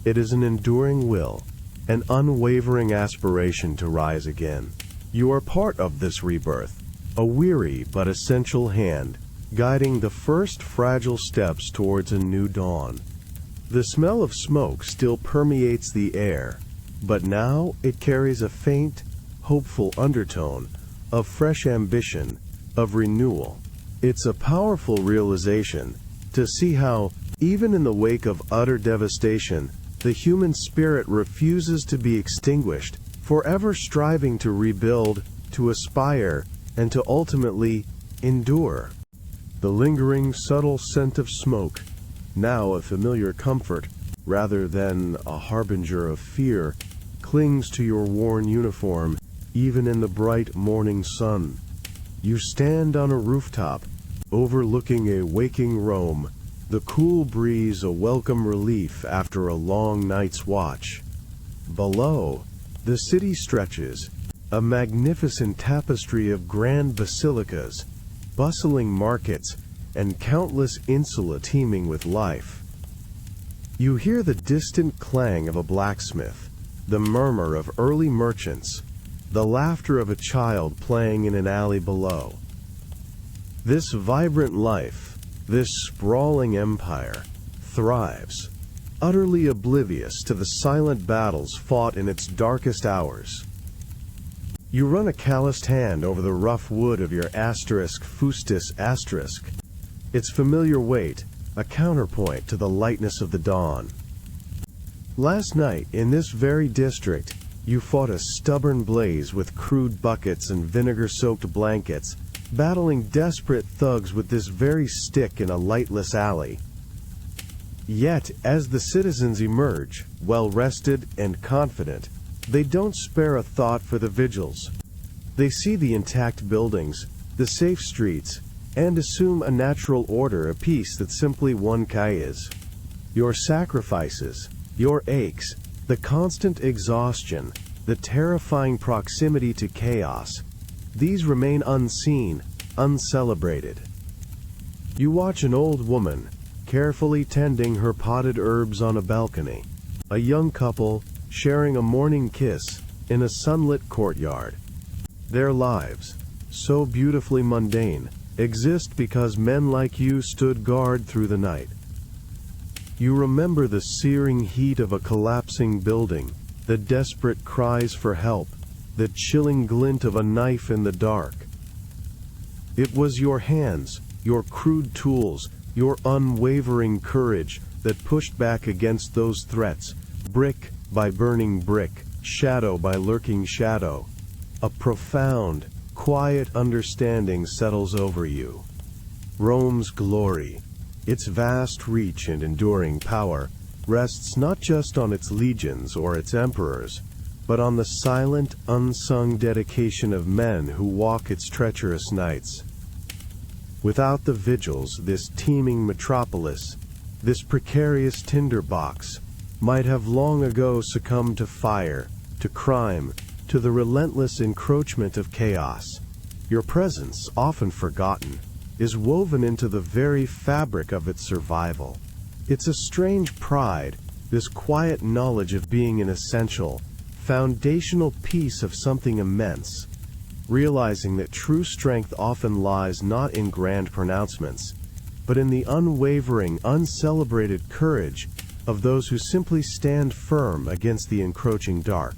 [SPEAKER 1] It is an enduring will, an unwavering aspiration to rise again. You are part of this rebirth, a weary but essential hand, guiding the first fragile steps towards a new dawn. The smell of smoke still permeates the air, but now it carries a faint, hopeful undertone of fresh ambition, of renewal. It's a powerful realization to see how, even in the wake of utter devastation, the human spirit refuses to be extinguished, forever striving to rebuild, to aspire, and to ultimately endure. The lingering, subtle scent of smoke, now a familiar comfort rather than a harbinger of fear, clings to your worn uniform, even in the bright morning sun. You stand on a rooftop, overlooking a waking Rome, the cool breeze a welcome relief after a long night's watch. Below, the city stretches, a magnificent tapestry of grand basilicas, bustling markets, and countless insula teeming with life. You hear the distant clang of a blacksmith, the murmur of early merchants, the laughter of a child playing in an alley below. This vibrant life, this sprawling empire, thrives, utterly oblivious to the silent battles fought in its darkest hours. You run a calloused hand over the rough wood of your fustus asterisk, its familiar weight, a counterpoint to the lightness of the dawn. Last night, in this very district, you fought a stubborn blaze with crude buckets and vinegar-soaked blankets, battling desperate thugs with this very stick in a lightless alley. Yet, as the citizens emerge, well-rested and confident, they don't spare a thought for the Vigiles. They see the intact buildings, the safe streets, and assume a natural order, a peace that simply one is. Your sacrifices, your aches, the constant exhaustion, the terrifying proximity to chaos, these remain unseen, uncelebrated. You watch an old woman, carefully tending her potted herbs on a balcony, a young couple sharing a morning kiss in a sunlit courtyard. Their lives, so beautifully mundane, exist because men like you stood guard through the night. You remember the searing heat of a collapsing building, the desperate cries for help, the chilling glint of a knife in the dark. It was your hands, your crude tools, your unwavering courage that pushed back against those threats, brick by burning brick, shadow by lurking shadow. A profound, quiet understanding settles over you. Rome's glory, its vast reach and enduring power, rests not just on its legions or its emperors, but on the silent, unsung dedication of men who walk its treacherous nights. Without the Vigiles, this teeming metropolis, this precarious tinderbox, might have long ago succumbed to fire, to crime, to the relentless encroachment of chaos. Your presence, often forgotten, is woven into the very fabric of its survival. It's a strange pride, this quiet knowledge of being an essential, foundational piece of something immense, realizing that true strength often lies not in grand pronouncements, but in the unwavering, uncelebrated courage of those who simply stand firm against the encroaching dark.